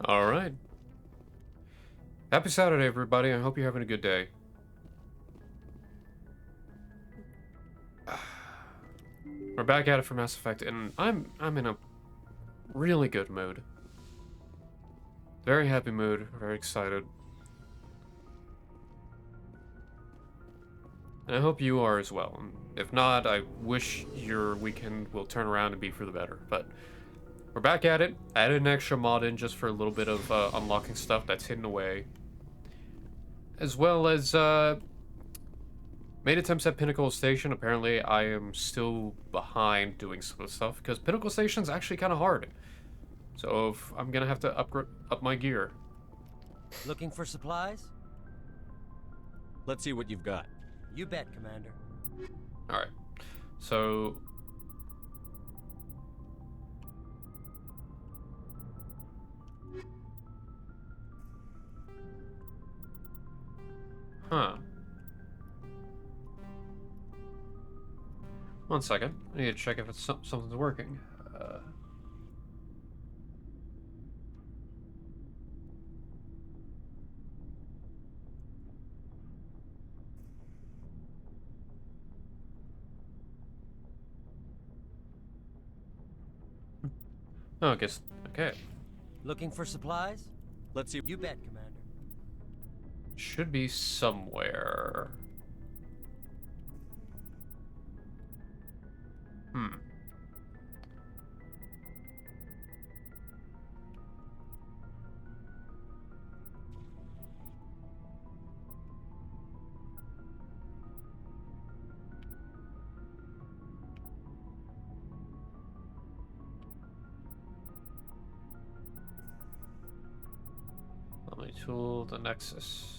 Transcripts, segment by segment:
All right. Happy Saturday, everybody. I hope you're having a good day. We're back at it for Mass Effect, and I'm in a really good mood. Very happy mood. Very excited. And I hope you are as well. And if not, I wish your weekend will turn around and be for the better. But we're back at it. I added an extra mod in just for a little bit of unlocking stuff that's hidden away, as well as made attempts at Pinnacle Station. Apparently, I am still behind doing some of the stuff because Pinnacle Station's actually kind of hard. So if I'm gonna have to up my gear. Looking for supplies? Let's see what you've got. You bet, Commander. All right. So huh. One second. I need to check if it's something's working. Oh, I guess. Okay. Looking for supplies? Let's see. You bet, Commander. Should be somewhere. Hmm. Omni tool, the Nexus.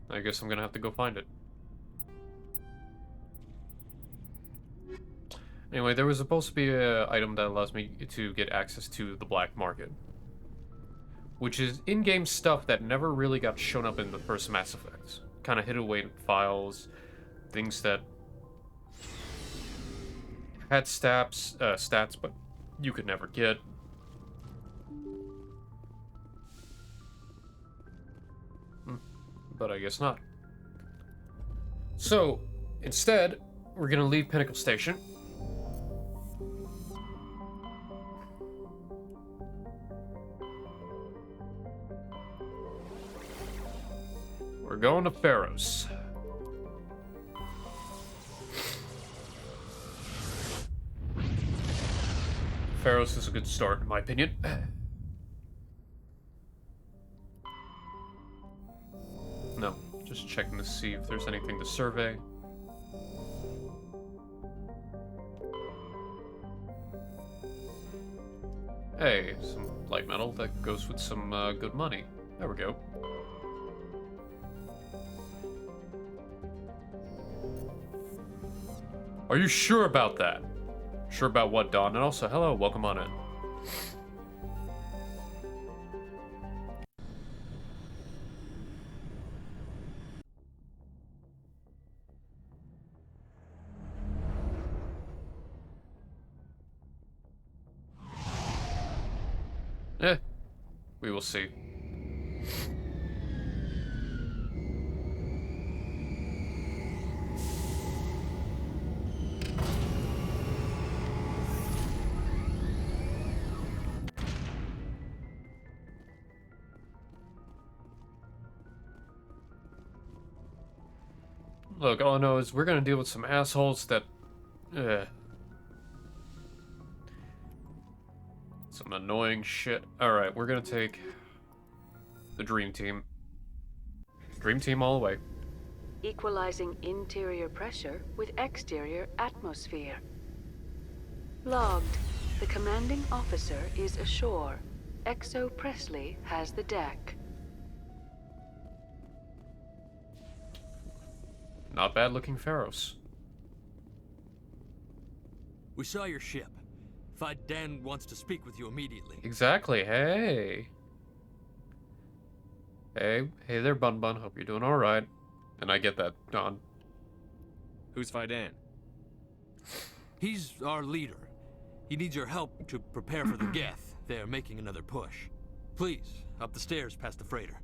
I guess I'm gonna have to go find it. Anyway, there was supposed to be an item that allows me to get access to the black market, which is in-game stuff that never really got shown up in the first Mass Effect. Kind of hid away in files, things that had stats, but you could never get. But I guess not. So, instead, we're gonna leave Pinnacle Station. We're going to Feros. Feros is a good start, in my opinion. No, just checking to see if there's anything to survey. Hey, some light metal that goes with some good money. There we go. Are you sure about that? Sure about what, Don? And also, hello, welcome on in. We will see. Look, all I know is we're gonna deal with some assholes that... Some annoying shit. Alright, we're gonna take the Dream Team. Dream Team all the way. Equalizing interior pressure with exterior atmosphere. Logged. The commanding officer is ashore. Exo Presley has the deck. Not bad looking Feros. We saw your ship. Dan wants to speak with you immediately. Exactly, hey. Hey there, Bun Bun. Hope you're doing alright. And I get that, Don. Who's Fidan? He's our leader. He needs your help to prepare for the Geth. They're making another push. Please, up the stairs past the freighter.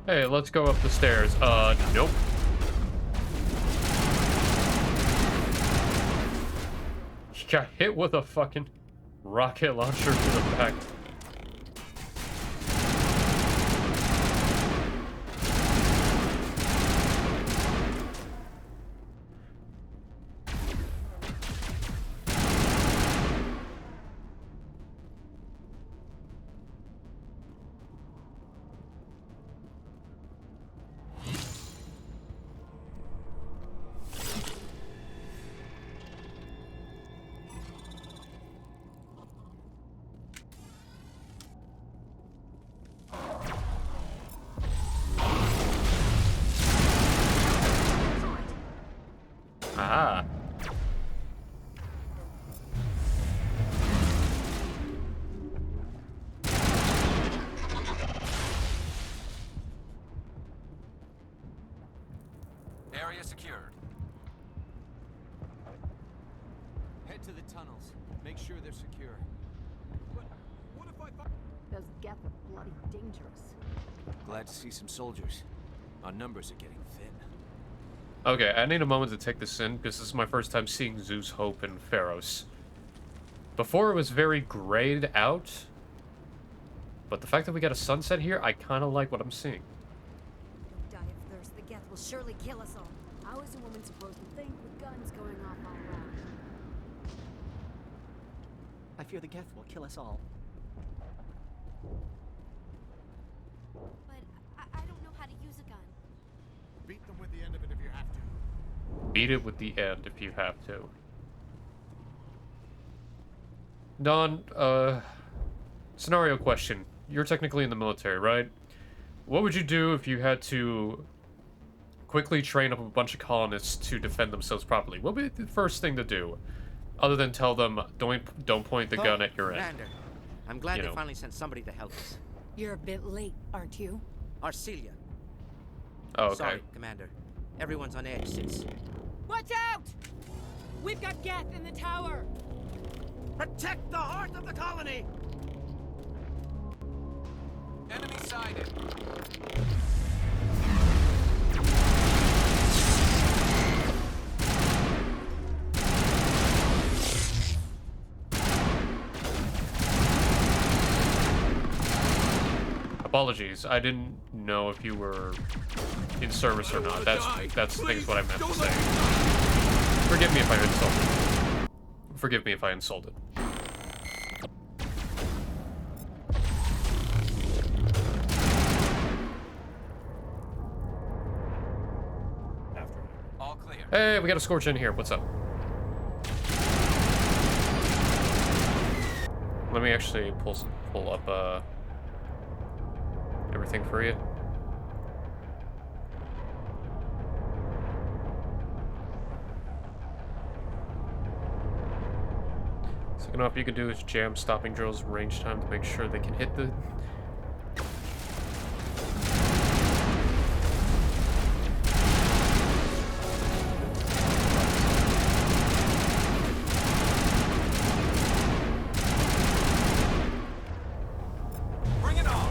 Hey, let's go up the stairs. Nope. He got hit with a fucking rocket launcher to the back. Ah. Area secured. Head to the tunnels. Make sure they're secure. But what if I find... Those Geth are bloody dangerous. Glad to see some soldiers. Our numbers are getting thin. Okay, I need a moment to take this in, because this is my first time seeing Zeus, Hope, and Feros. Before it was very grayed out, but the fact that we got a sunset here, I kind of like what I'm seeing. Don't die of thirst. The Geth will surely kill us all. How is a woman supposed to think with guns going off all around? I fear the Geth will kill us all. But I don't know how to use a gun. Beat them with the end of it if you have to. Beat it with the end if you have to. Don, scenario question. You're technically in the military, right? What would you do if you had to quickly train up a bunch of colonists to defend themselves properly? What would be the first thing to do? Other than tell them, don't point the gun at your end. Commander, I'm glad You they know. finally sent somebody to help us. You're a bit late, aren't you? Arcelia. Oh, okay. Sorry, Commander. Everyone's on edge since... Watch out! We've got Geth in the tower! Protect the heart of the colony! Enemy sighted. Apologies, I didn't know if you were in service or not. That's things what I meant to say. Forgive me if I insulted. Forgive me if I insulted. All clear. Hey, we got a Scorch in here. What's up? Let me actually pull up everything for you. Second off, you can do is jam stopping drills range time to make sure they can hit the. Bring it on.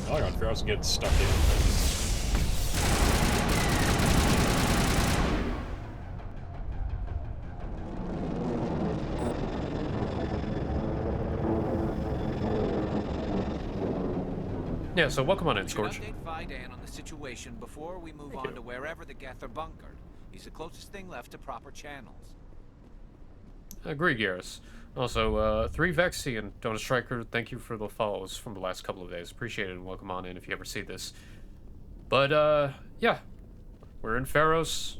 Oh my god, Feros get stuck in. Yeah, so welcome on in, We should Scorch. update Vidan on the situation before we move on to wherever the Geth are bunkered. He's the closest thing left to proper channels. Agree, Garrus. Also, 3 Vexy and Donut Striker, thank you for the follows from the last couple of days. Appreciate it, and welcome on in if you ever see this. But, yeah. We're in Feros.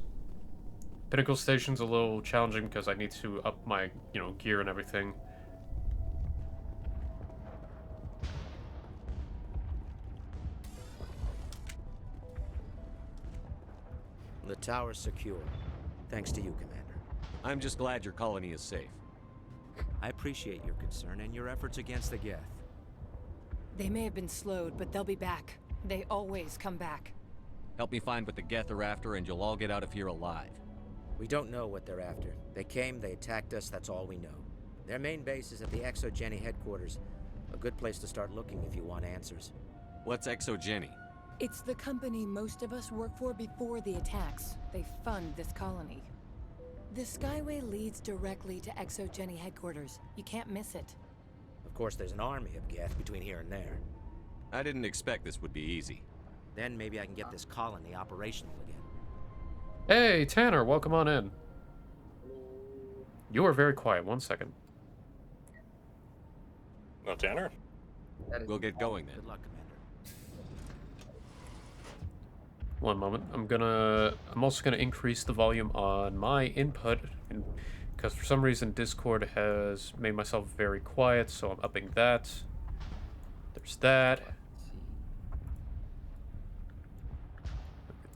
Pinnacle Station's a little challenging because I need to up my, gear and everything. tower's secure. Thanks to you, Commander. I'm just glad your colony is safe. I appreciate your concern and your efforts against the Geth. They may have been slowed, but they'll be back. They always come back. Help me find what the Geth are after, and you'll all get out of here alive. We don't know what they're after. They came, they attacked us, that's all we know. Their main base is at the Exogeny headquarters. A good place to start looking if you want answers. What's Exogeny? It's the company most of us work for before the attacks. They fund this colony. The Skyway leads directly to Exogeny headquarters. You can't miss it. Of course, there's an army of Geth between here and there. I didn't expect this would be easy. Then maybe I can get this colony operational again. Hey, Tanner, welcome on in. You are very quiet. 1 second. No, Tanner? We'll get going then. Good luck, Commander. 1 moment. I'm also gonna increase the volume on my input, because for some reason Discord has made myself very quiet, so I'm upping that. There's that.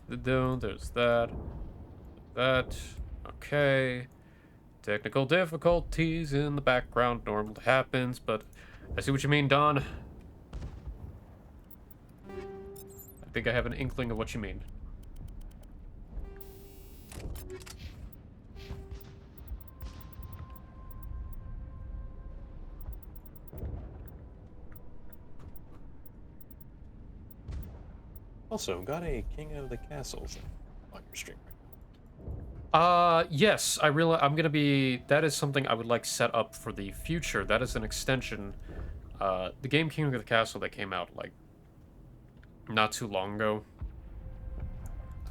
There's that. That. Okay. Technical difficulties in the background. Normal happens, but I see what you mean, Don. I think I have an inkling of what you mean. Also, got a King of the Castles on your stream. Yes, I'm gonna be, that is something I would like set up for the future. That is an extension. The game King of the Castle that came out, like, not too long ago.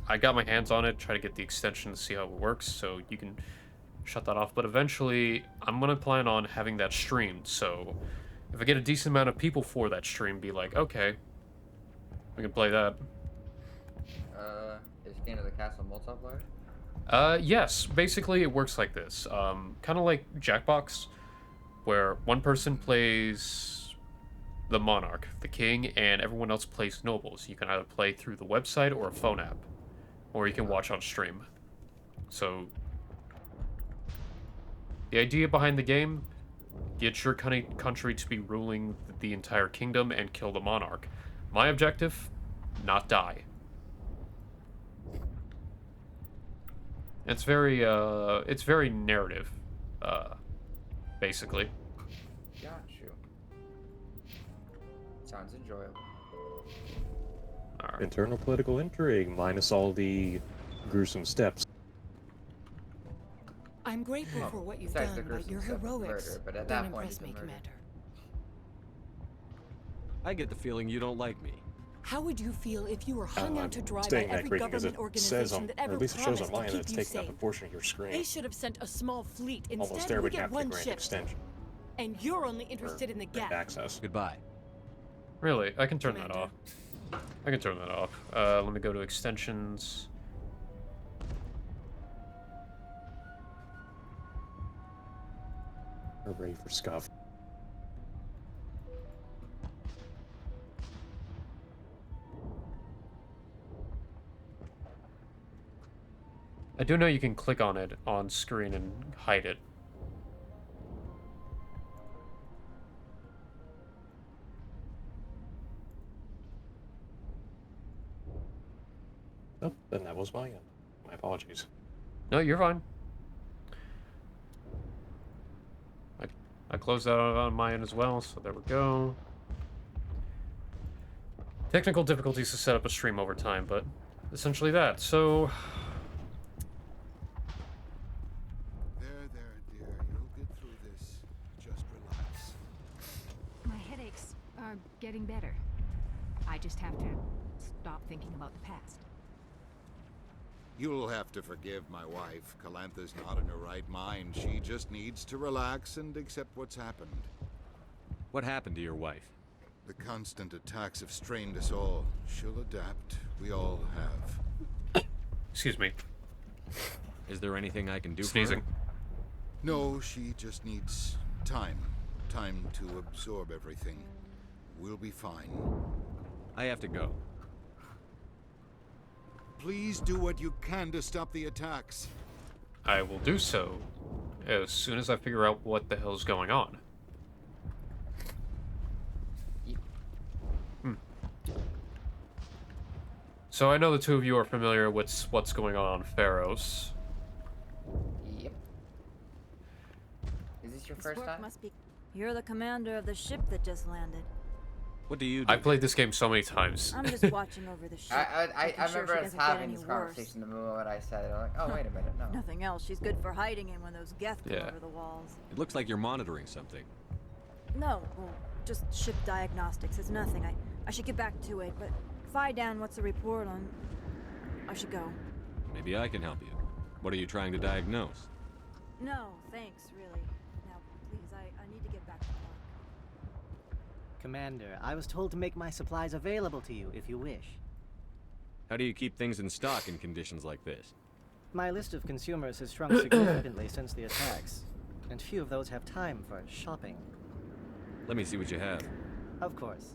I got my hands on it, try to get the extension to see how it works, so you can shut that off. But eventually, I'm gonna plan on having that streamed, so if I get a decent amount of people for that stream, be like, okay, we can play that. Is King of the Castle multiplayer? Yes. Basically, it works like this. Kind of like Jackbox, where one person plays the monarch, the king, and everyone else plays nobles. You can either play through the website or a phone app, or you can watch on stream. So, the idea behind the game, get your country to be ruling the entire kingdom and kill the monarch. My objective, not die. It's very narrative, basically. Got you. Sounds enjoyable. All right. Internal political intrigue, minus all the gruesome steps. I'm grateful for what you've besides the done, but your gruesome stuff of heroics murder, but at don't that point, impress it's a me, murder. Commander. I get the feeling you don't like me. How would you feel if you were hung out to dry by Staying that every great because government it says organization on, that or ever at least it shows promised on mine to that keep it's you taking up safe? a portion of your screen. They should have sent a small fleet. Almost Instead, there we we get have to one grant ship. extension. And you're only interested in the Grant gap. access. Goodbye. Really, I can turn that Commander. off. I can turn that off. Let me go to extensions. We're ready for scuff. I do know you can click on it on screen and hide it. Oh, then that was my end. My apologies. No, you're fine. I closed that on my end as well, so there we go. Technical difficulties to set up a stream over time, but essentially that. So, There, dear. You'll get through this. Just relax. My headaches are getting better. I just have to stop thinking about the past. You'll have to forgive my wife. Calantha's not in her right mind. She just needs to relax and accept what's happened. What happened to your wife? The constant attacks have strained us all. She'll adapt. We all have. excuse me. Is there anything I can do Sneezing. for her? No, she just needs time. Time to absorb everything. We'll be fine. I have to go. Please do what you can to stop the attacks. I will do so as soon as I figure out what the hell's going on. So I know the two of you are familiar with what's going on Feros. Yep. Is this your This first work time? must be. You're the commander of the ship that just landed. What do you do? I played this game so many times. I'm just watching over the ship. I making sure remember she us doesn't get having any this worse. conversation the moment I said it. I'm like, oh, wait a minute, no. Nothing else. She's good for hiding in when those geth come Yeah. over the walls. It looks like you're monitoring something. No, well, just ship diagnostics. It's nothing. I should get back to it, but Dan, what's the report on? I should go. Maybe I can help you. What are you trying to diagnose? No, thanks, really. Now, please, I need to get back to work. Commander, I was told to make my supplies available to you if you wish. How do you keep things in stock in conditions like this? My list of consumers has shrunk significantly since the attacks, and few of those have time for shopping. Let me see what you have. Of course.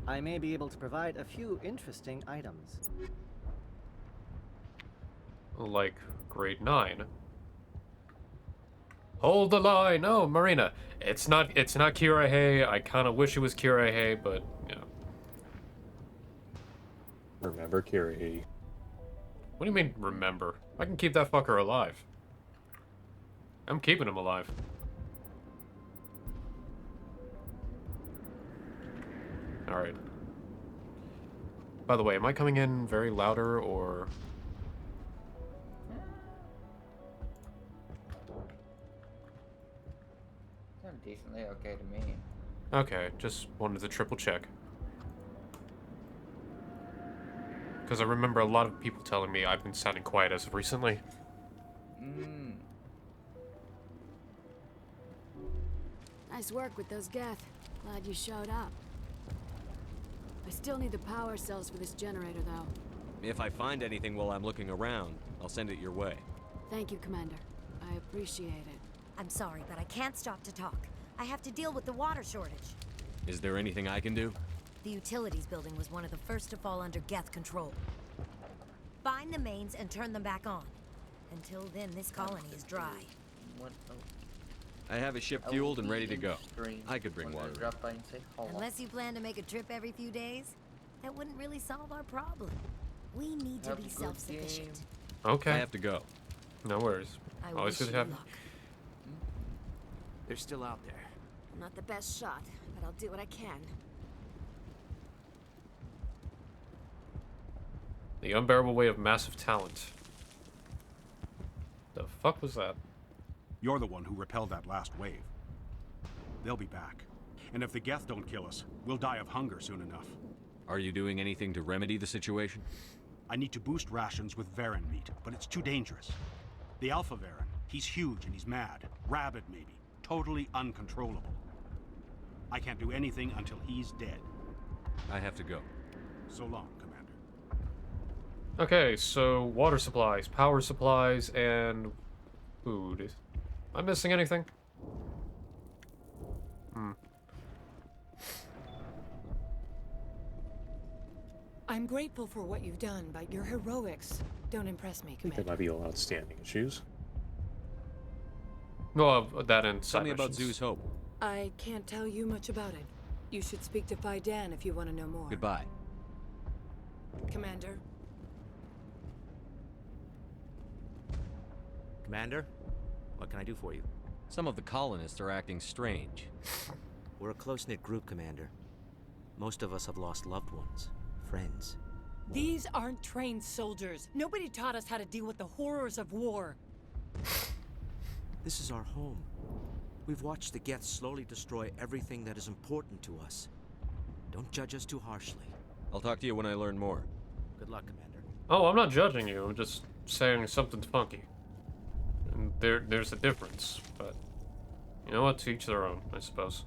I may be able to provide a few interesting items. Like grade 9. Hold the line! Oh, Marina. It's not Kirahei. I kinda wish it was Kirahei, but you know. Remember Kiri. What do you mean, remember? I can keep that fucker alive. I'm keeping him alive. Alright. By the way, am I coming in very louder, or... Sounds decently okay to me. Okay, just wanted to triple check. Because I remember a lot of people telling me I've been sounding quiet as of recently. Nice work with those geth. Glad you showed up. I still need the power cells for this generator, though. If I find anything while I'm looking around, I'll send it your way. Thank you, Commander. I appreciate it. I'm sorry, but I can't stop to talk. I have to deal with the water shortage. Is there anything I can do? The utilities building was one of the first to fall under Geth control. Find the mains and turn them back on. Until then, this colony is dry. What? I have a ship fueled and ready to go. I could bring water. Unless you plan to make a trip every few days, that wouldn't really solve our problem. We need to be self-sufficient. Okay. I have to go. No worries. I Always wish good to you have. luck. They're still out there. I'm not the best shot, but I'll do what I can. The unbearable weight of massive talent. The fuck was that? You're the one who repelled that last wave. They'll be back. And if the Geth don't kill us, we'll die of hunger soon enough. Are you doing anything to remedy the situation? I need to boost rations with Varen meat, but it's too dangerous. The Alpha Varen, he's huge and he's mad. Rabid, maybe. Totally uncontrollable. I can't do anything until he's dead. I have to go. So long, Commander. Okay, so water supplies, power supplies, and food. Am I missing anything? I'm grateful for what you've done, but your heroics don't impress me, I think Commander. there might be outstanding issues. Well, that and Tell side me about missions. Zoo's Hope. I can't tell you much about it. You should speak to Dan if you want to know more. Goodbye. Commander. Commander, what can I do for you? Some of the colonists are acting strange. We're a close-knit group, Commander. Most of us have lost loved ones, friends. These aren't trained soldiers. Nobody taught us how to deal with the horrors of war. This is our home. We've watched the Geth slowly destroy everything that is important to us. Don't judge us too harshly. I'll talk to you when I learn more. Good luck, Commander. Oh, I'm not judging you. I'm just saying something's funky. And there's a difference, but you know what? To each their own, I suppose.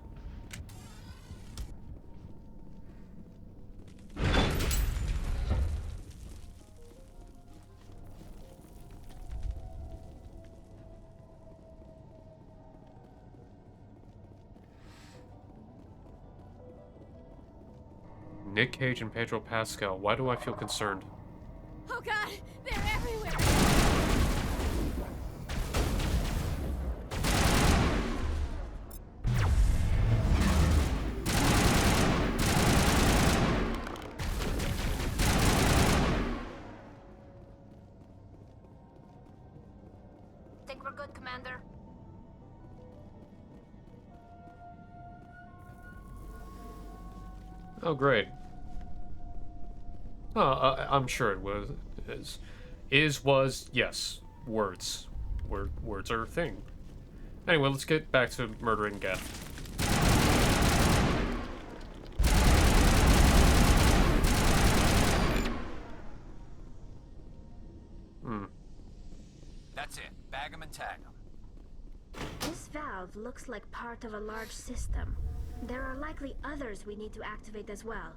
Nick Cage and Pedro Pascal. Why do I feel concerned? Oh god! good, Commander. Oh, great. Oh, I'm sure it was. Was, yes. Words. Words are a thing. Anyway, let's get back to murdering Geth. That's it. Bag 'em and tag 'em. This valve looks like part of a large system. There are likely others we need to activate as well.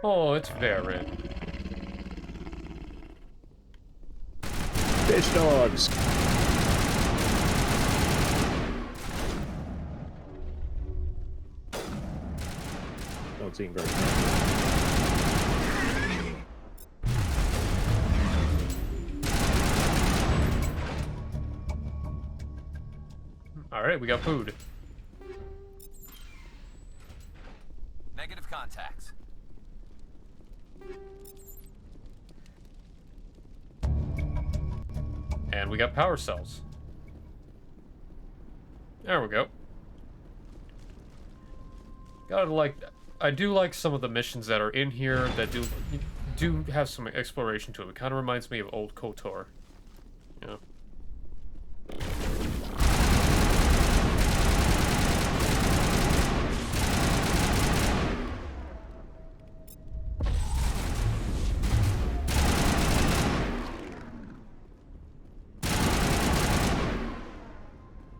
Oh, it's Varen. Fish dogs! Don't seem very Alright, we got food. Negative contacts. And we got power cells. There we go. I do like some of the missions that are in here that do have some exploration to them. It kind of reminds me of old KOTOR. You know?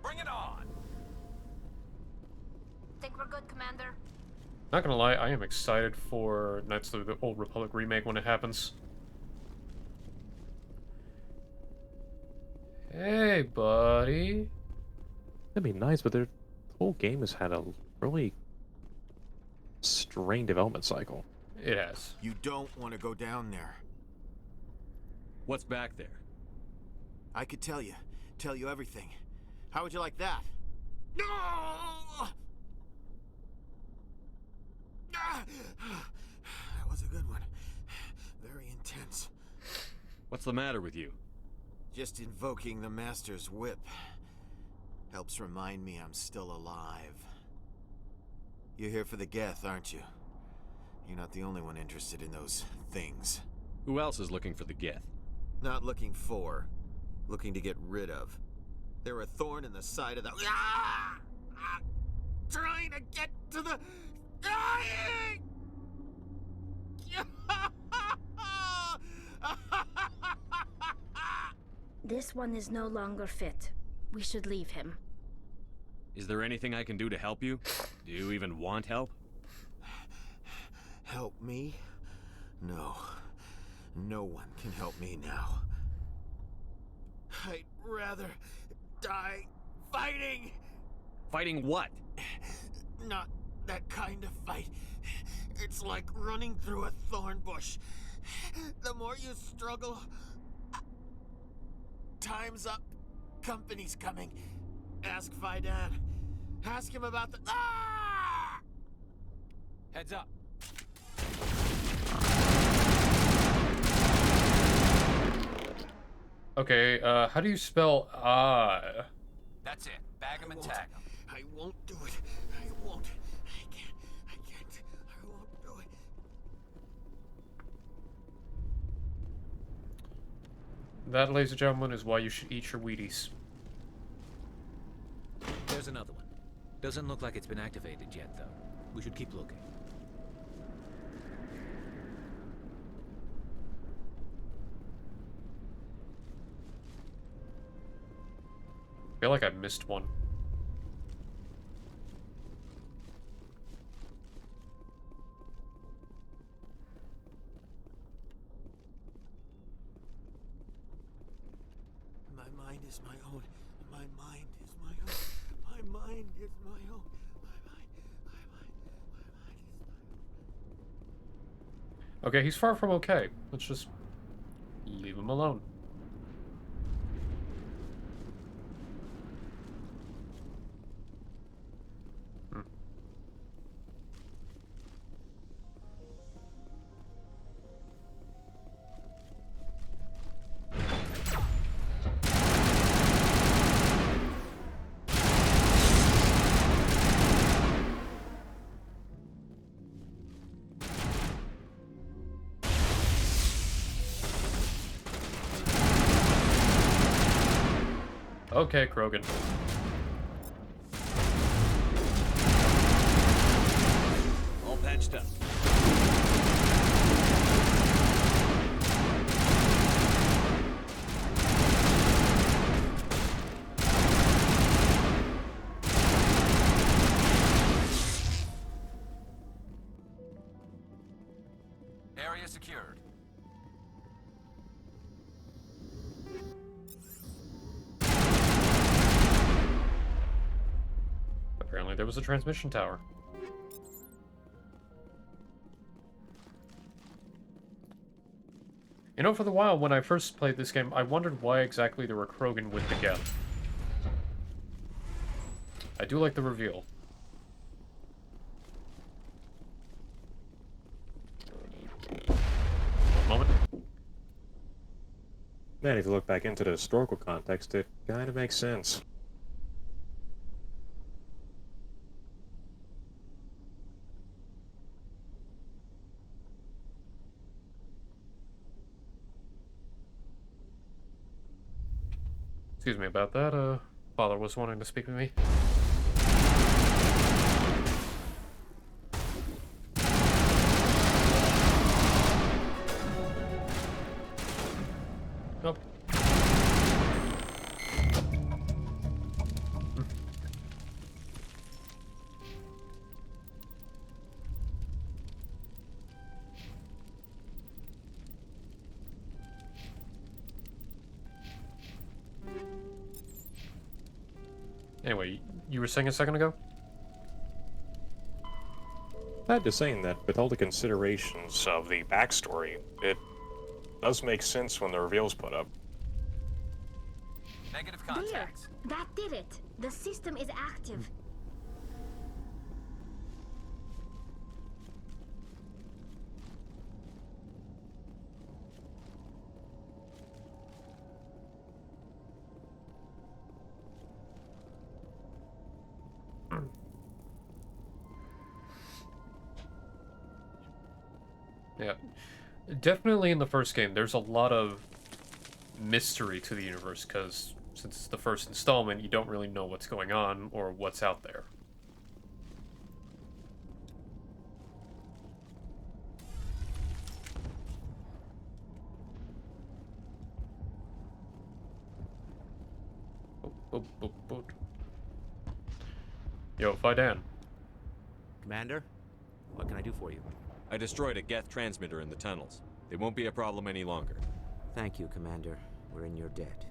Bring it on. Think we're good, Commander? Not gonna lie, I am excited for Knights of the Old Republic remake when it happens. Hey, buddy. That'd be nice, but the whole game has had a really strained development cycle. It has. You don't want to go down there. What's back there? I could tell you everything. How would you like that? No! That was a good one. Very intense. What's the matter with you? Just invoking the Master's whip helps remind me I'm still alive. You're here for the Geth, aren't you? You're not the only one interested in those things. Who else is looking for the Geth? Not looking for, looking to get rid of. They're a thorn in the side of the... Ah! Ah! Trying to get to the... Dying! This one is no longer fit. We should leave him. Is there anything I can do to help you? Do you even want help? Help me? No. No one can help me now. I'd rather die fighting! Fighting what? Not that kind of fight. It's like running through a thorn bush. The more you struggle... Time's up. Company's coming. Ask Faidan. Ask him about the... Ah! Heads up. Okay, how do you spell That's it. Bag 'em and tag 'em. I won't do it. I won't. I can't. I won't do it. That, ladies and gentlemen, is why you should eat your Wheaties. There's another one. Doesn't look like it's been activated yet, though. We should keep looking. I feel like I missed one. My mind is my own. My mind is my own. My mind is my own. My mind is Okay, he's far from okay. Let's just leave him alone. Okay, Krogan. All patched up. Area secured. Apparently there was a transmission tower. You know, for the while, when I first played this game, I wondered why exactly there were Krogan with the Geth. I do like the reveal. One moment. Man, if you look back into the historical context, it kind of makes sense. Excuse me about that, Father was wanting to speak with me. Nope. Anyway, you were saying a second ago? I had to saying that with all the considerations of the backstory, it does make sense when the reveal's put up. Negative There! contacts. That did it! The system is active. Yeah. Definitely in the first game, there's a lot of mystery to the universe, because since it's the first installment, you don't really know what's going on or what's out there. Oh. Yo, Fidan. Commander, what can I do for you? I destroyed a Geth transmitter in the tunnels. It won't be a problem any longer. Thank you, Commander. We're in your debt.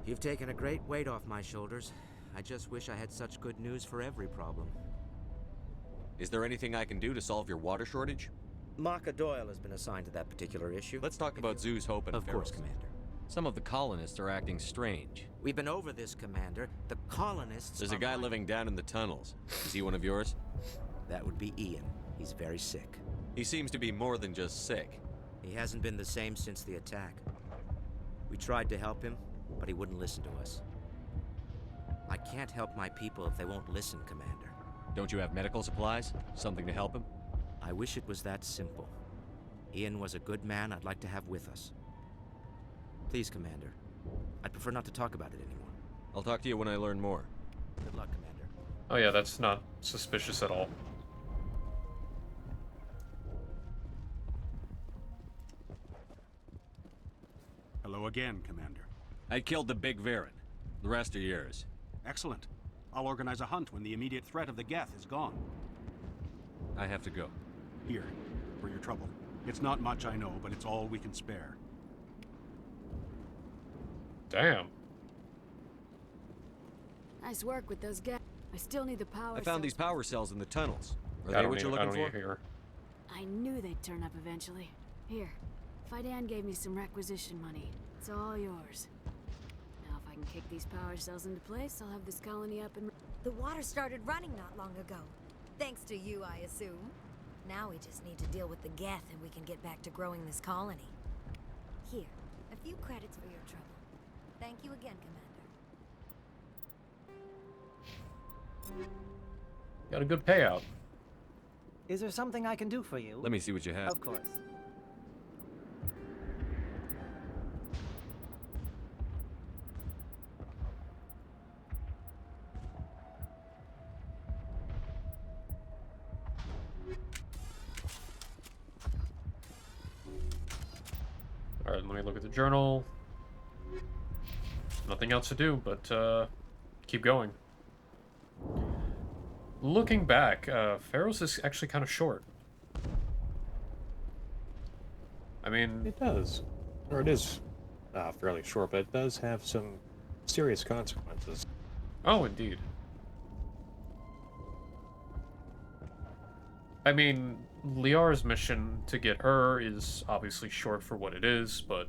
You've taken a great weight off my shoulders. I just wish I had such good news for every problem. Is there anything I can do to solve your water shortage? Maka Doyle has been assigned to that particular issue. Let's talk about Zoo's Hope and Of course, Feros. Commander. Some of the colonists are acting strange. We've been over this, Commander. The colonists There's a are guy living down in the tunnels. Is he one of yours? That would be Ian. He's very sick. He seems to be more than just sick. He hasn't been the same since the attack. We tried to help him, but he wouldn't listen to us. I can't help my people if they won't listen, Commander. Don't you have medical supplies? Something to help him? I wish it was that simple. Ian was a good man I'd like to have with us. Please, Commander. I'd prefer not to talk about it anymore. I'll talk to you when I learn more. Good luck, Commander. Oh yeah, that's not suspicious at all. Hello again, Commander. I killed the big Varen. The rest are yours. Excellent. I'll organize a hunt when the immediate threat of the Geth is gone. I have to go. Here, for your trouble. It's not much, I know, but it's all we can spare. Damn. Nice work with those gas. I still need the power. I found these power cells in the tunnels. Are I they don't what you're need- I looking don't for? need to hear. I knew they'd turn up eventually. Here, Fidan gave me some requisition money. It's all yours. Now, if I can kick these power cells into place, I'll have this colony up and. The water started running not long ago. Thanks to you, I assume. Now we just need to deal with the Geth and we can get back to growing this colony. Here, a few credits for your trouble. Thank you again, Commander. Got a good payout. Is there something I can do for you? Let me see what you have. Of course. let me look at the journal. Nothing else to do, but keep going. Looking back, Feros is actually kind of short. I mean... It does. Or it is fairly short, but it does have some serious consequences. Oh, indeed. I mean, Liara's mission to get her is obviously short for what it is, but...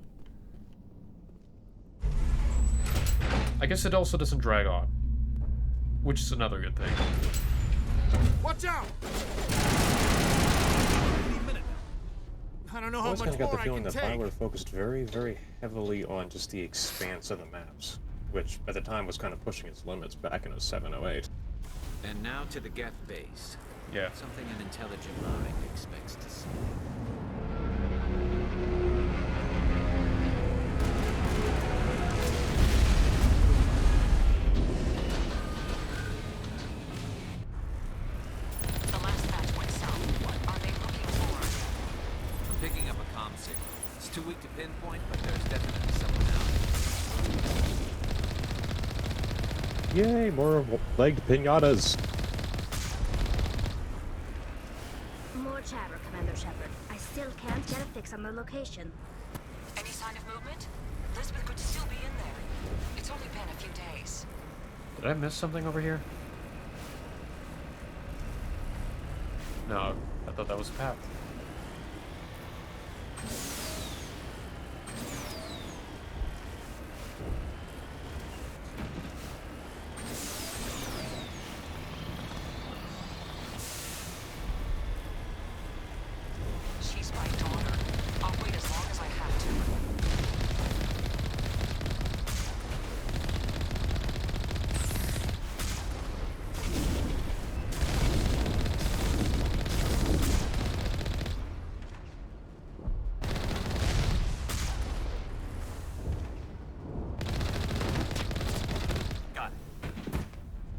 I guess it also doesn't drag on. Which is another good thing. Watch out! I don't know how I always much kind of got more the I feeling can that take. Bioware focused very, very heavily on just the expanse of the maps, which at the time was kind of pushing its limits back in 07, 08. And now to the Geth base. Yeah. Something an intelligent mind expects to see. The last batch went south. What are they looking for? I'm picking up a comm signal. It's too weak to pinpoint, but there's definitely someone out. Yay, more legged pinatas! More chatter, Commander Shepard. I still can't get a fix on the location. Any sign of movement? Lisbeth could still be in there. It's only been a few days. Did I miss something over here? No, I thought that was a path. She's my daughter. I'll wait as long as I have to.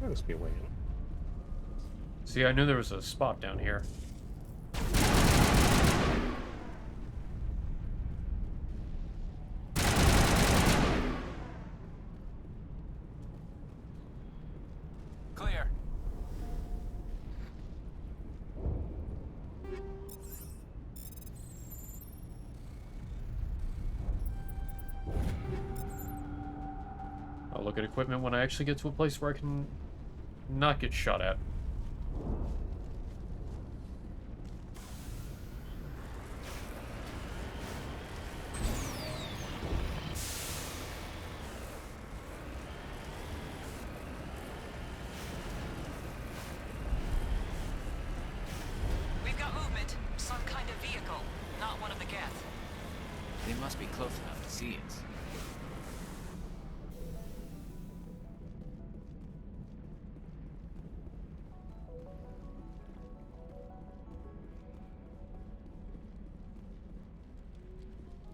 There must be a way in. See, I knew there was a spot down here. Clear. I'll look at equipment when I actually get to a place where I can not get shot at. We've got movement. Some kind of vehicle. Not one of the Geth. They must be close enough to see us.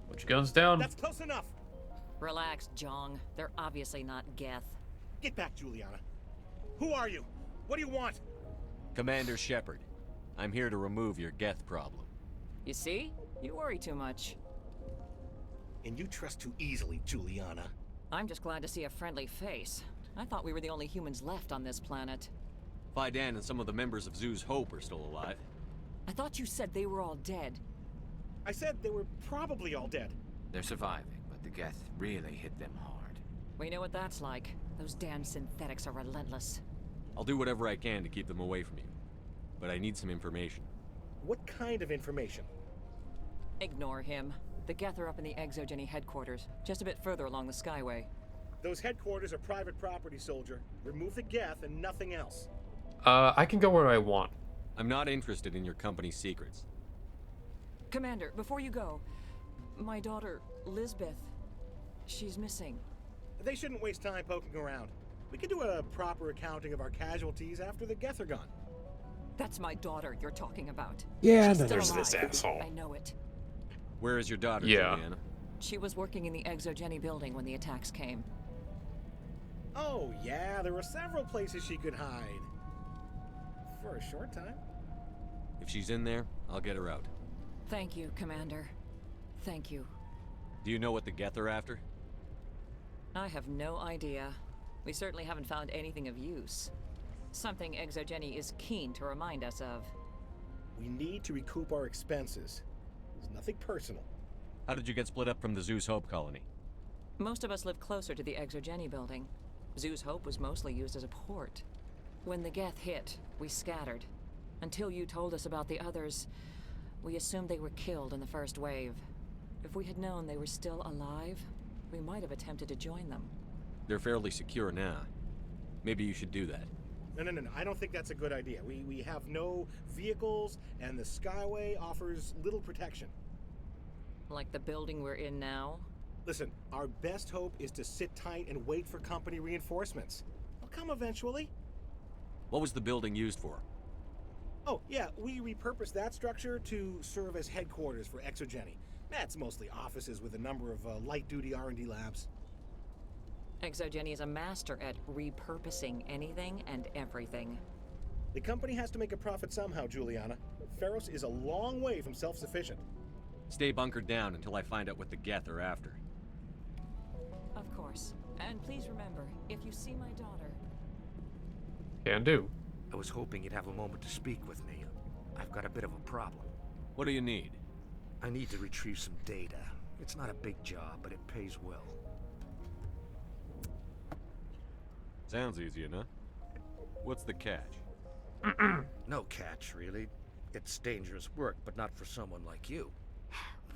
Put your guns down. That's close enough. Relax, Jong. They're obviously not Geth. Get back, Juliana. Who are you? What do you want? Commander Shepard, I'm here to remove your Geth problem. You see? You worry too much. And you trust too easily, Juliana. I'm just glad to see a friendly face. I thought we were the only humans left on this planet. Fidan and some of the members of Zoo's Hope are still alive. I thought you said they were all dead. I said they were probably all dead. They're surviving, but the Geth really hit them hard. We know what that's like. Those damn synthetics are relentless. I'll do whatever I can to keep them away from you. But I need some information. What kind of information? Ignore him. The Geth are up in the Exogeny headquarters, just a bit further along the Skyway. Those headquarters are private property, soldier. Remove the Geth and nothing else. I can go where I want. I'm not interested in your company's secrets. Commander, before you go, my daughter, Lisbeth, she's missing. They shouldn't waste time poking around. We can do a proper accounting of our casualties after the Geth are gone. That's my daughter you're talking about. Yeah, She's then still there's this alive. asshole. I know it. Where is your daughter, Yeah. Juliana? She was working in the Exogeny building when the attacks came. Oh, yeah, there were several places she could hide. For a short time. If she's in there, I'll get her out. Thank you, Commander. Thank you. Do you know what the Geth are after? I have no idea. We certainly haven't found anything of use. Something Exogeny is keen to remind us of. We need to recoup our expenses. It's nothing personal. How did you get split up from the Zeus Hope colony? Most of us live closer to the Exogeny building. Zeus Hope was mostly used as a port. When the Geth hit, we scattered. Until you told us about the others, we assumed they were killed in the first wave. If we had known they were still alive, we might have attempted to join them. They're fairly secure now. Maybe you should do that. No. I don't think that's a good idea. We have no vehicles, and the Skyway offers little protection. Like the building we're in now? Listen, our best hope is to sit tight and wait for company reinforcements. They'll come eventually. What was the building used for? Oh, yeah, we repurposed that structure to serve as headquarters for Exogeny. That's mostly offices with a number of light-duty R&D labs. Exogeny is a master at repurposing anything and everything. The company has to make a profit somehow, Juliana. Feros is a long way from self-sufficient. Stay bunkered down until I find out what the Geth are after. Of course. And please remember, if you see my daughter... Can do. I was hoping you'd have a moment to speak with me. I've got a bit of a problem. What do you need? I need to retrieve some data. It's not a big job, but it pays well. Sounds easy enough. What's the catch? No catch, really. It's dangerous work, but not for someone like you.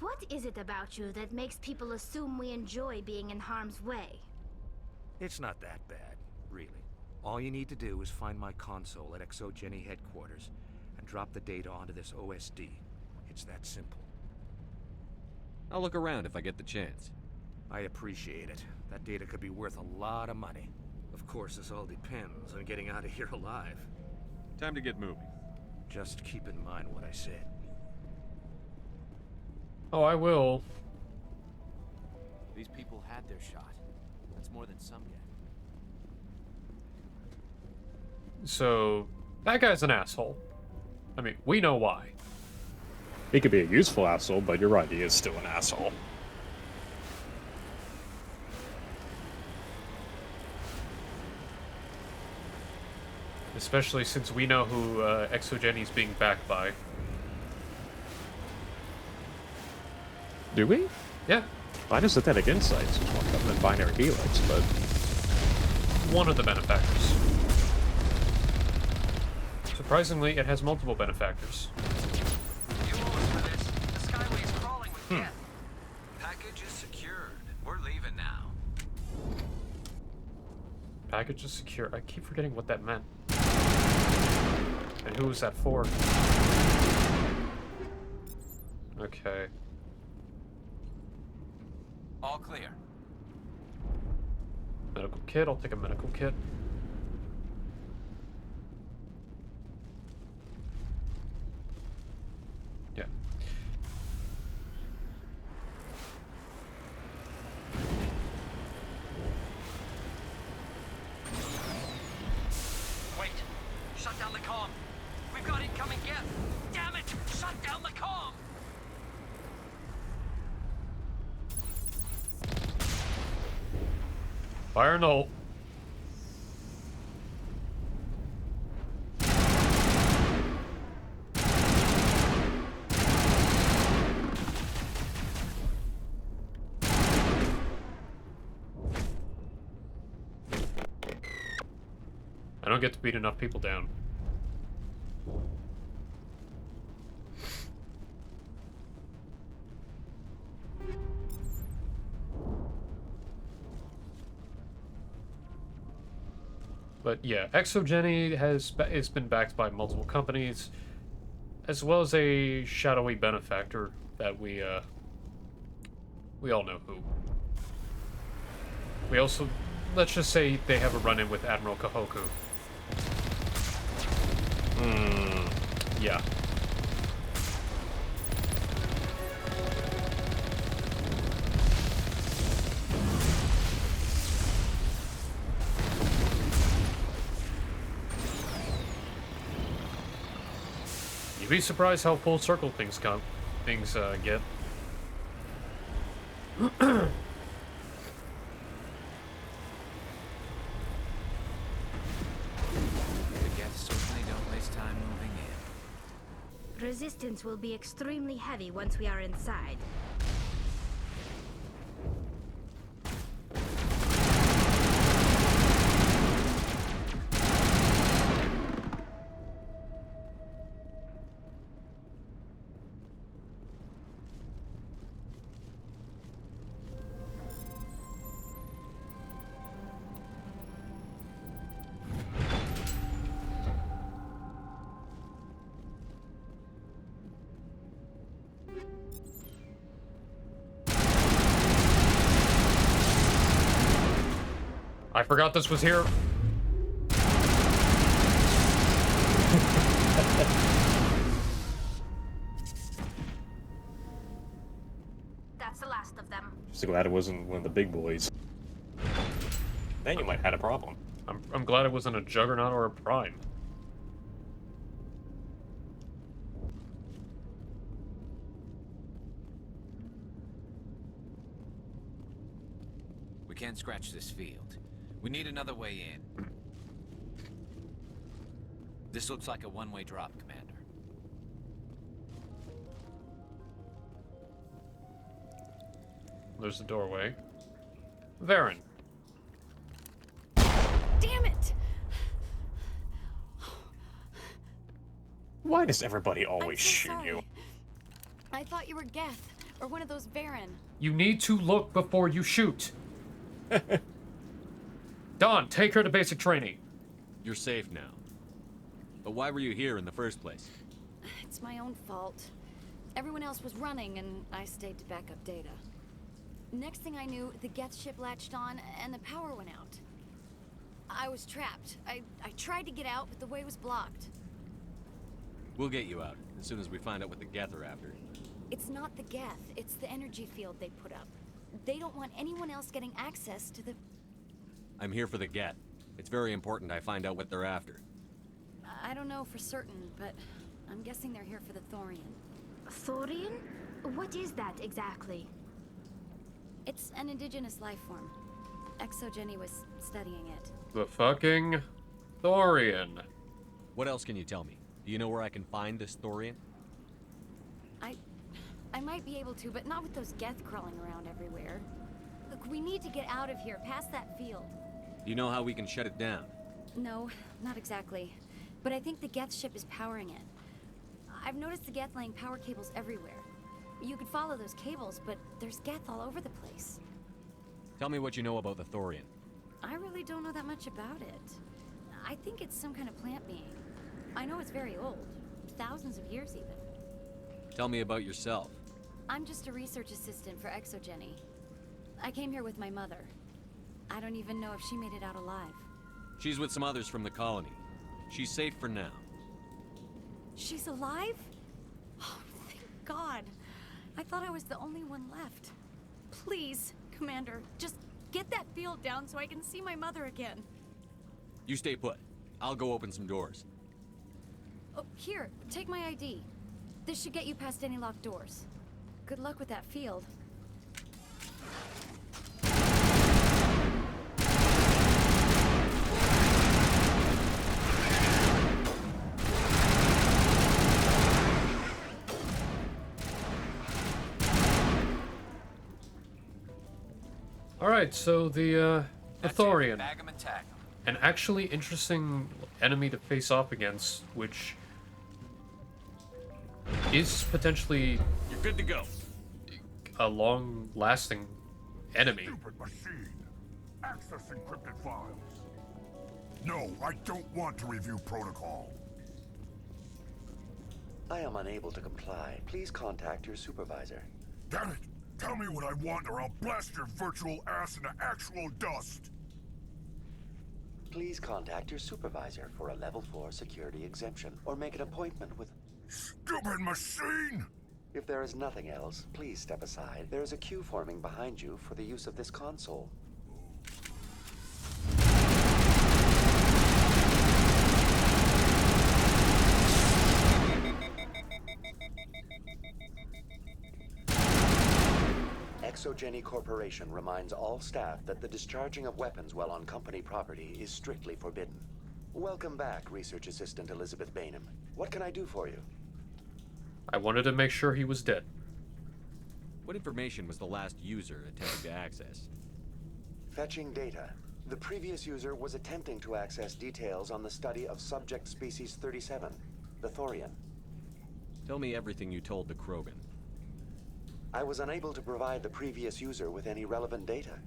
What is it about you that makes people assume we enjoy being in harm's way? It's not that bad, really. All you need to do is find my console at Exogeny headquarters and drop the data onto this OSD. It's that simple. I'll look around if I get the chance. I appreciate it. That data could be worth a lot of money. Of course, this all depends on getting out of here alive. Time to get moving. Just keep in mind what I said. Oh, I will. These people had their shot. That's more than some get. So, that guy's an asshole. I mean, we know why. He could be a useful asshole, but you're right, he is still an asshole. Especially since we know who Exogeny's being backed by. Do we? Yeah. Mine is Synthetic Insights, which one of them in Binary Helix, but... One of the benefactors. Surprisingly, it has multiple benefactors. The Skyway's crawling with death. Package is secured. We're leaving now. Package is secure. I keep forgetting what that meant. And who was that for? Okay. All clear. Medical kit. I'll take a medical kit. Yeah. Wait. Shut down the comm. We've got incoming Geth. Damn it! Shut down the comm! Fire null. I don't get to beat enough people down. But yeah, Exogeny has been backed by multiple companies, as well as a shadowy benefactor that we all know who. We also, let's just say they have a run-in with Admiral Kahoku. Yeah. You'd be surprised how full circle things get. The Geth certainly don't waste time moving in. Resistance will be extremely heavy once we are inside. I forgot this was here. That's the last of them. Just glad it wasn't one of the big boys. Then you might have had a problem. I'm glad it wasn't a Juggernaut or a Prime. We can't scratch this field. We need another way in. This looks like a one-way drop, Commander. There's the doorway. Varen. Damn it! Why does everybody always I'm so shoot sorry. you? I thought you were Geth, or one of those Varen. You need to look before you shoot. Dawn, take her to basic training. You're safe now. But why were you here in the first place? It's my own fault. Everyone else was running, and I stayed to back up data. Next thing I knew, the Geth ship latched on, and the power went out. I was trapped. I tried to get out, but the way was blocked. We'll get you out as soon as we find out what the Geth are after. It's not the Geth, it's the energy field they put up. They don't want anyone else getting access to the... I'm here for the Geth. It's very important I find out what they're after. I don't know for certain, but I'm guessing they're here for the Thorian. Thorian? What is that exactly? It's an indigenous life form. Exogeny was studying it. The fucking Thorian. What else can you tell me? Do you know where I can find this Thorian? I might be able to, but not with those Geth crawling around everywhere. Look, we need to get out of here, past that field. Do you know how we can shut it down? No, not exactly. But I think the Geth ship is powering it. I've noticed the Geth laying power cables everywhere. You could follow those cables, but there's Geth all over the place. Tell me what you know about the Thorian. I really don't know that much about it. I think it's some kind of plant being. I know it's very old. Thousands of years, even. Tell me about yourself. I'm just a research assistant for Exogeny. I came here with my mother. I don't even know if she made it out alive. She's with some others from the colony. She's safe for now. She's alive? Oh, thank God. I thought I was the only one left. Please, Commander, just get that field down so I can see my mother again. You stay put. I'll go open some doors. Oh, here, take my ID. This should get you past any locked doors. Good luck with that field. Alright, so the Thorian. Bag 'em and tag 'em. An actually interesting enemy to face off against, which is potentially You're good to go. a long-lasting enemy. Stupid machine. Access encrypted files. No, I don't want to review protocol. I am unable to comply. Please contact your supervisor. Damn it! Tell me what I want or I'll blast your virtual ass into actual dust! Please contact your supervisor for a level 4 security exemption or make an appointment with... Stupid machine! If there is nothing else, please step aside. There is a queue forming behind you for the use of this console. ExoGeni Corporation reminds all staff that the discharging of weapons while on company property is strictly forbidden. Welcome back, Research Assistant Elizabeth Bainham. What can I do for you? I wanted to make sure he was dead. What information was the last user attempting to access? Fetching data. The previous user was attempting to access details on the study of subject species 37, the Thorian. Tell me everything you told the Krogan. I was unable to provide the previous user with any relevant data.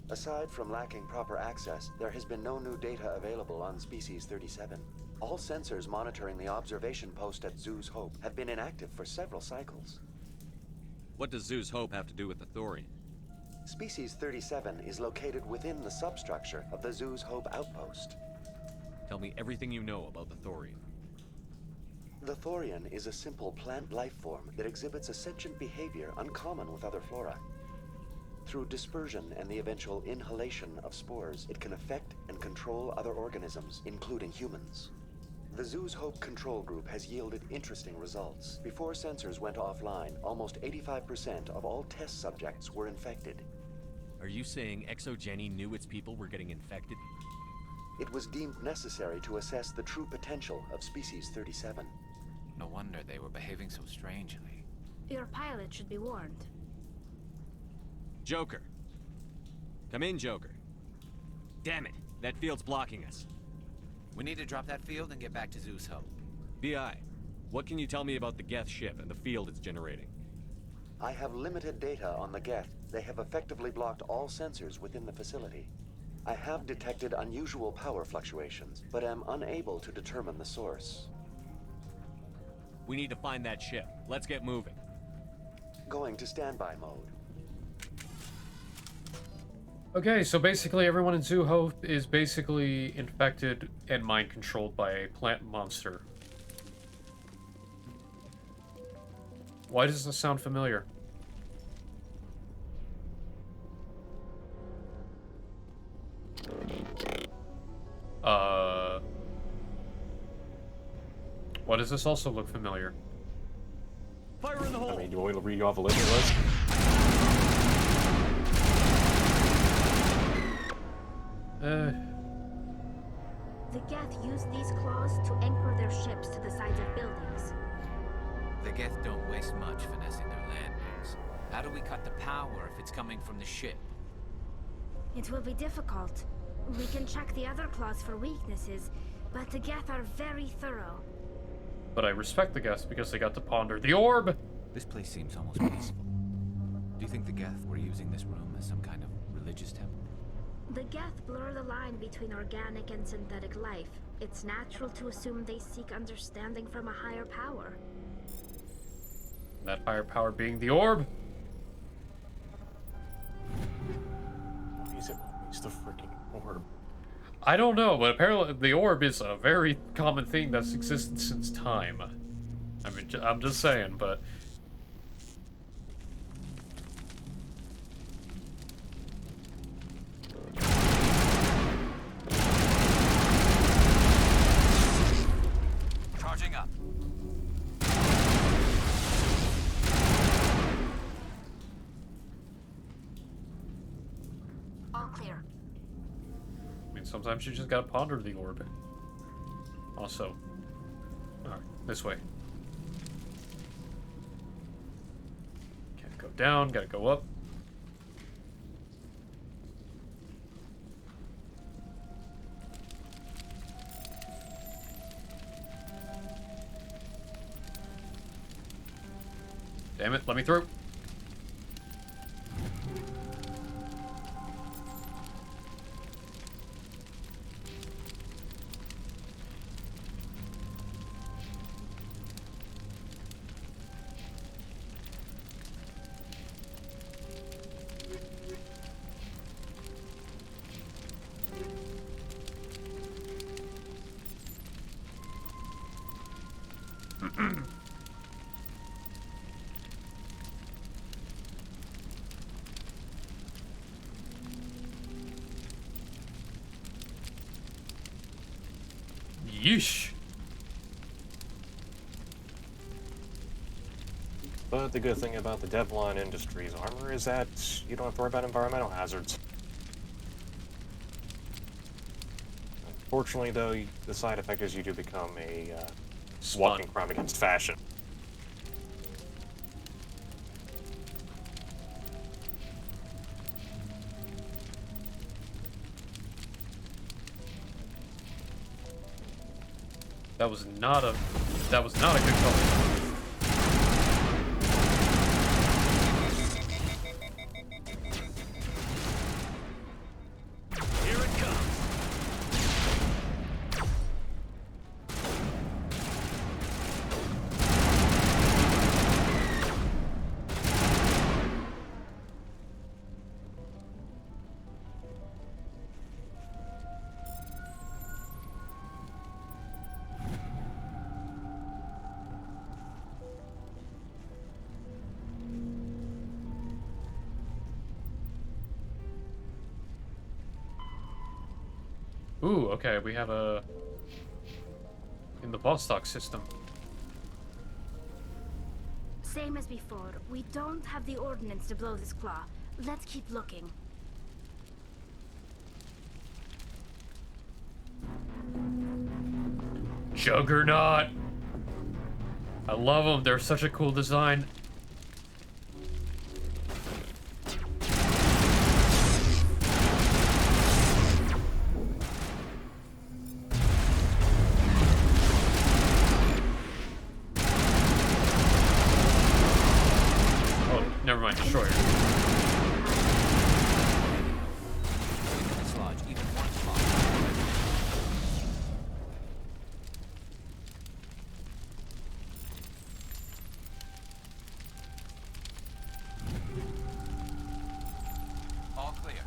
Aside from lacking proper access, there has been no new data available on species 37. All sensors monitoring the observation post at Zoo's Hope have been inactive for several cycles. What does Zoo's Hope have to do with the Thorian? Species 37 is located within the substructure of the Zoo's Hope outpost. Tell me everything you know about the Thorian. The Thorian is a simple plant life form that exhibits a sentient behavior uncommon with other flora. Through dispersion and the eventual inhalation of spores, it can affect and control other organisms, including humans. The Zoo's Hope control group has yielded interesting results. Before sensors went offline, almost 85% of all test subjects were infected. Are you saying ExoGeni knew its people were getting infected? It was deemed necessary to assess the true potential of species 37. No wonder they were behaving so strangely. Your pilot should be warned. Joker. Come in, Joker. Damn it, that field's blocking us. We need to drop that field and get back to Zoo's Hope. BI, what can you tell me about the Geth ship and the field it's generating? I have limited data on the Geth. They have effectively blocked all sensors within the facility. I have detected unusual power fluctuations, but am unable to determine the source. We need to find that ship. Let's get moving. Going to standby mode. Okay, so basically everyone in Zoo Hope is basically infected and mind-controlled by a plant monster. Why does this sound familiar? Why does this also look familiar? Fire in the hole! I mean, do you want me to read you off a list? The Geth use these claws to anchor their ships to the sides of buildings. The Geth don't waste much finessing their landings. How do we cut the power if it's coming from the ship? It will be difficult. We can check the other claws for weaknesses, but the Geth are very thorough. But I respect the Geth because they got to ponder the orb! This place seems almost peaceful. Do you think the Geth were using this room as some kind of religious temple? The Geth blur the line between organic and synthetic life. It's natural to assume they seek understanding from a higher power. That higher power being the orb? It's the freaking orb. I don't know, but apparently the orb is a very common thing that's existed since time. I mean, I'm just saying, but... Charging up. All clear. I mean, sometimes you just gotta ponder the orb. Also. Alright, this way. Can't go down, gotta go up. Damn it, let me through. I But the good thing about the Devlon Industries armor is that you don't have to worry about environmental hazards. Unfortunately, though, the side effect is you do become a walking crime against fashion. That was not a good call. Ooh, okay, we have a... in the boss stock system. Same as before. We don't have the ordnance to blow this claw. Let's keep looking. Juggernaut! I love them, they're such a cool design. Never mind, destroyer. Dislodge even one slot. All clear.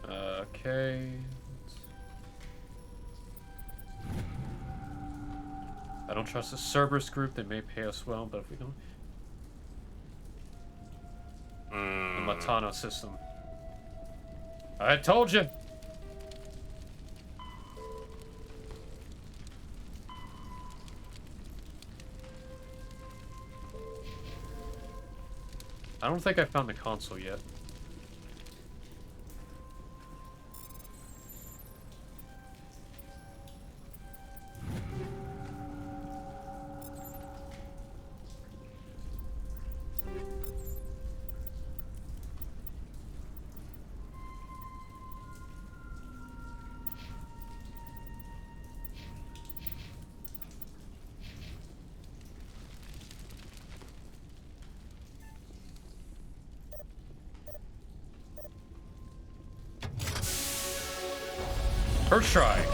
Okay. I don't trust the Cerberus group. They may pay us well, but if we don't... The Matano system. I told you! I don't think I found the console yet. First try.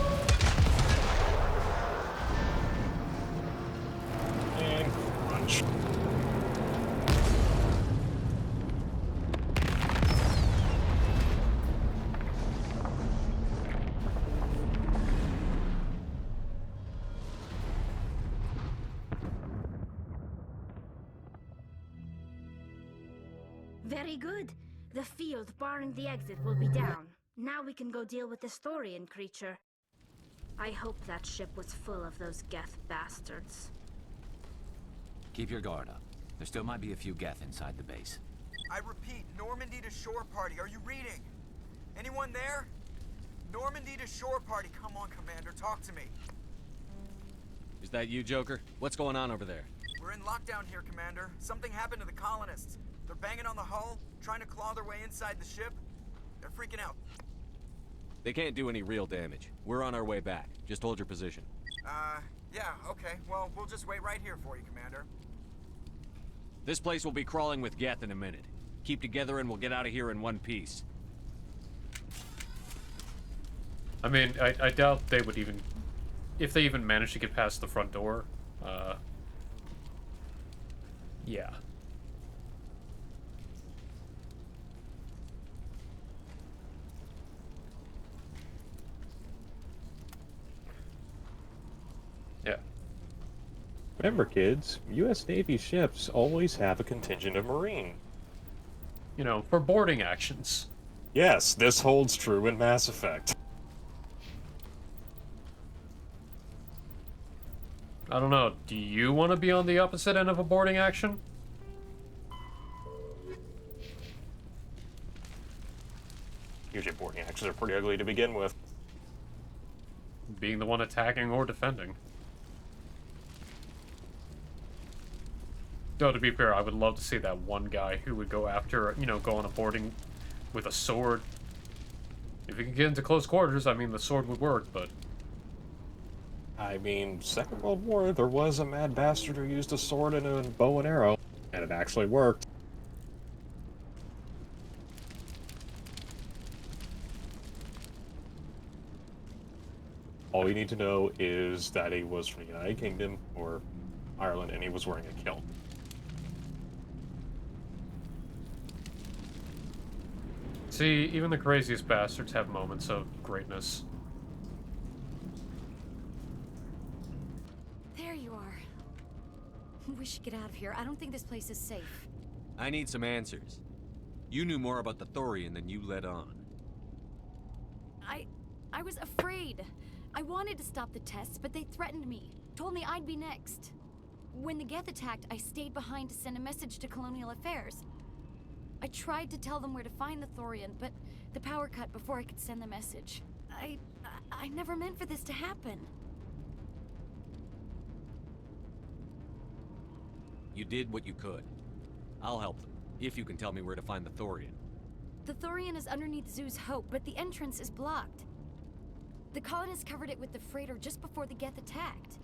And crunch. Very good. The field barring the exit will be down. Now we can go deal with the Storian creature. I hope that ship was full of those Geth bastards. Keep your guard up. There still might be a few Geth inside the base. I repeat, Normandy to shore party. Are you reading? Anyone there? Normandy to shore party. Come on, Commander. Talk to me. Is that you, Joker? What's going on over there? We're in lockdown here, Commander. Something happened to the colonists. They're banging on the hull, trying to claw their way inside the ship. They're freaking out. They can't do any real damage. We're on our way back. Just hold your position. Yeah, okay. Well, we'll just wait right here for you, Commander. This place will be crawling with Geth in a minute. Keep together and we'll get out of here in one piece. I mean, I doubt they would even... if they even manage to get past the front door. Yeah. Yeah. Remember, kids, U.S. Navy ships always have a contingent of Marine. You know, for boarding actions. Yes, this holds true in Mass Effect. I don't know. Do you want to be on the opposite end of a boarding action? Usually boarding actions are pretty ugly to begin with. Being the one attacking or defending. Though, to be fair, I would love to see that one guy who would go after, you know, go on a boarding with a sword. If you could get into close quarters, I mean, the sword would work, but... I mean, Second World War, there was a mad bastard who used a sword and a bow and arrow, and it actually worked. All you need to know is that he was from the United Kingdom, or Ireland, and he was wearing a kilt. See, even the craziest bastards have moments of greatness. There you are. We should get out of here. I don't think this place is safe. I need some answers. You knew more about the Thorian than you let on. I was afraid. I wanted to stop the tests, but they threatened me. Told me I'd be next. When the Geth attacked, I stayed behind to send a message to Colonial Affairs. I tried to tell them where to find the Thorian, but the power cut before I could send the message. I never meant for this to happen. You did what you could. I'll help them, if you can tell me where to find the Thorian. The Thorian is underneath Zoo's Hope, but the entrance is blocked. The colonists covered it with the freighter just before the Geth attacked.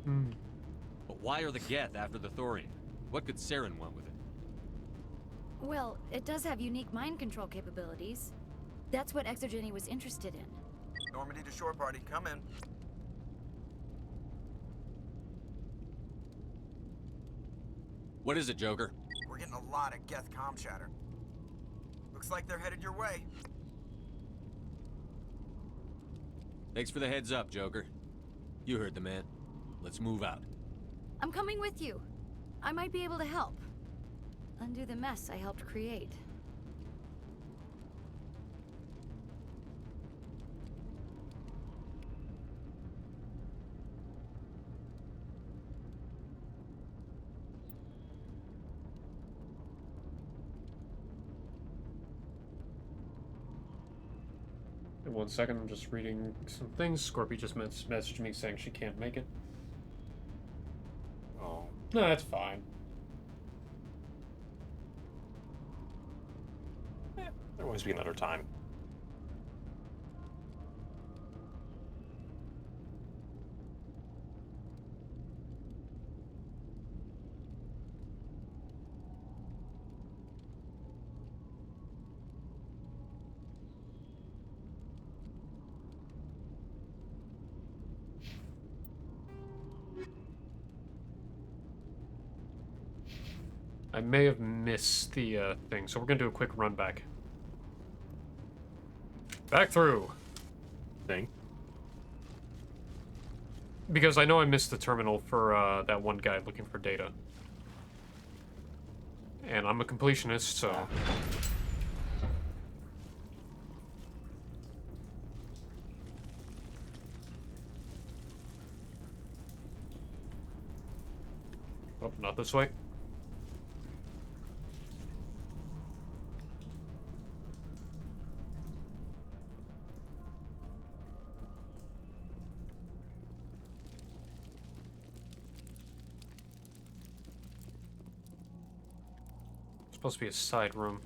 But why are the Geth after the Thorian? What could Saren want with it? Well, it does have unique mind control capabilities. That's what Exogeny was interested in. Normandy to shore party, come in. What is it, Joker? We're getting a lot of Geth comm chatter. Looks like they're headed your way. Thanks for the heads up, Joker. You heard the man. Let's move out. I'm coming with you. I might be able to help. Undo the mess I helped create. In 1 second, I'm just reading some things. Scorpy just messaged me saying she can't make it. Oh. No, that's fine. There'll always be another time. I may have missed the thing, so we're gonna do a quick run back. Back through. Thing. Because I know I missed the terminal for that one guy looking for data. And I'm a completionist, so... Oh, not this way. Supposed to be a side room.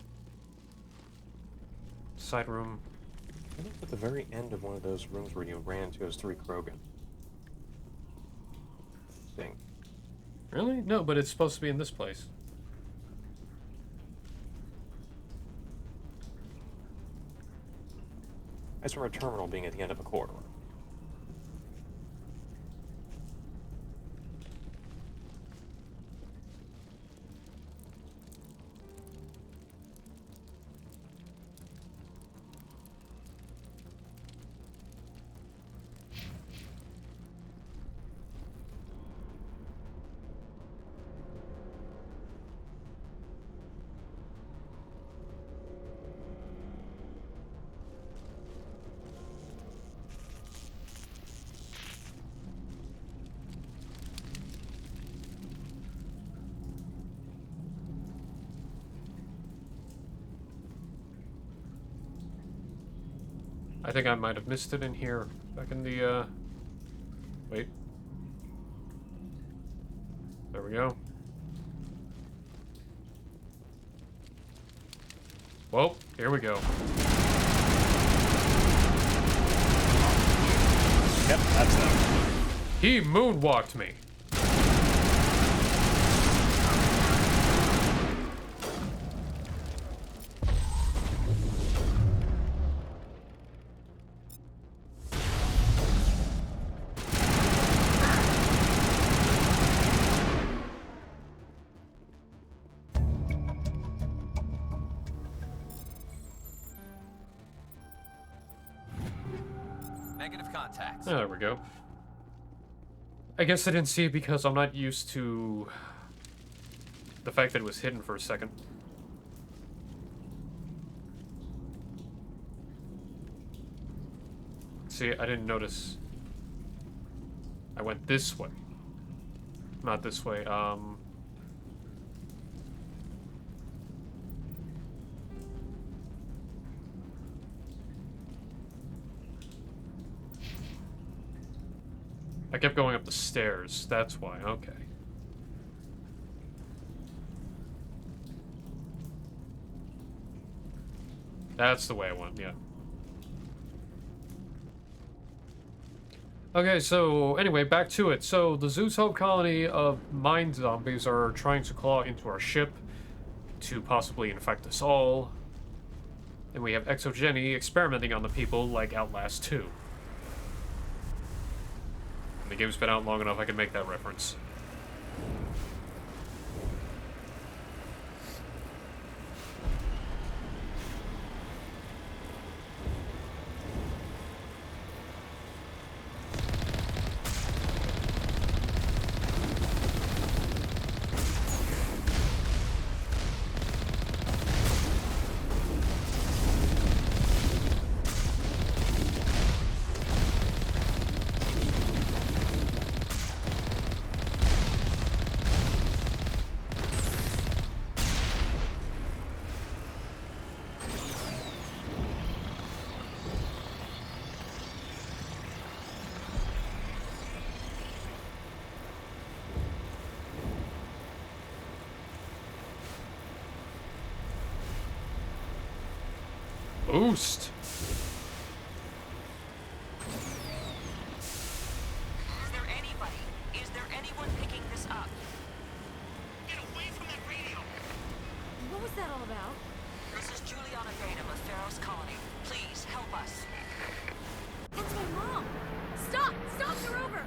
Side room. I think at the very end of one of those rooms where you ran into those 3 Krogan. Thing. Really? No, but it's supposed to be in this place. I just remember a terminal being at the end of a corridor. I think I might have missed it in here. Back in the, wait. There we go. Well, here we go. Yep, that's them. He moonwalked me. Negative contacts. Oh, there we go. I guess I didn't see it because I'm not used to the fact that it was hidden for a second. See, I didn't notice. I went this way. Not this way. I kept going up the stairs. That's why. Okay. That's the way I went, yeah. Okay, so anyway, back to it. So the Zeus Hope colony of mind zombies are trying to claw into our ship to possibly infect us all. And we have Exogeny experimenting on the people like Outlast 2. The game's been out long enough I can make that reference. Boost! Is there anybody? Is there anyone picking this up? Get away from that radio! What was that all about? This is Juliana Batum of Feros Colony. Please help us. That's my mom! Stop! Stop the rover!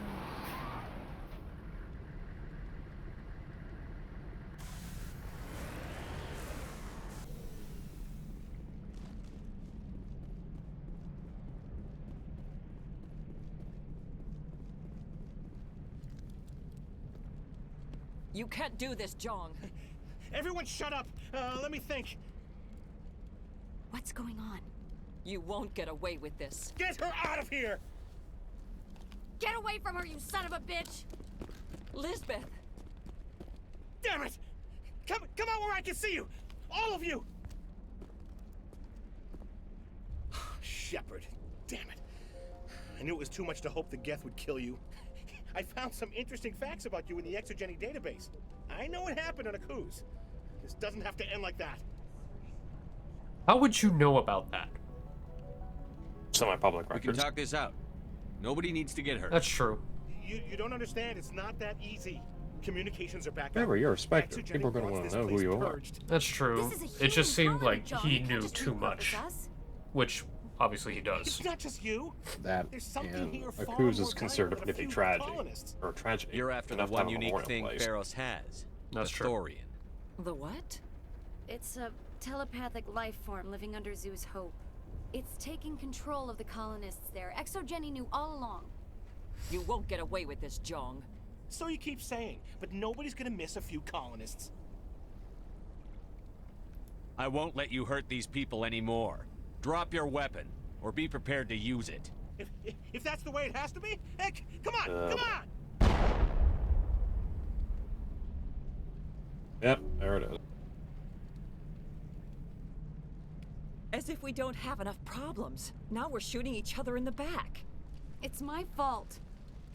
You can't do this, Jong. Everyone shut up! Let me think. What's going on? You won't get away with this. Get her out of here! Get away from her, you son of a bitch! Lisbeth! Damn it! Come out where I can see you! All of you! Shepard, damn it. I knew it was too much to hope the Geth would kill you. I found some interesting facts about you in the Exogeny database. I know what happened on Akuz. This doesn't have to end like that. How would you know about that? Semi-public We records. can talk this out. Nobody needs to get hurt. That's true. You don't understand. It's not that easy. Communications are back Remember, up. you're a Spectre. Exogeny People are going to wants want this to know who place you are. purged. That's true. This is a It just human seemed like colony, he John. You knew can't just too repurpose much. us. Which, obviously, he does. It's not just you. That There's something and here far Akuz more is considered a valuable than pretty few tragic. colonists. Or tragedy. You're after the Enough one time unique memorial thing place. Feros has. That's the true. Thorian. The what? It's a telepathic life form living under Zeus Hope. It's taking control of the colonists there. Exogeny knew all along. You won't get away with this, Jong. So you keep saying, but nobody's gonna miss a few colonists. I won't let you hurt these people anymore. Drop your weapon, or be prepared to use it. If that's the way it has to be, heck, come on, come on! Yep, there it is. As if we don't have enough problems. Now we're shooting each other in the back. It's my fault.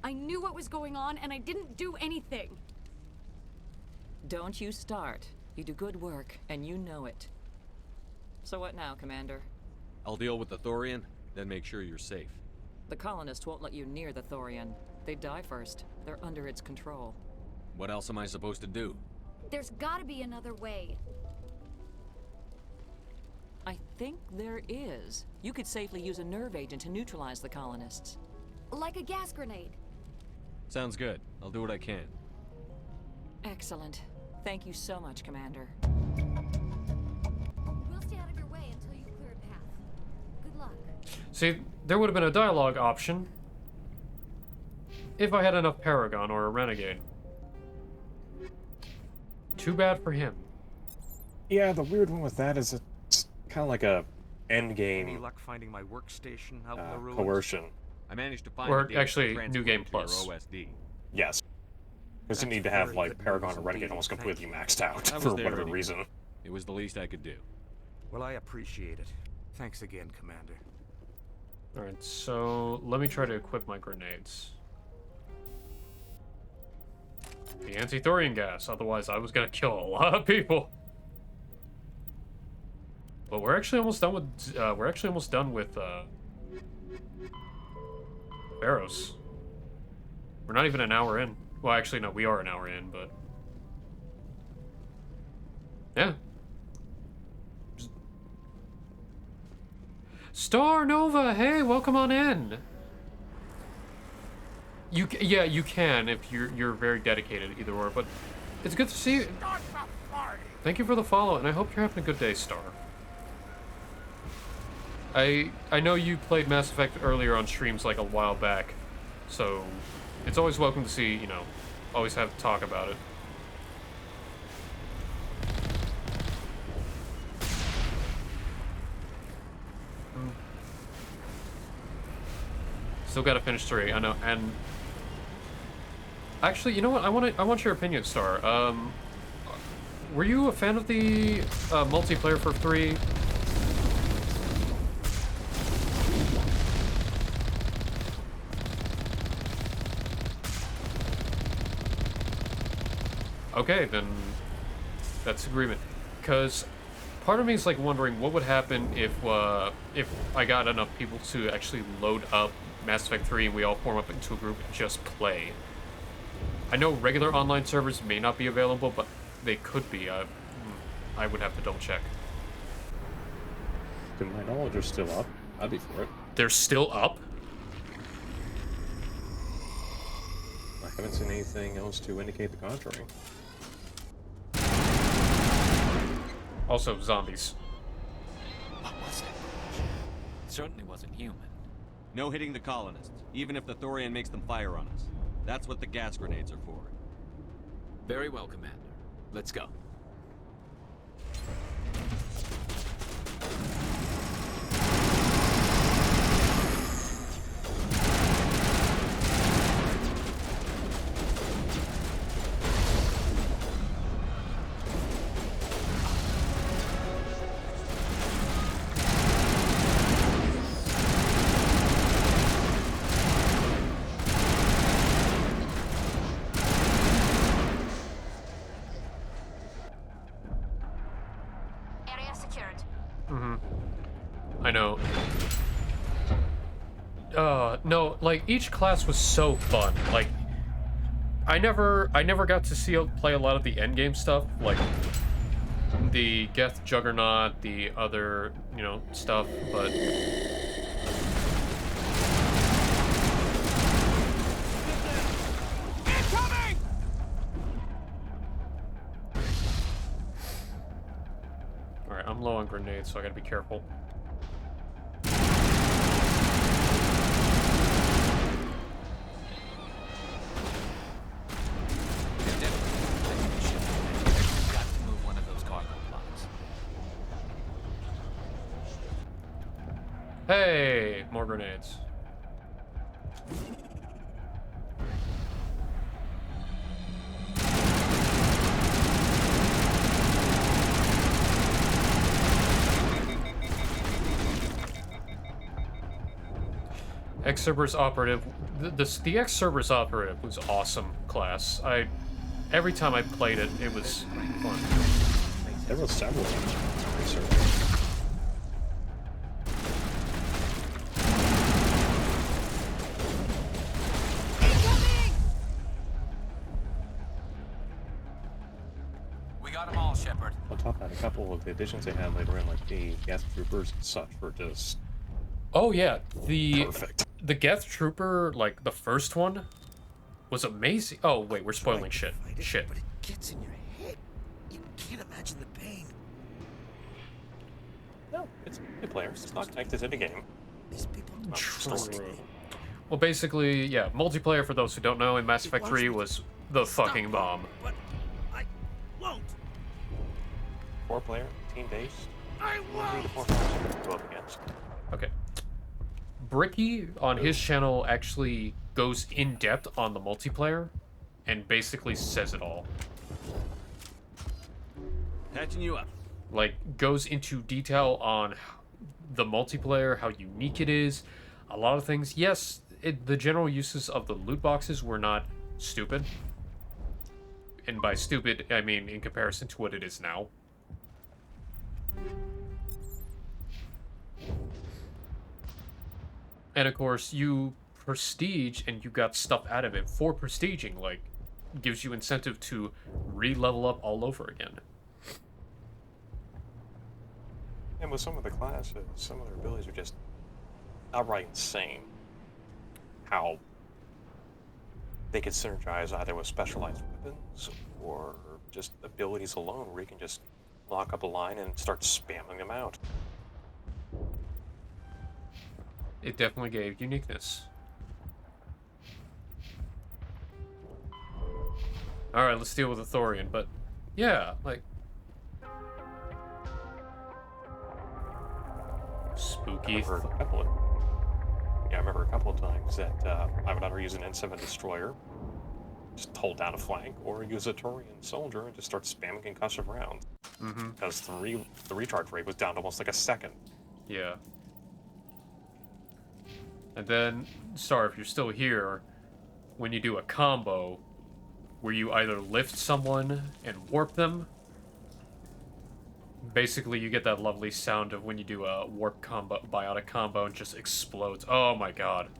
I knew what was going on, and I didn't do anything. Don't you start. You do good work, and you know it. So what now, Commander? I'll deal with the Thorian, then make sure you're safe. The colonists won't let you near the Thorian. They'd die first. They're under its control. What else am I supposed to do? There's gotta be another way. I think there is. You could safely use a nerve agent to neutralize the colonists. Like a gas grenade. Sounds good. I'll do what I can. Excellent. Thank you so much, Commander. We'll stay out of your way until you clear a path. Good luck. See, there would have been a dialogue option if I had enough Paragon or a Renegade. Too bad for him. Yeah, the weird one with that is it's kind of like a end Any game luck finding my workstation out in the ruins? coercion. I managed to find Or a data actually, transport New Game to your Plus. OSD. Yes. Because you need to have like Paragon or Renegade almost completely maxed out I was for there whatever anyway. reason. It was the least I could do. Well, I appreciate it. Thanks again, Commander. Alright, so let me try to equip my grenades. The anti-thorium gas, otherwise I was gonna kill a lot of people. But we're actually almost done with Feros. We're not even an hour in. Well, actually, no, we are an hour in, but yeah. Star Nova, hey, welcome on in. Yeah, you can if you're very dedicated either or, but it's good to see you. Thank you for the follow, and I hope you're having a good day, Star. I know you played Mass Effect earlier on streams like a while back, so it's always welcome to see, you know, always have to talk about it. Still gotta finish 3, I know, and actually, you know what? I want your opinion, Star. Were you a fan of the multiplayer for 3? Okay, then that's agreement. Because part of me is like wondering what would happen if I got enough people to actually load up Mass Effect 3 and we all form up into a group and just play. I know regular online servers may not be available, but they could be. I would have to double check. To my knowledge, they're still up. I'd be for it. They're still up? I haven't seen anything else to indicate the contrary. Also, zombies. What was it? It certainly wasn't human. No hitting the colonists, even if the Thorian makes them fire on us. That's what the gas grenades are for. Very well, Commander. Let's go. Area secured. I know. No, like each class was so fun. Like, I never got to play a lot of the endgame stuff, like the Geth Juggernaut, the other, you know, stuff, but Incoming! alright, I'm low on grenades, so I gotta be careful. Got to move one of those cargo pods. Hey, more grenades. X-Cerberus Operative. The X-Cerberus Operative was awesome class. Every time I played it, it was fun. There were several research. We got them all, Shepard. On top of that, a couple of the additions they had later in, like the Geth Troopers and such, were just Oh yeah, perfect. The Geth Trooper, like the first one, was amazing. Oh wait, we're spoiling shit. Shit. But it gets in your head. You can't imagine the pain. No, it's multiplayer. It's not connected to the game. These people Well, basically, yeah, multiplayer, for those who don't know, in Mass Effect 3 was the fucking bomb. But I won't. 4-player, team-based. I 3 to 4 players to go up against. Okay. Bricky on his channel actually goes in depth on the multiplayer and basically says it all. Patching you up. Like, goes into detail on the multiplayer, how unique it is, a lot of things. Yes, the general uses of the loot boxes were not stupid. And by stupid, I mean in comparison to what it is now. And of course, you prestige and you got stuff out of it for prestiging, like, gives you incentive to re-level up all over again. And with some of the classes, some of their abilities are just outright insane. How they could synergize either with specialized weapons or just abilities alone, where you can just lock up a line and start spamming them out. It definitely gave uniqueness. Alright, let's deal with the Thorian, but yeah, like... Spooky. I remember a couple of times that I would either use an N7 destroyer, just hold down a flank, or use a Turian soldier and just start spamming concussive rounds. Because the recharge rate was down to almost like a second. Yeah. And then, sorry if you're still here, when you do a combo, where you either lift someone and warp them, basically you get that lovely sound of when you do a warp combo, biotic combo, and just explodes. Oh my god.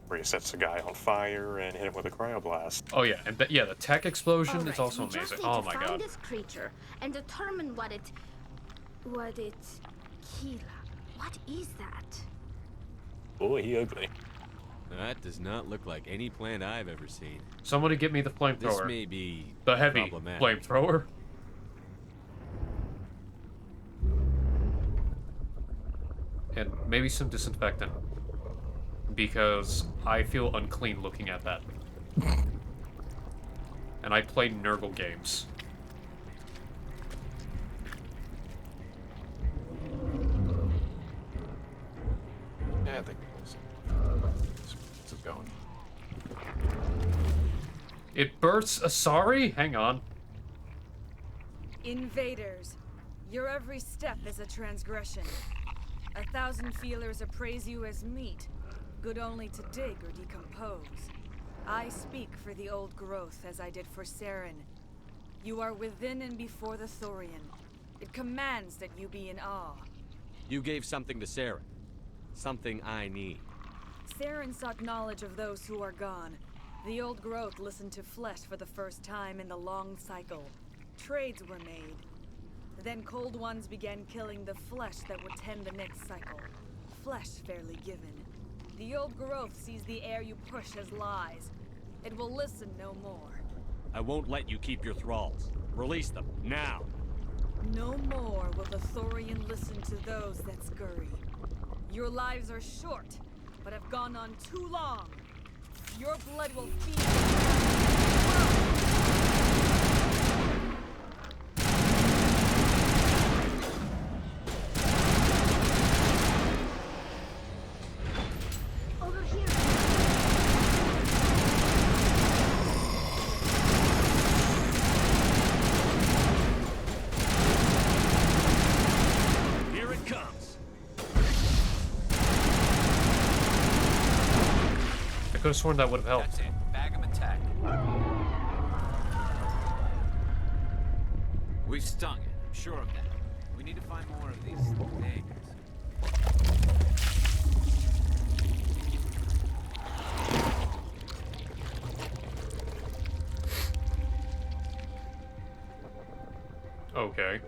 Where he sets the guy on fire and hit him with a cryoblast. Oh yeah, and yeah, the tech explosion is Alright, also we just amazing. need Oh to my find god. this creature and determine what it Kila. What is that? Boy, he ugly. That does not look like any plant I've ever seen. Somebody get me the flamethrower. This may be the heavy problematic. flamethrower. And maybe some disinfectant. Because I feel unclean looking at that. And I play Nurgle games. Yeah, I think this is going. It bursts. Sorry? Hang on. Invaders, your every step is a transgression. 1,000 feelers appraise you as meat, good only to dig or decompose. I speak for the old growth as I did for Saren. You are within and before the Thorian. It commands that you be in awe. You gave something to Saren. Something I need. Saren sought knowledge of those who are gone. The old growth listened to flesh for the first time in the long cycle. Trades were made. Then cold ones began killing the flesh that would tend the next cycle. Flesh fairly given. The old growth sees the air you push as lies. It will listen no more. I won't let you keep your thralls. Release them, now! No more will the Thorian listen to those that scurry. Your lives are short, but have gone on too long. Your blood will feed. Over here. Here it comes! have sworn that would have helped. That's it. Bag him and tag him. We've stung it. I'm sure of that. We need to find more of these things. Okay.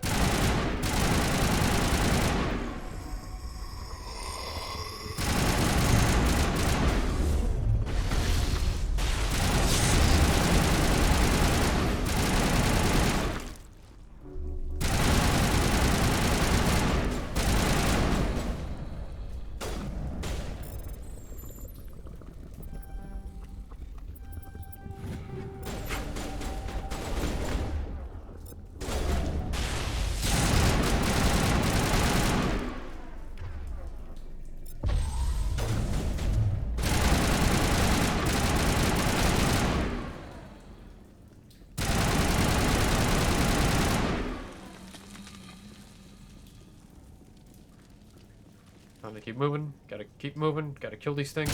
Time to keep moving. Gotta keep moving. Gotta kill these things.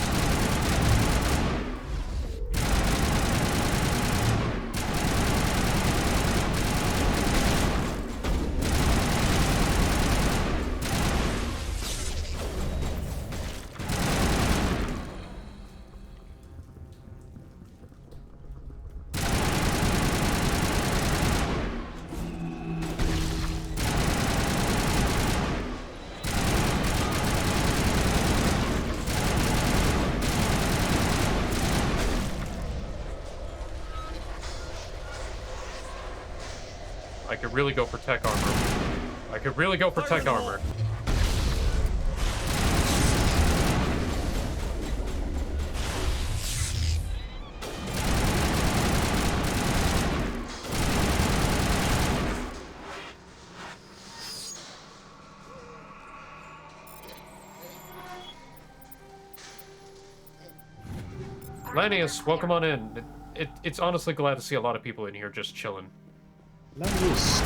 I could really go for tech armor. I could really go for tech armor. Lanius, welcome on in. It's honestly glad to see a lot of people in here just chilling. Lanius.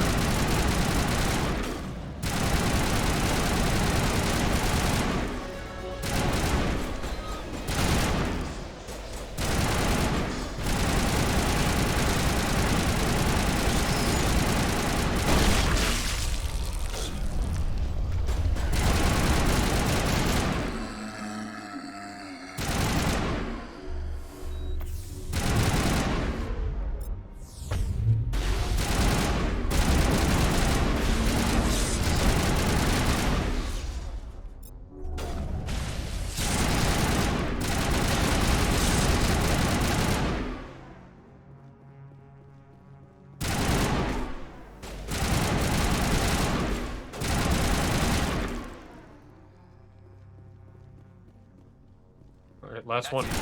Alright, last one. Commander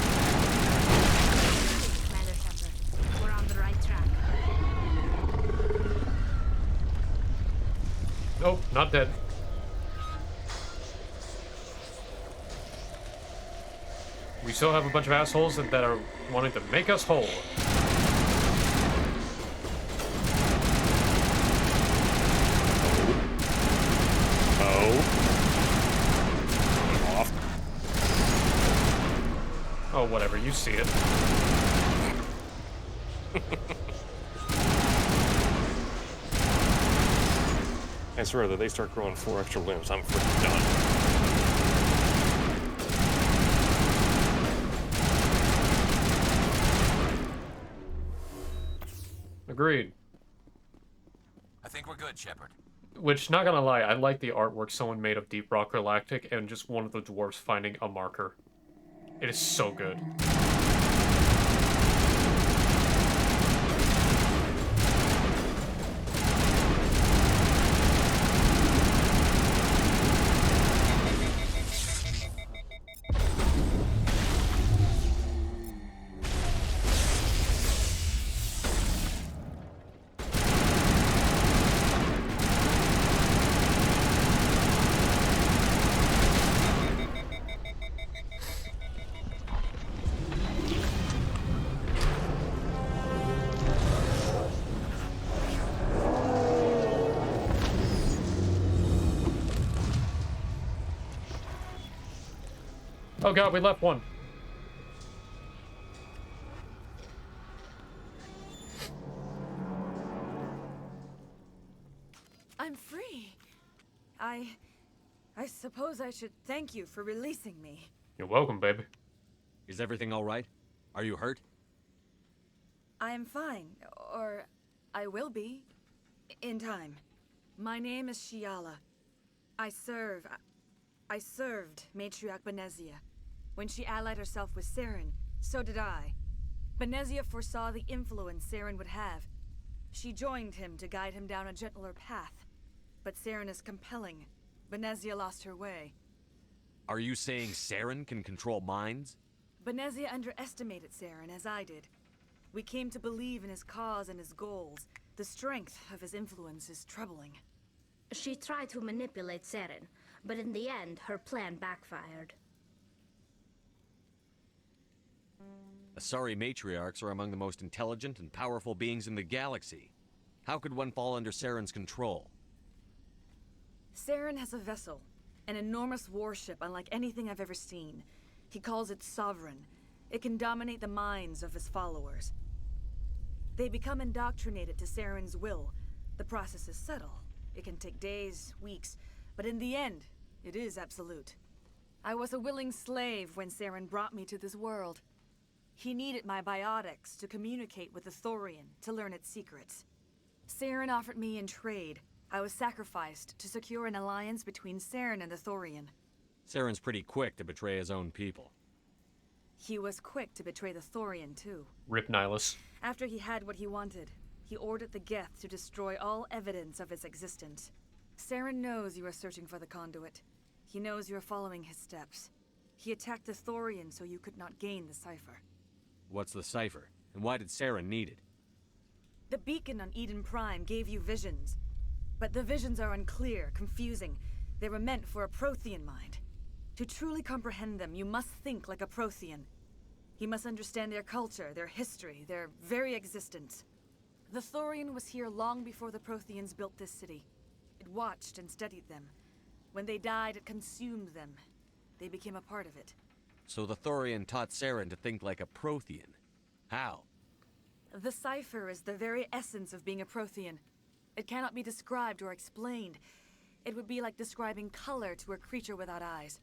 Shepard, we're on the right track. Nope, not dead. We still have a bunch of assholes that are wanting to make us whole. Oh, whatever, you see it. I swear that they start growing 4 extra limbs, I'm freaking done. Agreed. I think we're good, Shepard. Which, not gonna lie, I like the artwork someone made of Deep Rock Galactic and just one of the dwarves finding a marker. It is so good. Oh god, we left one. free. I suppose I should thank you for releasing me. You're welcome, baby. Is everything all right? Are you hurt? I am fine, or I will be, in time. My name is Shiala. I served Matriarch Benezia. When she allied herself with Saren, so did I. Benezia foresaw the influence Saren would have. She joined him to guide him down a gentler path. But Saren is compelling. Benezia lost her way. Are you saying Saren can control minds? Benezia underestimated Saren, as I did. We came to believe in his cause and his goals. The strength of his influence is troubling. She tried to manipulate Saren, but in the end, her plan backfired. Asari matriarchs are among the most intelligent and powerful beings in the galaxy. How could one fall under Saren's control? Saren has a vessel, an enormous warship unlike anything I've ever seen. He calls it Sovereign. It can dominate the minds of his followers. They become indoctrinated to Saren's will. The process is subtle. It can take days, weeks, but in the end, it is absolute. I was a willing slave when Saren brought me to this world. He needed my biotics to communicate with the Thorian, to learn its secrets. Saren offered me in trade. I was sacrificed to secure an alliance between Saren and the Thorian. Saren's pretty quick to betray his own people. He was quick to betray the Thorian, too. Rip Nihilus. After he had what he wanted, he ordered the Geth to destroy all evidence of its existence. Saren knows you are searching for the conduit. He knows you are following his steps. He attacked the Thorian so you could not gain the cipher. What's the cipher? And why did Saren need it? The beacon on Eden Prime gave you visions. But the visions are unclear, confusing. They were meant for a Prothean mind. To truly comprehend them, you must think like a Prothean. You must understand their culture, their history, their very existence. The Thorian was here long before the Protheans built this city. It watched and studied them. When they died, it consumed them. They became a part of it. So the Thorian taught Saren to think like a Prothean. How? The cipher is the very essence of being a Prothean. It cannot be described or explained. It would be like describing color to a creature without eyes.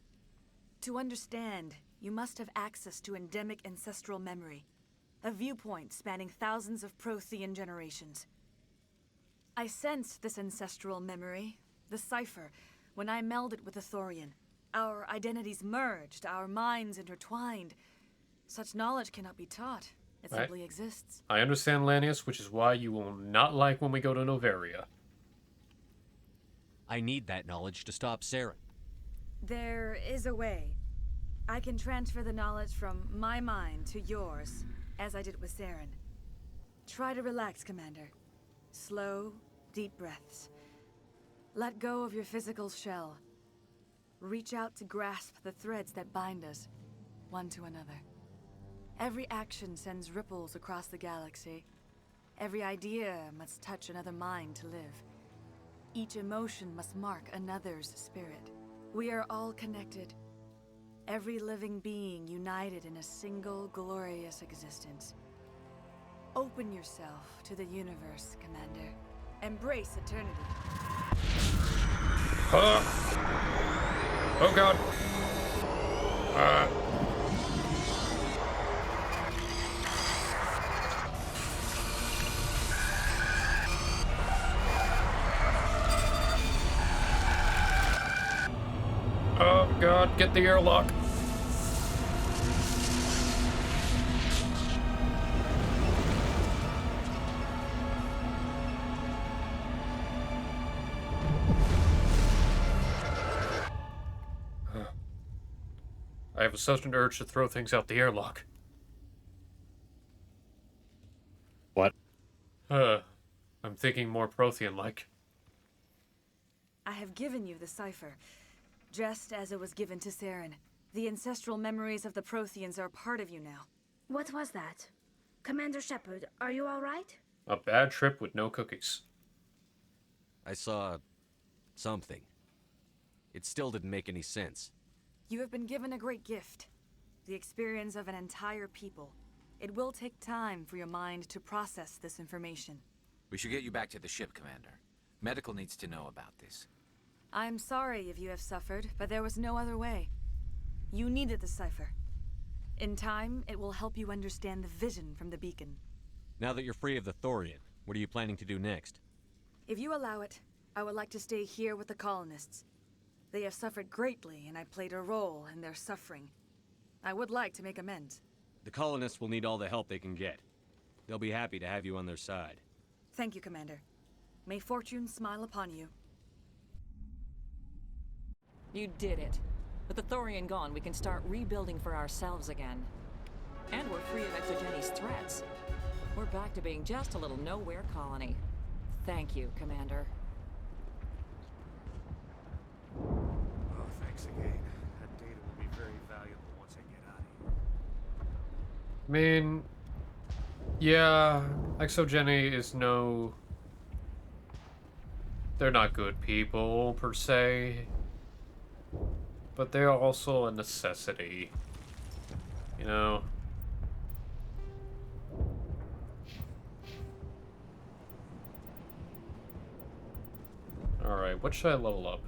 To understand, you must have access to endemic ancestral memory, a viewpoint spanning thousands of Prothean generations. I sensed this ancestral memory, the cipher, when I melded with the Thorian. Our identities merged, our minds intertwined. Such knowledge cannot be taught. It simply exists. I understand, Lanius, which is why you will not like when we go to Noveria. I need that knowledge to stop Saren. There is a way. I can transfer the knowledge from my mind to yours, as I did with Saren. Try to relax, Commander. Slow, deep breaths. Let go of your physical shell. Reach out to grasp the threads that bind us, one to another. Every action sends ripples across the galaxy. Every idea must touch another mind to live. Each emotion must mark another's spirit. We are all connected. Every living being united in a single glorious existence. Open yourself to the universe, Commander. Embrace eternity. Oh god. Oh god, get the airlock. I have such an urge to throw things out the airlock. What? I'm thinking more Prothean-like. I have given you the cipher, just as it was given to Saren. The ancestral memories of the Protheans are part of you now. What was that? Commander Shepard, are you all right? A bad trip with no cookies. I saw something. It still didn't make any sense. You have been given a great gift. The experience of an entire people. It will take time for your mind to process this information. We should get you back to the ship, Commander. Medical needs to know about this. I'm sorry if you have suffered, but there was no other way. You needed the cipher. In time, it will help you understand the vision from the beacon. Now that you're free of the Thorian, what are you planning to do next? If you allow it, I would like to stay here with the colonists. They have suffered greatly, and I played a role in their suffering. I would like to make amends. The colonists will need all the help they can get. They'll be happy to have you on their side. Thank you, Commander. May fortune smile upon you. You did it. With the Thorian gone, we can start rebuilding for ourselves again. And we're free of Exogeni's threats. We're back to being just a little nowhere colony. Thank you, Commander. Oh, thanks again. That data will be very valuable once I get out of here. I mean, yeah, Exogeny is no... They're not good people, per se. But they are also a necessity. You know? Alright, what should I level up?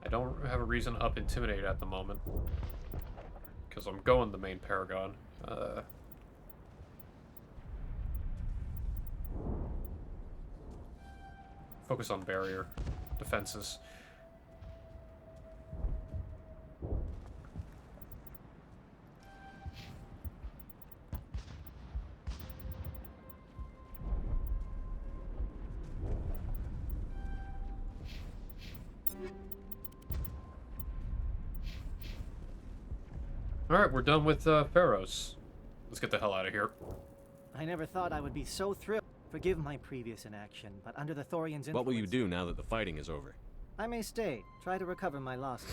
I don't have a reason to up Intimidate at the moment. Because I'm going the main Paragon. Focus on barrier defenses. Alright, we're done with Feros. Let's get the hell out of here. I never thought I would be so thrilled. Forgive my previous inaction, but under the Thorian's influence... What will you do now that the fighting is over? I may stay, try to recover my losses.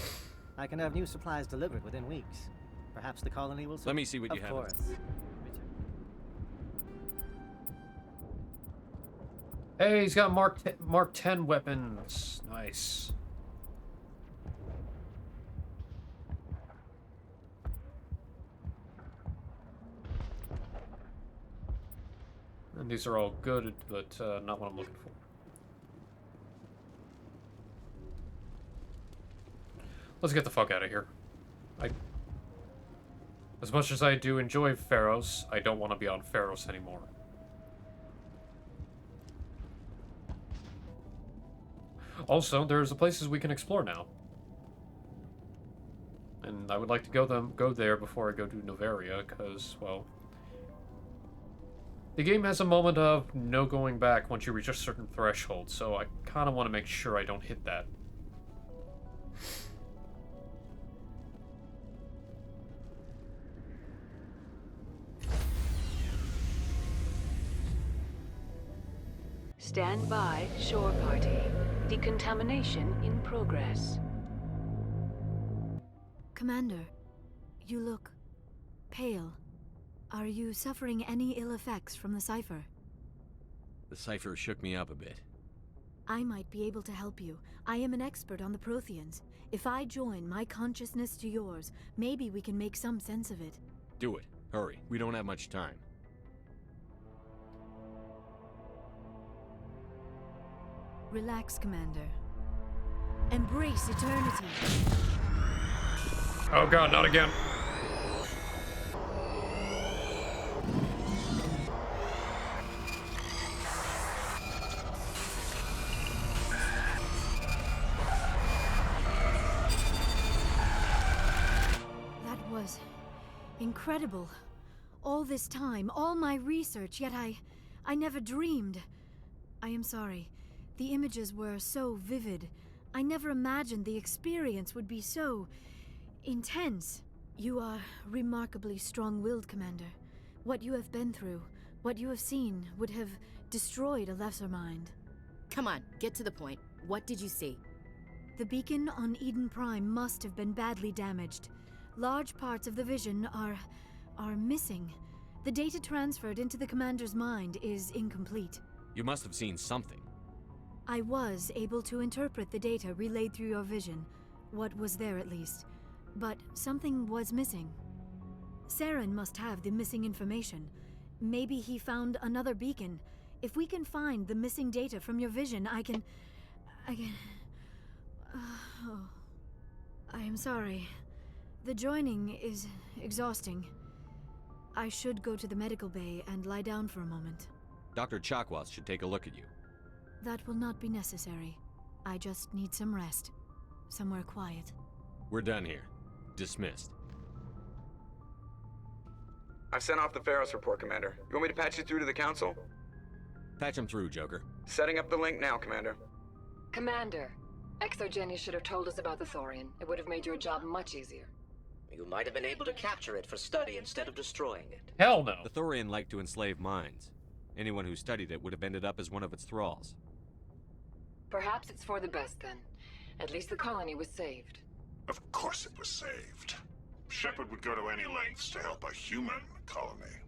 I can have new supplies delivered within weeks. Perhaps the colony will... Let me see what you have. Of course. Hey, he's got Mark 10 weapons. Nice. And these are all good, but not what I'm looking for. Let's get the fuck out of here. As much as I do enjoy Feros, I don't want to be on Feros anymore. Also, there's the places we can explore now. And I would like to go there before I go to Noveria, because, well... The game has a moment of no going back once you reach a certain threshold, so I kind of want to make sure I don't hit that. Stand by, shore party. Decontamination in progress. Commander, you look pale. Are you suffering any ill effects from the cipher? The cipher shook me up a bit. I might be able to help you. I am an expert on the Protheans. If I join my consciousness to yours, maybe we can make some sense of it. Do it. Hurry. We don't have much time. Relax, Commander. Embrace eternity. Oh god, not again. That was incredible. All this time, all my research, yet I never dreamed. I am sorry. The images were so vivid. I never imagined the experience would be so intense. You are remarkably strong-willed, Commander. What you have been through, what you have seen, would have destroyed a lesser mind. Come on, get to the point. What did you see? The beacon on Eden Prime must have been badly damaged. Large parts of the vision are missing. The data transferred into the Commander's mind is incomplete. You must have seen something. I was able to interpret the data relayed through your vision. What was there, at least. But something was missing. Saren must have the missing information. Maybe he found another beacon. If we can find the missing data from your vision, I can... Oh. I am sorry. The joining is exhausting. I should go to the medical bay and lie down for a moment. Dr. Chakwas should take a look at you. That will not be necessary. I just need some rest. Somewhere quiet. We're done here. Dismissed. I've sent off the Feros report, Commander. You want me to patch you through to the Council? Patch him through, Joker. Setting up the link now, Commander. Commander, ExoGeni should have told us about the Thorian. It would have made your job much easier. You might have been able to capture it for study instead of destroying it. Hell no. The Thorian liked to enslave minds. Anyone who studied it would have ended up as one of its thralls. Perhaps it's for the best then. At least the colony was saved. Of course it was saved. Shepard would go to any lengths to help a human colony.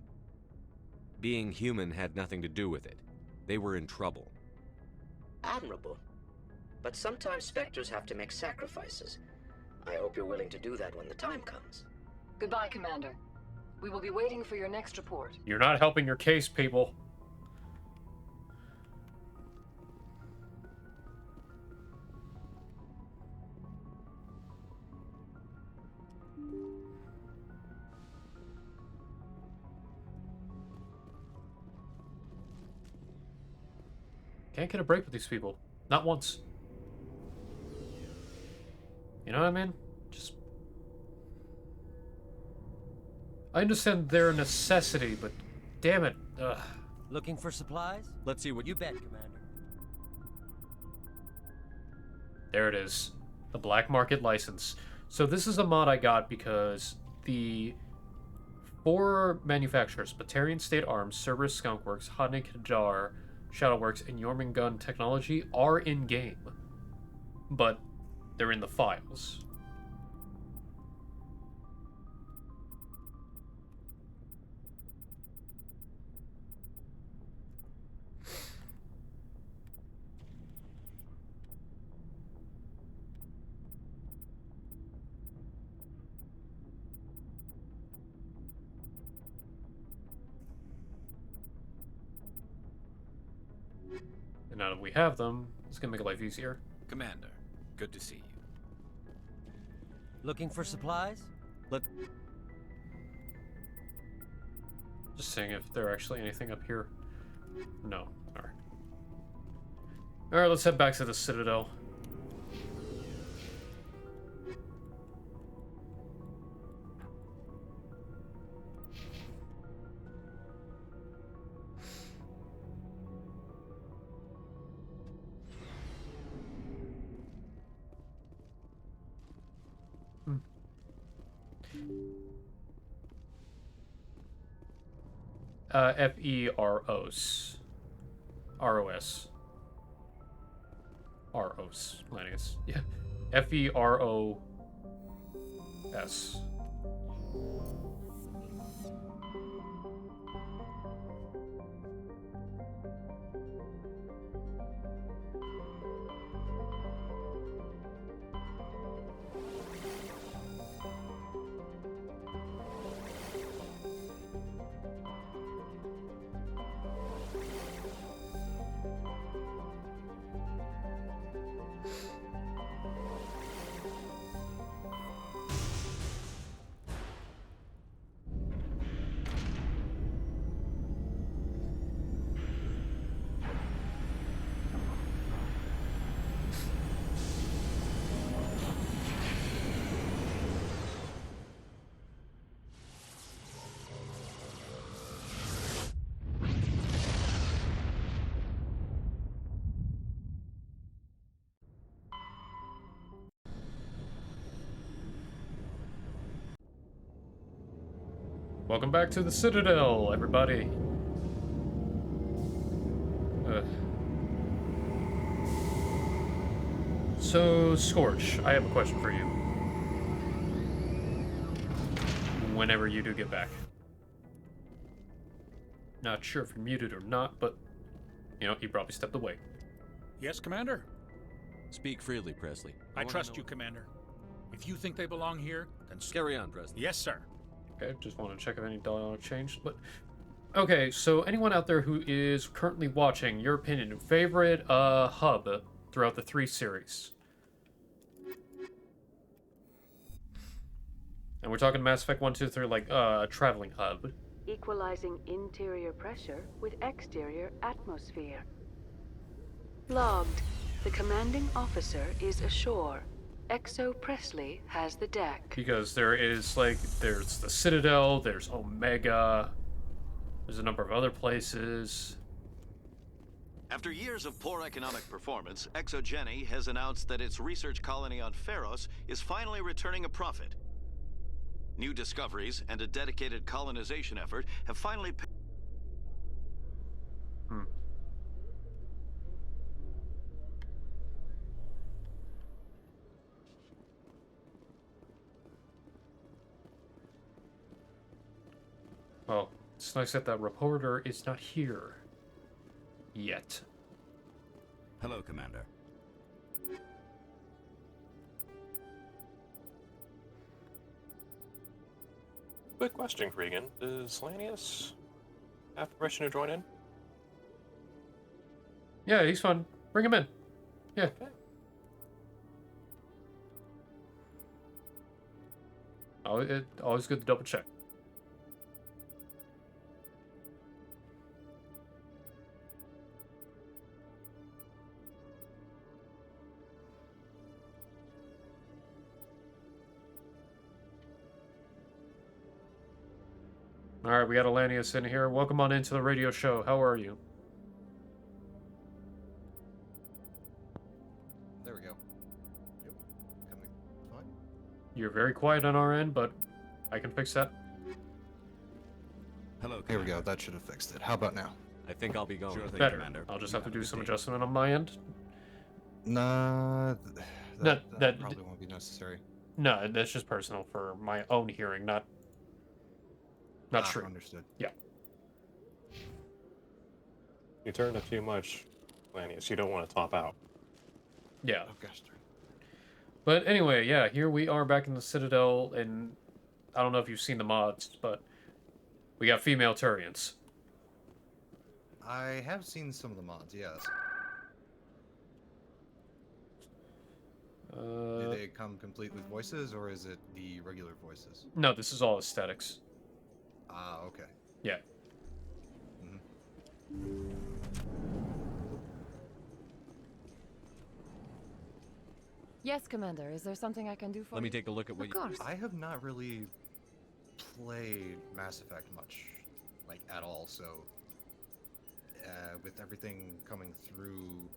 Being human had nothing to do with it. They were in trouble. Admirable. But sometimes Spectres have to make sacrifices. I hope you're willing to do that when the time comes. Goodbye, Commander. We will be waiting for your next report. You're not helping your case, people. Can't get a break with these people. Not once. You know what I mean? Just... I understand they're a necessity, but damn it. Ugh. Looking for supplies? Let's see what you bet, Commander. There it is. The black market license. So this is a mod I got because the 4 manufacturers, Batarian State Arms, Cerberus Skunkworks, Hodnik Hadar, Shadowworks, and Jormungand Technology are in-game. But they're in the files. And now that we have them, it's gonna make life easier. Commander, good to see you. Looking for supplies? Just seeing if there's actually anything up here. No. Alright. Alright, let's head back to the Citadel. Feros. ROS. ROS. Lanius. Yeah. Feros. Welcome back to the Citadel, everybody. So, Scorch, I have a question for you. Whenever you do get back. Not sure if you're muted or not, but, you know, he probably stepped away. Yes, Commander? Speak freely, Presley. I trust you, Commander. If you think they belong here, then... Carry on, Presley. Yes, sir. Okay, just want to check if any dialogue changed, but Okay, so anyone out there who is currently watching, your opinion, favorite hub throughout the 3 series? And we're talking Mass Effect 1, 2, 3, like a traveling hub. Equalizing interior pressure with exterior atmosphere. Logged. The commanding officer is ashore. Exo Presley has the deck. Because there is, like, there's the Citadel, there's Omega, there's a number of other places. After years of poor economic performance, ExoGeni has announced that its research colony on Feros is finally returning a profit. New discoveries and a dedicated colonization effort have finally Well, it's nice that that reporter is not here. Yet. Hello, Commander. Quick question, Cregan. Does Lanius have permission to join in? Yeah, he's fun. Bring him in. Yeah. Okay. Always good to double check. Alright, we got Alanius in here. Welcome on into the radio show. How are you? There we go. Yep. Coming. Fine. You're very quiet on our end, but I can fix that. Hello, There we go. That should have fixed it. How about now? I think I'll be going. Sure thing, Better. Commander. I'll just have to do some adjustment on my end. Nah, that probably won't be necessary. No, that's just personal for my own hearing, not true. Understood. Yeah. You turn up too much, Lanius. You don't want to top out. Yeah. Oh gosh. But anyway, yeah, here we are back in the Citadel, and I don't know if you've seen the mods, but we got female Turians. I have seen some of the mods, yes. Do they come complete with voices, or is it the regular voices? No, this is all aesthetics. Ah, okay. Yeah. Yes, Commander. Is there something I can do for you? Let me take a look at what Of course. I have not really played Mass Effect much, like at all, so with everything coming through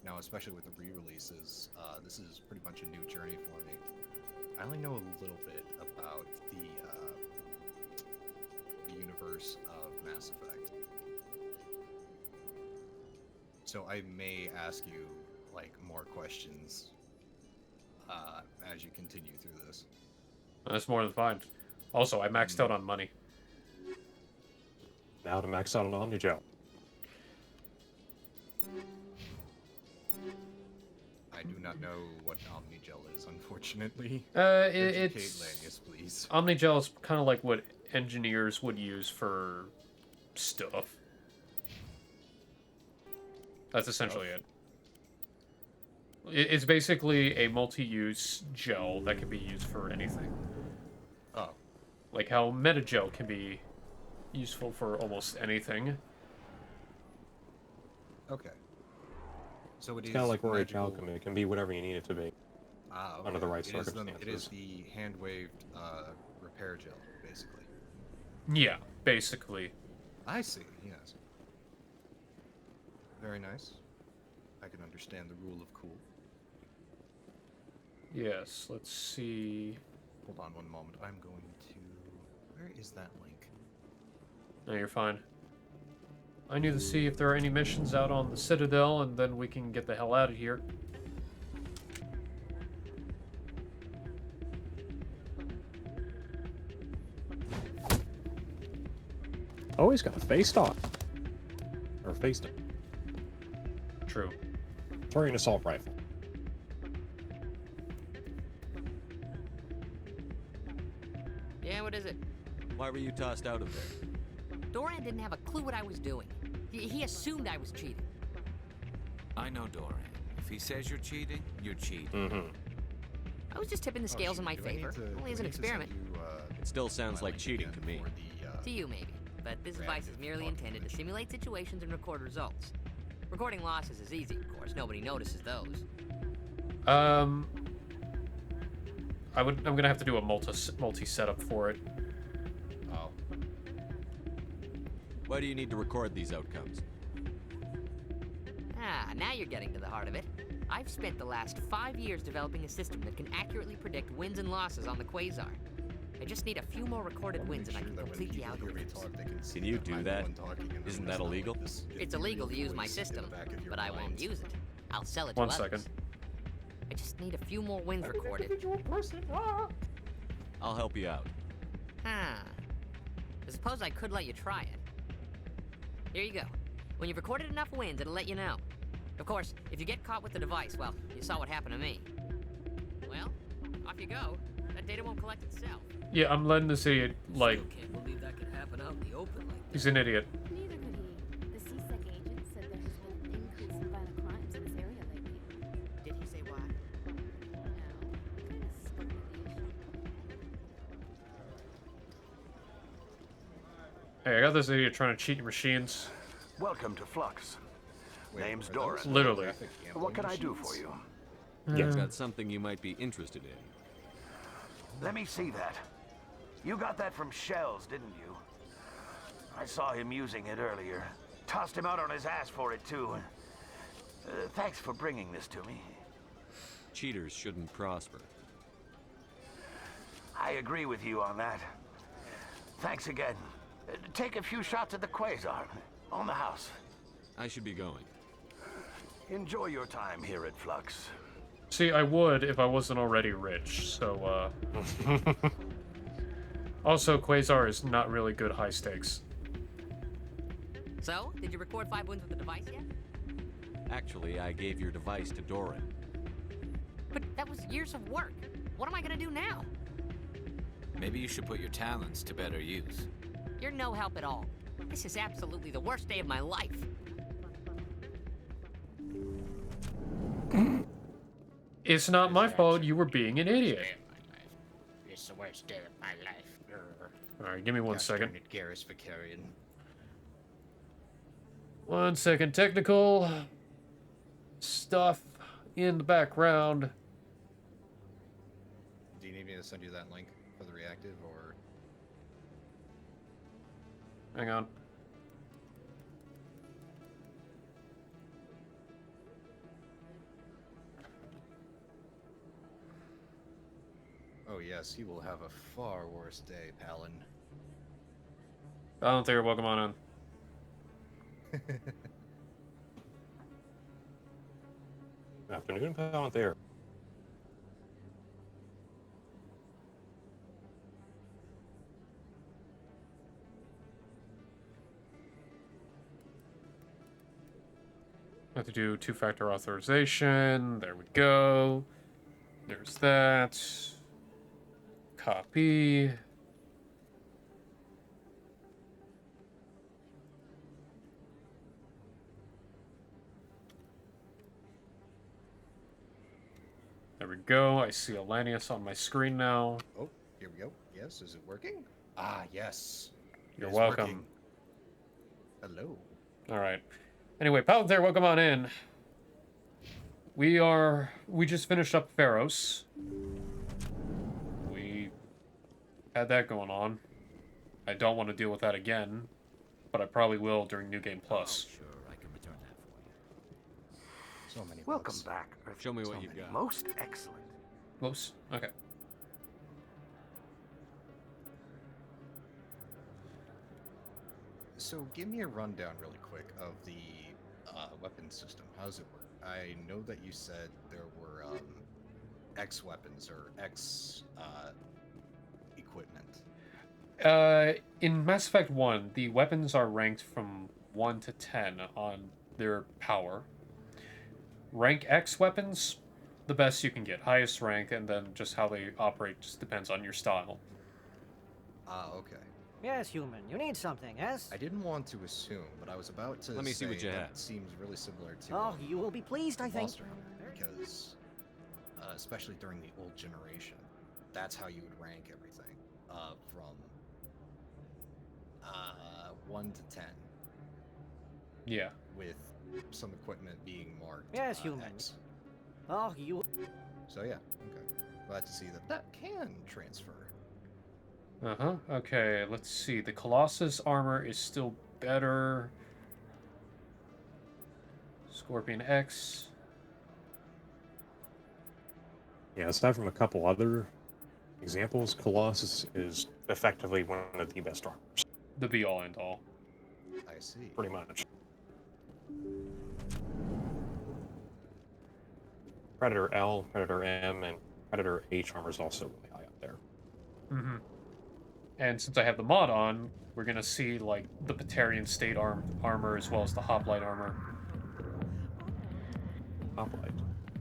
now, especially with the re-releases, this is pretty much a new journey for me. I only know a little bit about the universe of Mass Effect, so I may ask you like more questions as you continue through this. That's more than fine. Also, I maxed out on money. Now to max out on Omnigel. I do not know what Omnigel is, unfortunately. It's Lanius, please. Omnigel is kind of like what engineers would use for stuff. That's essentially it. It's basically a multi-use gel that can be used for anything. Oh. Like how Metagel can be useful for almost anything. Okay. So it It's is kind of like Rory magical... Alchemy. It can be whatever you need it to be. Ah, okay. Under the right It is circumstances. it is the hand-waved repair gel, basically. Yeah, basically. I see, yes. Very nice. I can understand the rule of cool. Yes, let's see. Hold on one moment. I'm going to... Where is that link? No, you're fine. I need to see if there are any missions out on the Citadel, and then we can get the hell out of here. Oh, he's got a face off. Or face down. True. Turian assault rifle. Yeah, what is it? Why were you tossed out of there? Dorian didn't have a clue what I was doing. He assumed I was cheating. I know Doran. If he says you're cheating, you're cheating. Mm-hmm. I was just tipping the scales in my favor. Only as an experiment. It still sounds like cheating to me. To you, maybe. But this device is merely intended to simulate situations and record results. Recording losses is easy, of course. Nobody notices those. I'm gonna have to do a multi setup for it. Oh. Why do you need to record these outcomes? Ah, now you're getting to the heart of it. I've spent the last 5 years developing a system that can accurately predict wins and losses on the Quasar. I just need a few more recorded wins and I can complete the algorithms. Can you do that? Isn't that illegal? It's illegal to use my system, but I won't use it. I'll sell it to others. 1 second. I just need a few more wins recorded. I'll help you out. Huh. I suppose I could let you try it. Here you go. When you've recorded enough wins, it'll let you know. Of course, if you get caught with the device, well, you saw what happened to me. Well, off you go. That data won't collect itself. Yeah, I'm letting this idiot, like... Still can't believe that could happen out in the open like that. He's an idiot. Neither could he. The CSEC agent said there has been an increase in violent crimes in this area lately. Did he say why? No, he kind of spoke of the issue. Hey, I got this idiot trying to cheat your machines. Welcome to Flux. Name's Doran. Literally. What can I do for you? I've got something you might be interested in. Let me see that. You got that from Shells, didn't you? I saw him using it earlier. Tossed him out on his ass for it, too. Thanks for bringing this to me. Cheaters shouldn't prosper. I agree with you on that. Thanks again. Take a few shots at the Quasar. On the house. I should be going. Enjoy your time here at Flux. See, I would if I wasn't already rich, so, Also, Quasar is not really good high stakes. So, did you record 5 wins with the device yet? Actually, I gave your device to Doran. But that was years of work. What am I gonna do now? Maybe you should put your talents to better use. You're no help at all. This is absolutely the worst day of my life. It's not my fault you were being an idiot. It's the worst day of my life. Alright, give me 1 second. Garrus Vicarian. 1 second. Technical stuff in the background. Do you need me to send you that link for the reactive, or...? Hang on. Oh yes, he will have a far worse day, Palin. Palantir, welcome on in. Afternoon, Palantir. I have to do 2-factor authorization. There we go. There's that. Copy. There we go. I see Alanius on my screen now. Oh, here we go. Yes, is it working? Ah, yes. You're It is welcome. working. Hello. All right. Anyway, Palantir, welcome on in. We just finished up Feros. We had that going on. I don't want to deal with that again, but I probably will during New Game Plus. Sure, I can return that for you. So many Welcome bugs. back, Earth. Show me what So you've many. got. Most excellent. Whoops. Okay. So give me a rundown really quick of the weapon system. How does it work? I know that you said there were X weapons or X equipment. In Mass Effect 1, the weapons are ranked from 1 to 10 on their power. Rank X weapons, the best you can get. Highest rank, and then just how they operate just depends on your style. Ah, okay. Yes, human. You need something, yes? I didn't want to assume, but I was about to Let me see what you that have. it seems really similar to Oh, you will be pleased, I think. Monster Hunter, because especially during the old generation, that's how you would rank everything from 1 to 10. Yeah. With some equipment being marked Yes, human. X. Oh, you... So yeah, okay. Glad to see that that can transfer. Uh-huh. Okay, let's see. The Colossus armor is still better. Scorpion X. Yeah, aside from a couple other examples, Colossus is effectively one of the best armors. The be-all, end-all. I see. Pretty much. Predator L, Predator M, and Predator H armor is also really high up there. Mm-hmm. And since I have the mod on, we're gonna see, like, the Batarian State armor as well as the Hoplite armor. Hoplite?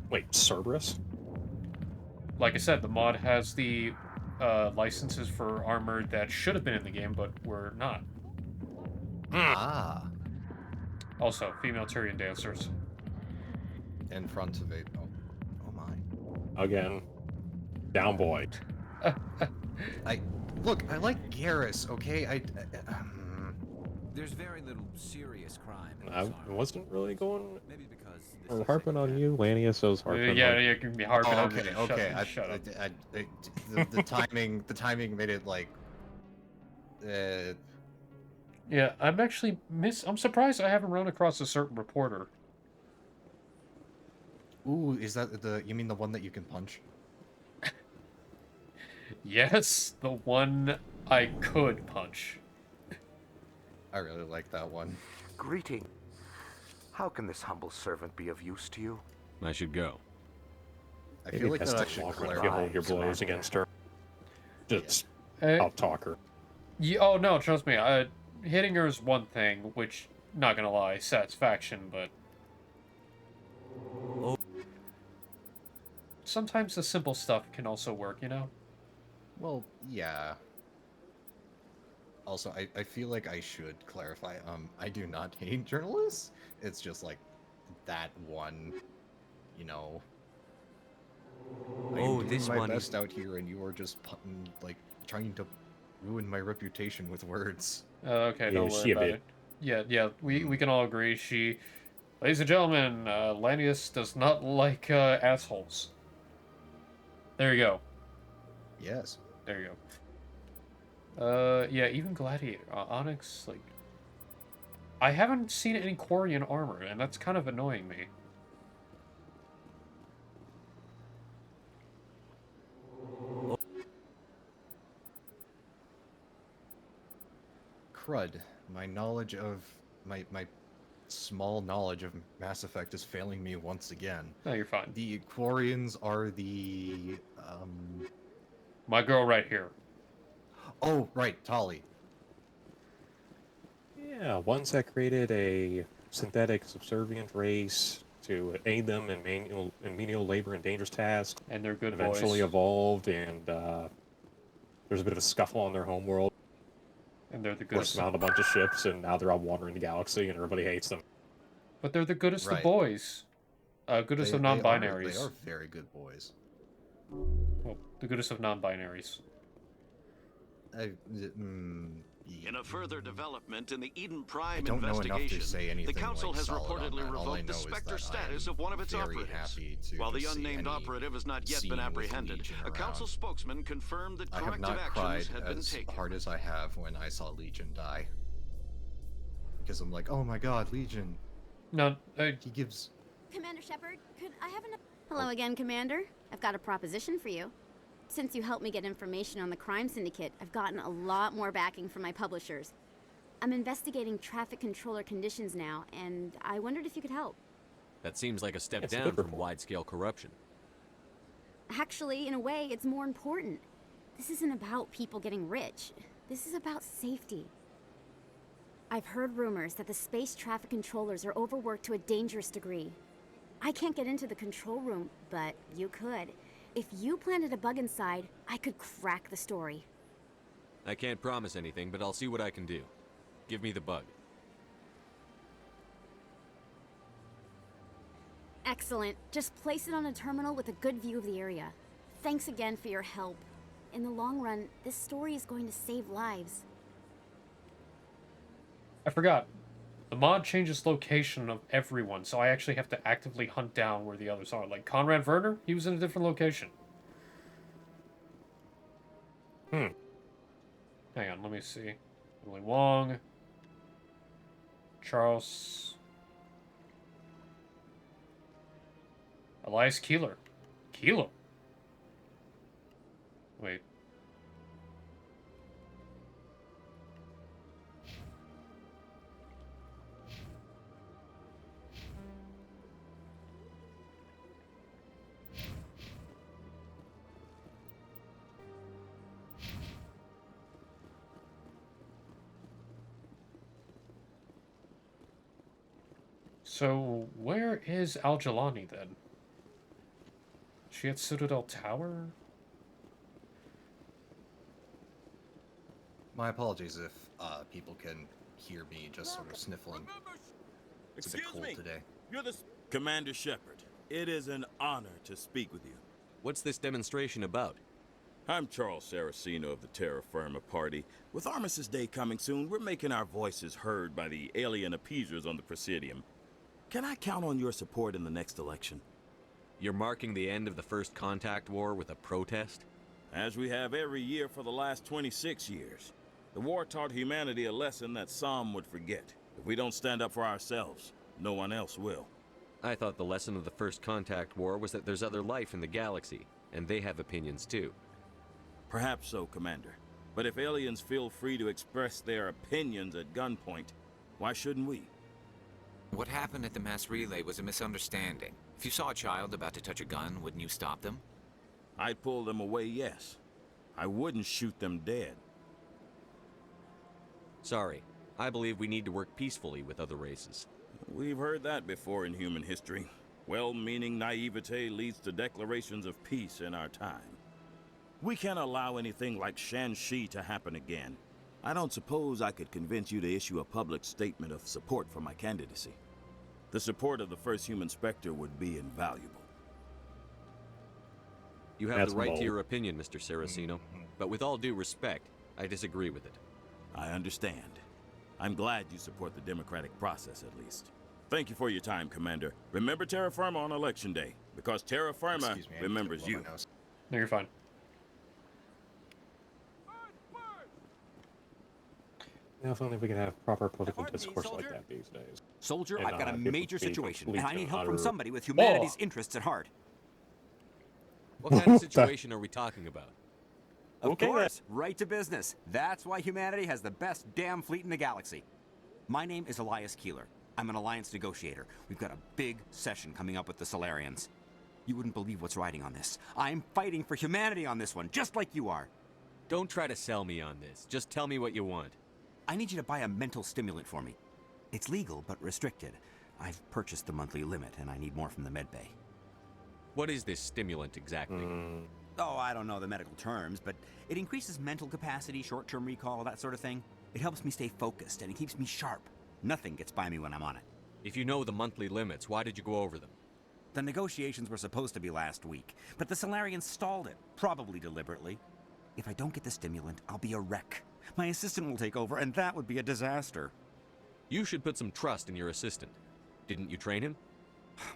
Wait, Cerberus? Like I said, the mod has the licenses for armor that should have been in the game, but were not. Ah. Also, female Tyrian dancers. In front of it. Oh my. Again. Down boy. Look, I like Garrus, okay? There's very little serious crime in I this armor. wasn't really going... Maybe because Or harping on you, Lanius, I was harping yeah, on... you can be harping on me. Okay. Shut up. The timing made it like... Yeah, I'm surprised I haven't run across a certain reporter. Ooh, is that you mean the one that you can punch? Yes, the one I could punch. I really like that one. Greeting. How can this humble servant be of use to you? I should go. I feel like that I should clarify. You hold your blows against her. Just out-talk her. Oh, no, trust me. Hitting her is one thing, which, not gonna lie, satisfaction, but... Sometimes the simple stuff can also work, you know? Well, yeah. Also, I feel like I should clarify, I do not hate journalists. It's just like that one, you know. I'm doing my best out here, and you are just like trying to ruin my reputation with words. Okay, don't worry about it. Yeah, we can all agree. Ladies and gentlemen, Lanius does not like assholes. There you go. Yes. There you go. Yeah, even Gladiator, Onyx, like, I haven't seen any Quarian armor, and that's kind of annoying me. Crud. My knowledge of my small knowledge of Mass Effect is failing me once again. No, you're fine. The Quarians are the my girl right here. Oh, right, Tali. Yeah, ones that created a synthetic subservient race to aid them in menial labor and dangerous tasks. And they're good eventually boys. evolved, and there's a bit of a scuffle on their homeworld. And they're the Forced goodest. them out on a bunch of ships, and now they're all wandering the galaxy, and everybody hates them. But they're the goodest of Right. boys. Goodest of non-binaries. They are very good boys. Well, the goodest of non-binaries. In a further development in the Eden Prime don't know enough to investigation, say the anything, Council like, has solid on reportedly that. All I revoked the know is Spectre that status I'm of one of its very operatives. happy to While the just see unnamed any operative has not yet scene been with apprehended, Legion a Council around. spokesman confirmed that I have corrective not cried actions had been as taken. hard as I have when I saw Legion die. Because I'm like, oh my god, Legion. No, he gives... Commander Shepard, could I have an... Hello again, Commander. I've got a proposition for you. Since you helped me get information on the crime syndicate, I've gotten a lot more backing from my publishers. I'm investigating traffic controller conditions now, and I wondered if you could help. That seems like a step It's a down good from report. wide-scale corruption. Actually, in a way, it's more important. This isn't about people getting rich. This is about safety. I've heard rumors that the space traffic controllers are overworked to a dangerous degree. I can't get into the control room, but you could. If you planted a bug inside, I could crack the story. I can't promise anything, but I'll see what I can do. Give me the bug. Excellent. Just place it on a terminal with a good view of the area. Thanks again for your help. In the long run, this story is going to save lives. I forgot. The mod changes location of everyone, so I actually have to actively hunt down where the others are. Like Conrad Werner, he was in a different location. Hang on, let me see. Emily Wong. Charles. Elias Keeler. Keeler? Wait. So, where is Al-Jalani then? Is she at Citadel Tower? My apologies if people can hear me just sort of sniffling. It's a bit cold today. You're the Commander Shepard. It is an honor to speak with you. What's this demonstration about? I'm Charles Saraceno of the Terra Firma Party. With Armistice Day coming soon, we're making our voices heard by the alien appeasers on the Presidium. Can I count on your support in the next election? You're marking the end of the First Contact War with a protest? As we have every year for the last 26 years. The war taught humanity a lesson that some would forget. If we don't stand up for ourselves, no one else will. I thought the lesson of the First Contact War was that there's other life in the galaxy, and they have opinions too. Perhaps so, Commander. But if aliens feel free to express their opinions at gunpoint, why shouldn't we? What happened at the mass relay was a misunderstanding. If you saw a child about to touch a gun, wouldn't you stop them? I'd pull them away, yes. I wouldn't shoot them dead. Sorry. I believe we need to work peacefully with other races. We've heard that before in human history. Well-meaning naivete leads to declarations of peace in our time. We can't allow anything like Shan-Shi to happen again. I don't suppose I could convince you to issue a public statement of support for my candidacy. The support of the first human Spectre would be invaluable. You have the right to your opinion, Mr. Saraceno, but with all due respect, I disagree with it. I understand. I'm glad you support the democratic process, at least. Thank you for your time, Commander. Remember Terra Firma on Election Day, because Terra Firma remembers you. No, you're fine. Now, if only we could have proper political discourse like that these days. Soldier, And, I've got a people major being situation, complete and I need help and from utter somebody with humanity's awe. interests at heart. What kind of situation are we talking about? Of course, right to business. That's why humanity has the best damn fleet in the galaxy. My name is Elias Keeler. I'm an alliance negotiator. We've got a big session coming up with the Solarians. You wouldn't believe what's riding on this. I'm fighting for humanity on this one, just like you are. Don't try to sell me on this. Just tell me what you want. I need you to buy a mental stimulant for me. It's legal, but restricted. I've purchased the monthly limit, and I need more from the medbay. What is this stimulant exactly? Oh, I don't know the medical terms, but it increases mental capacity, short-term recall, that sort of thing. It helps me stay focused, and it keeps me sharp. Nothing gets by me when I'm on it. If you know the monthly limits, why did you go over them? The negotiations were supposed to be last week, but the Solarians stalled it, probably deliberately. If I don't get the stimulant, I'll be a wreck. My assistant will take over, and that would be a disaster. You should put some trust in your assistant. Didn't you train him?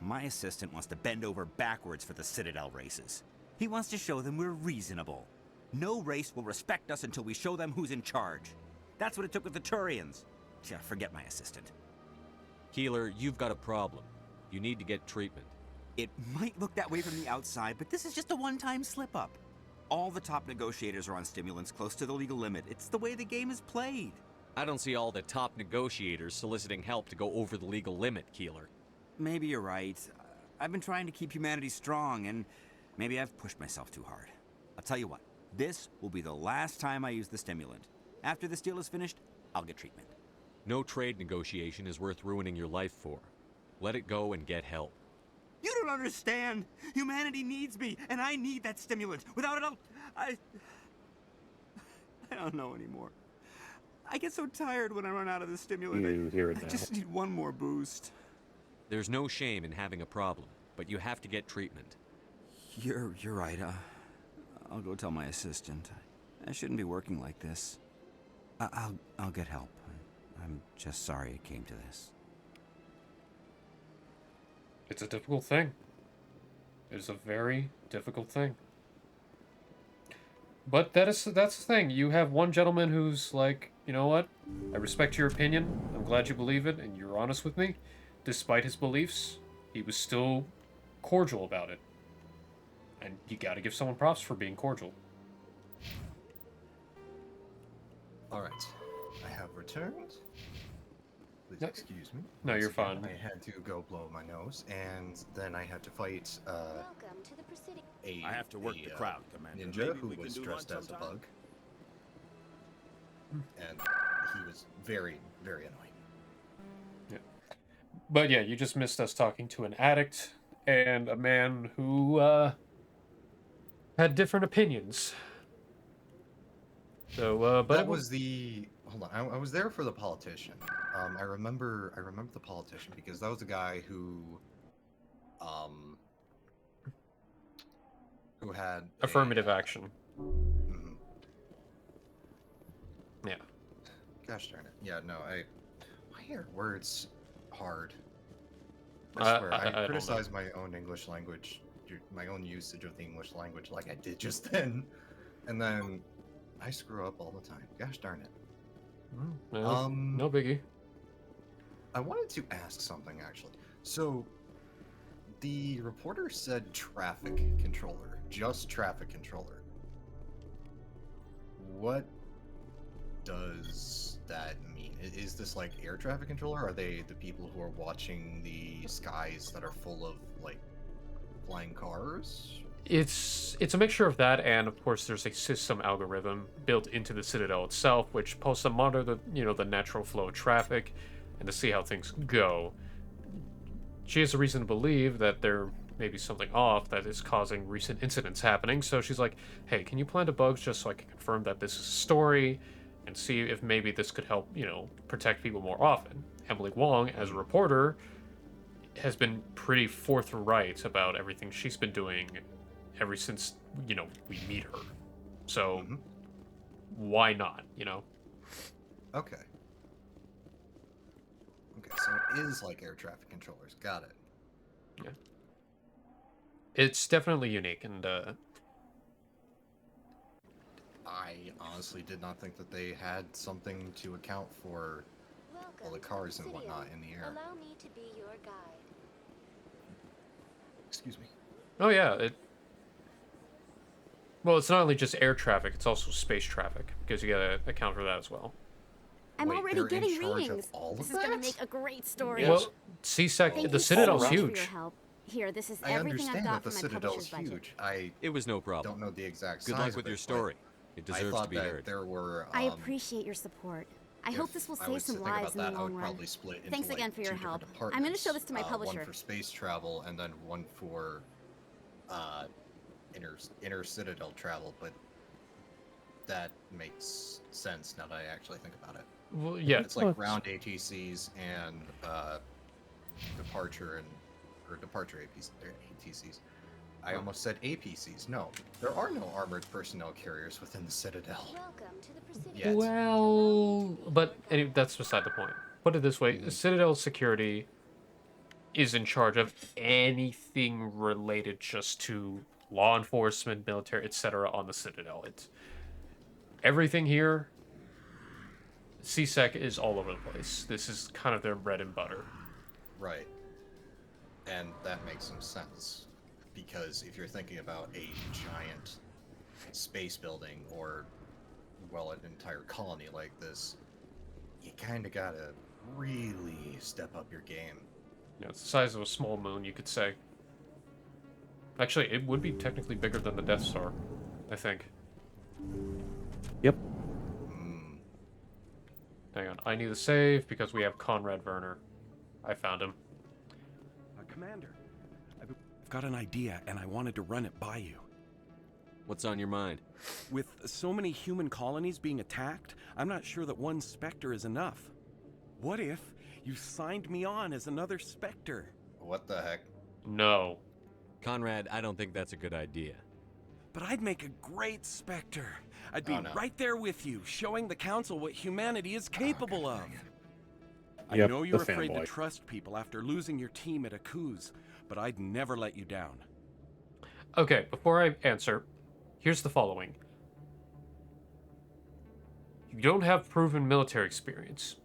My assistant wants to bend over backwards for the Citadel races. He wants to show them we're reasonable. No race will respect us until we show them who's in charge. That's what it took with the Turians. Yeah, forget my assistant. Keeler, you've got a problem. You need to get treatment. It might look that way from the outside, but this is just a one-time slip-up. All the top negotiators are on stimulants close to the legal limit. It's the way the game is played. I don't see all the top negotiators soliciting help to go over the legal limit, Keeler. Maybe you're right. I've been trying to keep humanity strong, and maybe I've pushed myself too hard. I'll tell you what, this will be the last time I use the stimulant. After this deal is finished, I'll get treatment. No trade negotiation is worth ruining your life for. Let it go and get help. You don't understand! Humanity needs me, and I need that stimulant. Without it, I don't know anymore. I get so tired when I run out of the stimulant. You hear it I now. just need one more boost. There's no shame in having a problem, but you have to get treatment. You're right. I'll go tell my assistant. I shouldn't be working like this. I'll get help. I'm just sorry it came to this. It's a difficult thing. It is a very difficult thing. But that's the thing. You have one gentleman who's like, you know what? I respect your opinion. I'm glad you believe it, and you're honest with me. Despite his beliefs, he was still cordial about it. And you gotta give someone props for being cordial. Alright. I have returned. Please excuse me. No, you're Once again, fine. I had to go blow my nose, and then I had to fight I have to work the crowd, Commander. ninja Maybe who we can was do dressed lunch as a sometime? bug. And he was very, very annoying. Yeah. But yeah, you just missed us talking to an addict and a man who had different opinions. So, but That was the hold on. I was there for the politician. I remember the politician because that was the guy who had affirmative action. mhm. Yeah. Gosh darn it. Yeah, no, why are words hard? I I swear, don't I know. criticize my own English language, my own usage of the English language like I did just then. And then I screw up all the time. Gosh darn it. No biggie. I wanted to ask something actually. So the reporter said traffic controller, just traffic controller. What does that mean? Is this like air traffic controller? Are they the people who are watching the skies that are full of like flying cars? It's a mixture of that, and of course there's a system algorithm built into the Citadel itself, which supposed to monitor the natural flow of traffic and to see how things go. She has a reason to believe that there may be something off that is causing recent incidents happening, so she's like, hey, can you plant a bugs just so I can confirm that this is a story and see if maybe this could help, protect people more often. Emily Wong, as a reporter, has been pretty forthright about everything she's been doing ever since, we meet her. So, why not, Okay. Okay, so it is like air traffic controllers. Got it. Yeah. It's definitely unique, and, I honestly did not think that they had something to account for all the cars and whatnot in the air. Allow me to be your guide. Excuse me. oh yeah, well, it's not only just air traffic, it's also space traffic, because you gotta account for that as well. I'm Wait, already they're in getting charge of readings. all of This is gonna that? make a great story. Well, CSEC, Thank the you Citadel's so much for huge. your help. Here, this is I everything I've understand got that the for my Citadel's publisher's budget. huge. I It was no problem. don't know the exact Good size luck of with it, your but story. It I deserves thought to be that heard. there were. I appreciate your support. I hope this will I save was some to think lives in about the that, I long would run. probably split into Thanks like again for your 2 different help. I'm going to show this to my departments. publisher. One for space travel, and then one for inner Citadel travel. But that makes sense now that I actually think about it. Well, yeah. It's like ground ATCs and departure ATCs. I almost said APCs. No, there are no armored personnel carriers within the Citadel. Welcome to the Presidium. Yet. Well, but that's beside the point. Put it this way, Citadel Security is in charge of anything related just to law enforcement, military, etc. on the Citadel. It's everything here. CSEC is all over the place. This is kind of their bread and butter. Right. And that makes some sense. Because if you're thinking about a giant space building or, well, an entire colony like this, you kind of gotta really step up your game. Yeah, it's the size of a small moon, you could say. Actually, it would be technically bigger than the Death Star, I think. Yep. Hang on, I need to save because we have Conrad Werner. I found him. Commander, I've got an idea and I wanted to run it by you. What's on your mind? With so many human colonies being attacked, I'm not sure that one Spectre is enough. What if you signed me on as another Spectre? What the heck? No. Conrad, I don't think that's a good idea. But I'd make a great Spectre. I'd be Oh, no. right there with you, showing the Council what humanity is capable of. I Yep, know you're the afraid to fanboy. trust people after losing your team at Akuz, but I'd never let you down. Okay, before I answer, here's the following. You don't have proven military experience.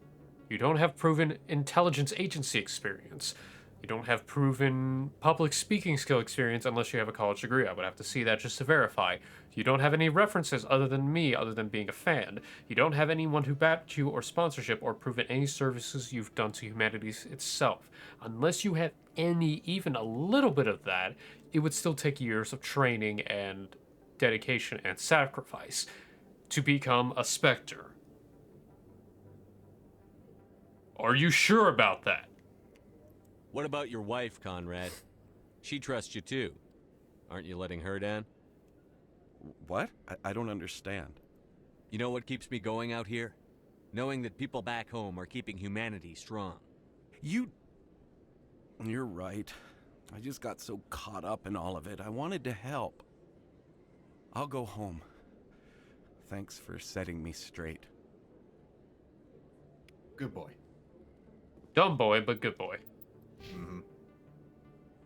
You don't have proven intelligence agency experience. You don't have proven public speaking skill experience unless you have a college degree. I would have to see that just to verify. You don't have any references other than me, other than being a fan. You don't have anyone who backed you or sponsorship or proven any services you've done to humanity itself. Unless you have any, even a little bit of that, it would still take years of training and dedication and sacrifice to become a Spectre. Are you sure about that? What about your wife, Conrad? She trusts you too. Aren't you letting her down? What? I don't understand. You know what keeps me going out here? Knowing that people back home are keeping humanity strong. You're right. I just got so caught up in all of it. I wanted to help. I'll go home. Thanks for setting me straight. Good boy. Dumb boy, but good boy. Mm-hmm.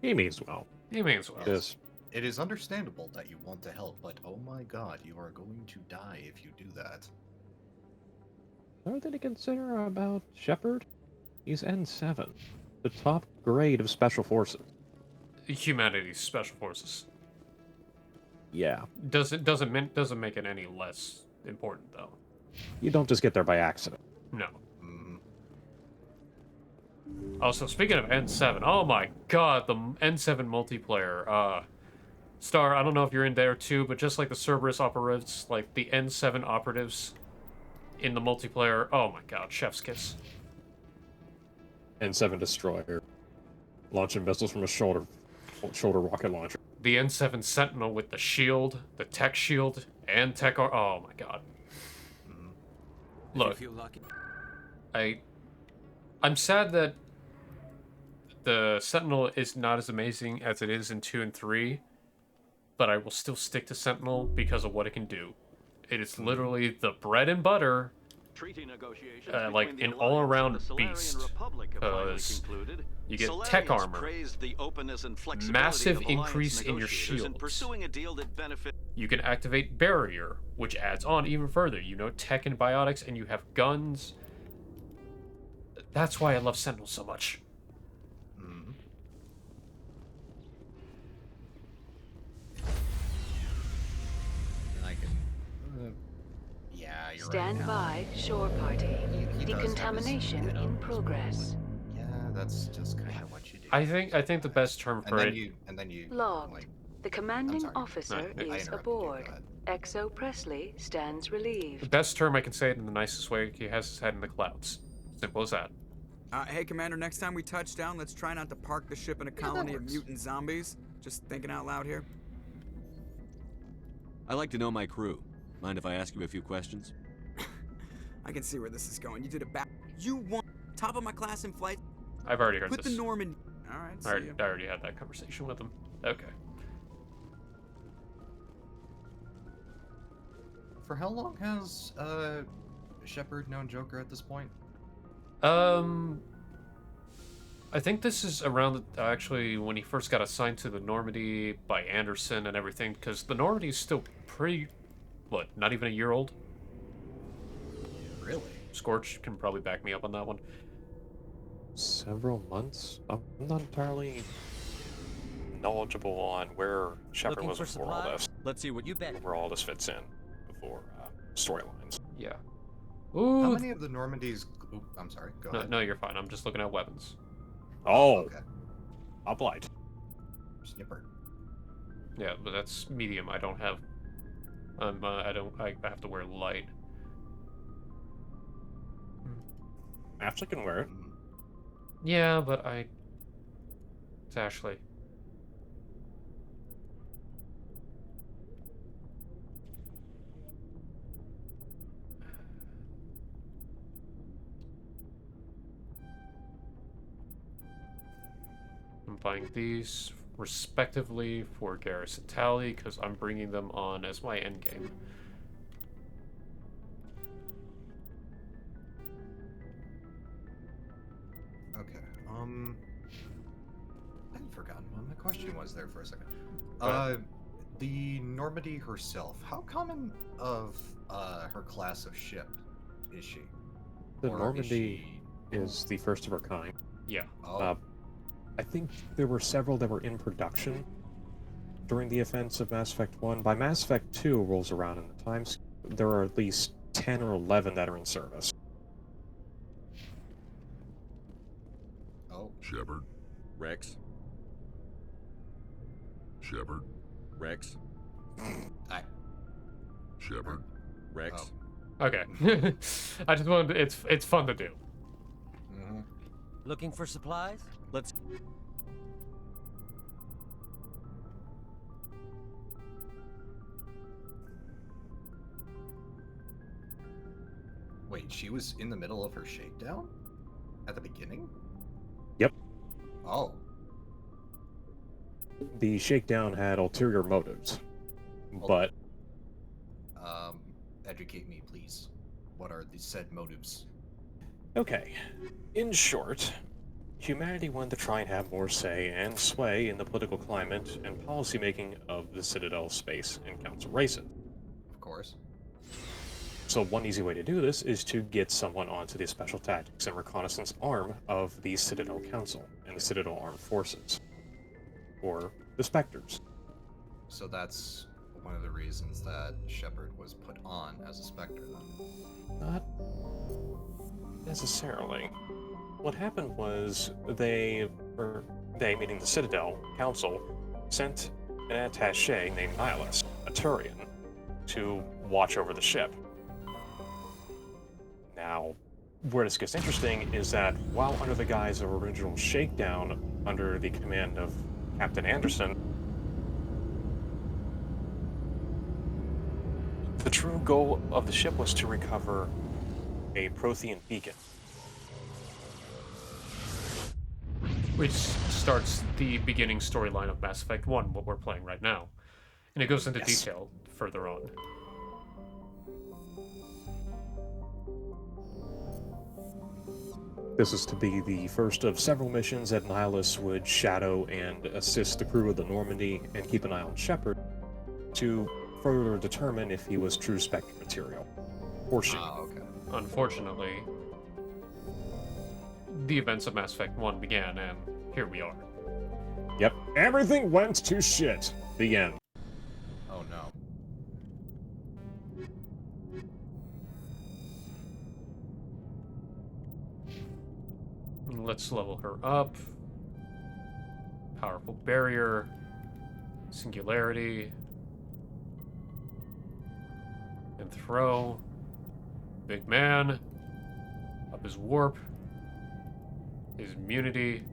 He means well. He means well. Yes. It is understandable that you want to help, but oh my god, you are going to die if you do that. Something to consider about Shepard? He's N7, the top grade of Special Forces. Humanity's Special Forces. Yeah. Doesn't make it any less important though. You don't just get there by accident. No. Mm-hmm. Also, speaking of N7, oh my god, the N7 multiplayer. Star, I don't know if you're in there too, but just like the Cerberus operatives, like the N7 operatives in the multiplayer, oh my god, chef's kiss. N7 destroyer, launching missiles from a shoulder rocket launcher. The N7 Sentinel with the shield, the tech shield, and tech oh my god. Look, You feel lucky. I'm sad that the Sentinel is not as amazing as it is in 2 and 3, but I will still stick to Sentinel because of what it can do. It is literally the bread and butter, like an all-around beast. Because you get tech armor, massive increase in your shields. You can activate barrier, which adds on even further. You know, tech and biotics, and you have guns. That's why I love Sentinel so much. I can. Yeah, you're Stand right. by, shore party. He does have his Decontamination head up in as progress. well. Yeah, that's just kind of what you do. I think the best term for it. And then you. Logged. Like, The commanding sorry. officer No, I is interrupted you, aboard. go ahead. Exo Presley stands The relieved. best term I can say it in the nicest way. He has his head in the clouds. Simple as that. Hey, Commander, next time we touch down, let's try not to park the ship in a colony of mutant zombies. Just thinking out loud here. I like to know my crew. Mind if I ask you a few questions? I can see where this is going. You did it back. You want top of my class in flight? I've already heard Put this. the Norman. All right. I already had that conversation with him. Okay. For how long has Shepard known Joker at this point? I think this is around actually when he first got assigned to the Normandy by Anderson and everything, because the Normandy is still pretty, what, not even a year old? Really? Scorch can probably back me up on that one. Several months? I'm not entirely knowledgeable on where Shepard Looking was for before all supply? this. Let's see what you bet. Where all this fits in before storylines. Yeah. How Ooh. many of the Normandies? Ooh, I'm sorry. Go No, ahead. no, you're fine. I'm just looking at weapons. Oh. Okay. Uplight. Snipper. Yeah, but that's medium. I don't have. I have to wear light. Ashley can wear it. Yeah, but it's Ashley. I'm buying these respectively for Garrison Tally because I'm bringing them on as my endgame. Okay. I'd forgotten what my question was there for a second. The Normandy herself, how common of her class of ship is she? The Or Normandy is the first of her kind. Yeah. Oh. I think there were several that were in production during the events of Mass Effect 1. By Mass Effect 2 rolls around in the times, there are at least 10 or 11 that are in service. Oh. Shepard. Rex. Shepard. Rex. Shepard. Rex. Okay. I just wanted to, it's fun to do. Mm-hmm. Looking for supplies? Let's... Wait, she was in the middle of her shakedown? At the beginning? Yep. Oh. The shakedown had ulterior motives, but... Educate me, please. What are the said motives? Okay. In short, humanity wanted to try and have more say and sway in the political climate and policymaking of the Citadel space and council races. Of course. So one easy way to do this is to get someone onto the Special Tactics and Reconnaissance arm of the Citadel Council and the Citadel Armed Forces, or the Spectres. So that's one of the reasons that Shepard was put on as a Spectre, then? Not necessarily. What happened was they, meaning the Citadel Council, sent an attaché named Nihilus, a Turian, to watch over the ship. Now, where this gets interesting is that while under the guise of original shakedown under the command of Captain Anderson, the true goal of the ship was to recover a Prothean beacon. Which starts the beginning storyline of Mass Effect 1, what we're playing right now. And it goes into detail further on. This is to be the first of several missions that Nihilus would shadow and assist the crew of the Normandy and keep an eye on Shepard to further determine if he was true Spectre material, or she. Okay. Unfortunately, the events of Mass Effect 1 began, and here we are. Yep, everything went to shit. The end. Oh no. Let's level her up. Powerful barrier. Singularity. And throw. Big man. Up his warp. His immunity.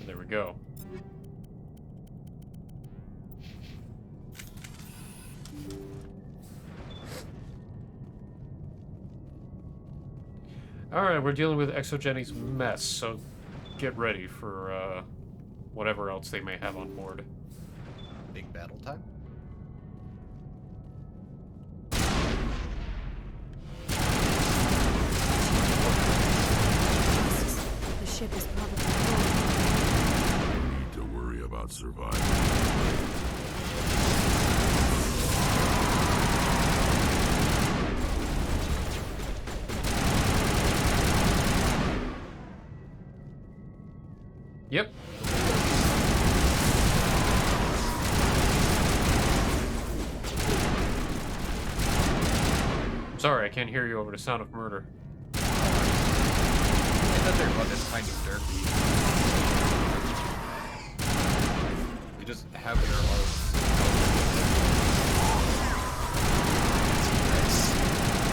And there we go. Alright, we're dealing with Exogene's mess, so get ready for whatever else they may have on board. Big battle time? The ship is probably Need to worry about surviving. Yep. Sorry, I can't hear you over the sound of murder. I thought their weapons kind of derpy. They just have their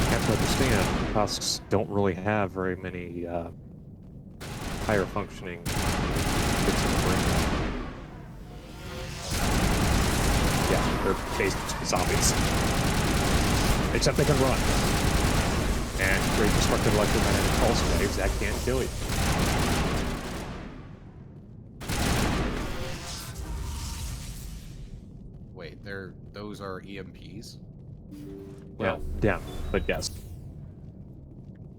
You have to understand, husks don't really have very many higher functioning bits of the brain. Yeah, they're basically zombies. Except they can run. And create destructive electromagnetic pulse waves that can kill you. those are EMPs. Well, yeah, but yes.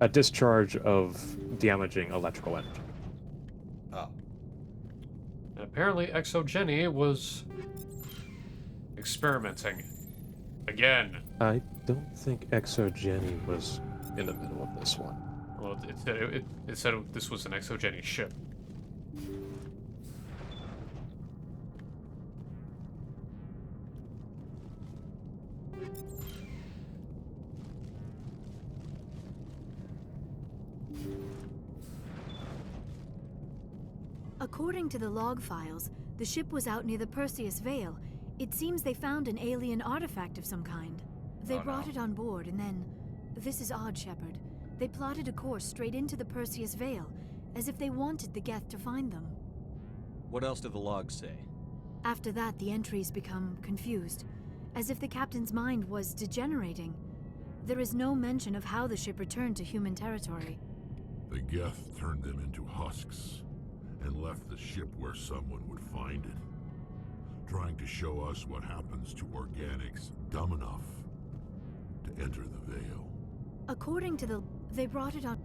A discharge of damaging electrical energy. Oh. Apparently, Exogeny was experimenting again. I don't think Exogeny was in the middle of this one. Well, it said this was an Exogeny ship. According to the log files, the ship was out near the Perseus Vale. It seems they found an alien artifact of some kind. They brought it on board and then... This is odd, Shepard. They plotted a course straight into the Perseus Vale, as if they wanted the Geth to find them. What else do the logs say? After that, the entries become confused, as if the captain's mind was degenerating. There is no mention of how the ship returned to human territory. The Geth turned them into husks and left the ship where someone would find it, trying to show us what happens to organics dumb enough to enter the Veil. According to the... They brought it on...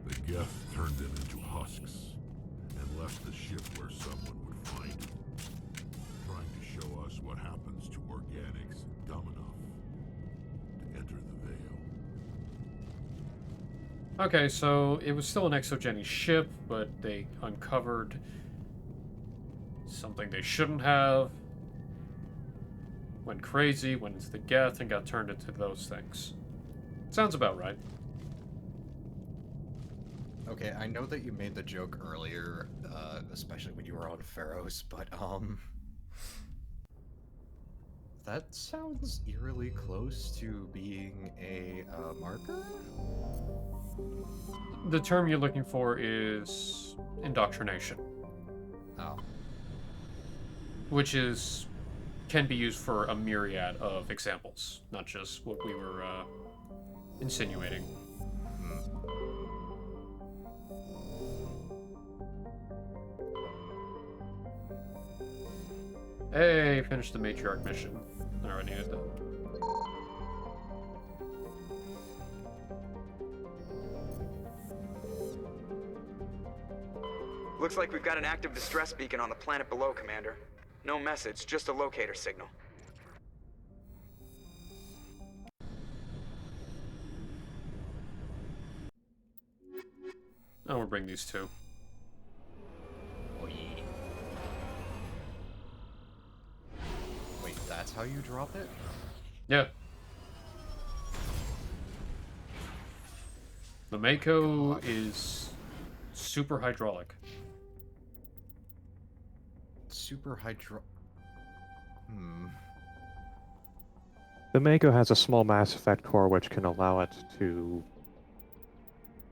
The Geth turned them into husks and left the ship where someone would find it, trying to show us what happens to organics dumb enough to enter the Veil. Okay, so it was still an Exogeny ship, but they uncovered something they shouldn't have. Went crazy, went into the Geth, and got turned into those things. Sounds about right. Okay, I know that you made the joke earlier, especially when you were on Feros, but, that sounds eerily close to being a, marker? The term you're looking for is indoctrination. Oh. Which can be used for a myriad of examples, not just what we were, insinuating. Hey, finished the matriarch mission. I already needed that. Looks like we've got an active distress beacon on the planet below, Commander. No message, just a locator signal. Oh, we'll bring these two. Oh, yeah. Wait, that's how you drop it? Yeah. The Mako is super hydraulic. Super The Mako has a small Mass Effect core which can allow it to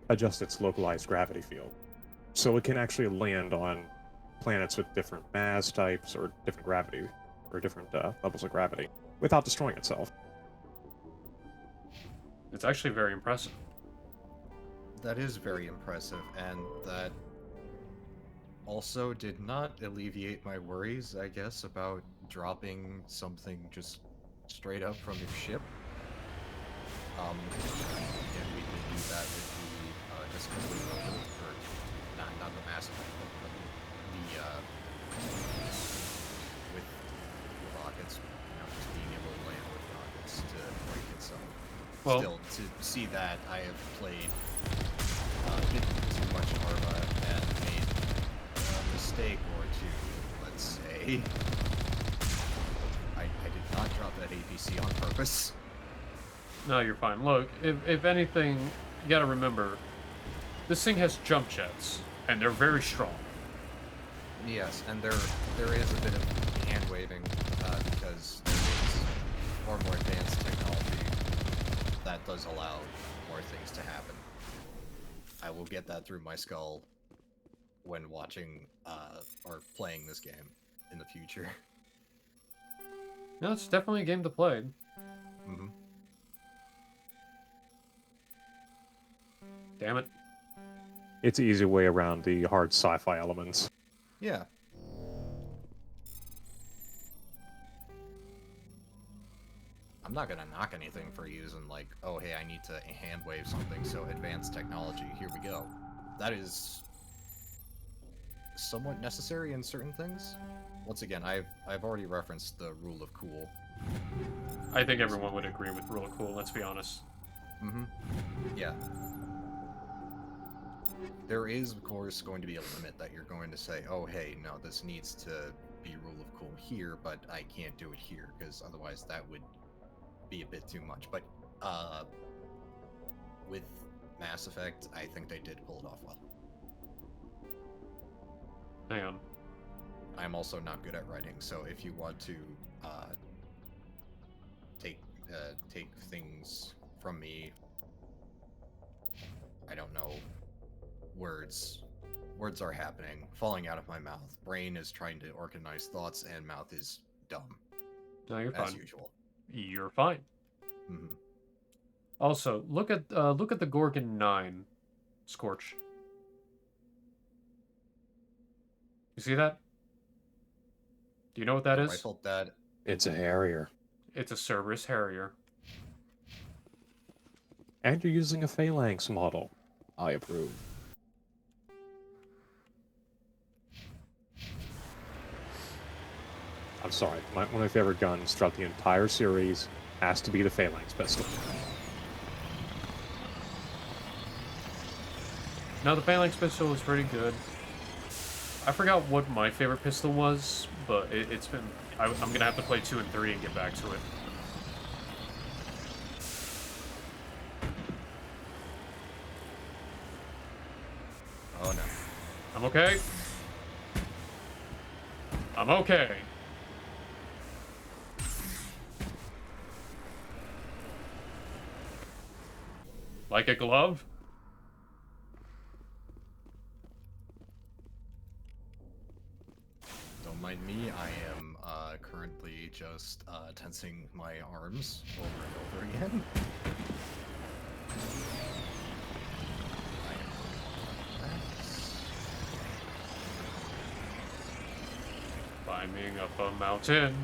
adjust its localized gravity field. So it can actually land on planets with different mass types or different gravity, or different levels of gravity, without destroying itself. It's actually very impressive. That is very impressive, and that also did not alleviate my worries, I guess, about dropping something just straight up from your ship. Again, we can do that with the discovery rover, or not the Mass Effect, but with rockets, just being able to land with rockets to break itself. Well, still, to see that, I have played a bit too much Arma and made a mistake or two, let's say. I did not drop that APC on purpose. No, you're fine. Look, if anything, you gotta remember, this thing has jump jets, and they're very strong. Yes, and there is a bit of hand-waving, because there is far more advanced technology that does allow more things to happen. I will get that through my skull when watching, or playing this game in the future. No, it's definitely a game to play. Mm-hmm. Damn it. It's an easy way around the hard sci-fi elements. Yeah. I'm not gonna knock anything for using, like, oh hey, I need to hand wave something, so advanced technology, here we go. That is somewhat necessary in certain things. Once again, I've already referenced the rule of cool. I think everyone would agree with rule of cool, let's be honest. Mm-hmm. Yeah. There is, of course, going to be a limit that you're going to say, oh hey, no, this needs to be rule of cool here, but I can't do it here, because otherwise that would be a bit too much. But with Mass Effect, I think they did pull it off well. Hang on. I'm also not good at writing, so if you want to take things from me, I don't know, words are happening, falling out of my mouth. Brain is trying to organize thoughts, and mouth is dumb. No, you're fine. As usual. You're fine. Mm-hmm. Also, look at the Gorgon 9, Scorch. You see that? Do you know what that is? Rifle that. It's a Harrier. It's a Cerberus Harrier. And you're using a Phalanx model. I approve. I'm sorry, one of my favorite guns throughout the entire series has to be the Phalanx pistol. Now, the Phalanx pistol is pretty good. I forgot what my favorite pistol was, but it's been... I'm gonna have to play 2 and 3 and get back to it. Oh no. I'm okay. I'm okay. Like a glove? Don't mind me, I am currently just tensing my arms over and over again. Climbing up a mountain.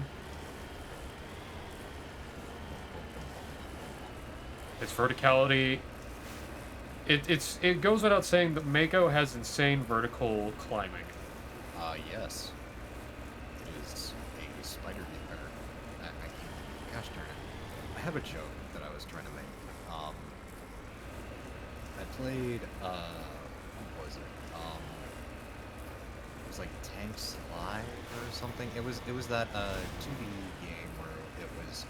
Its verticality... It goes without saying that Mako has insane vertical climbing. Yes. It is a spider beater. Gosh darn it. I have a joke that I was trying to make. I played, what was it? It was like Tanks Live or something. It was that 2D game where it was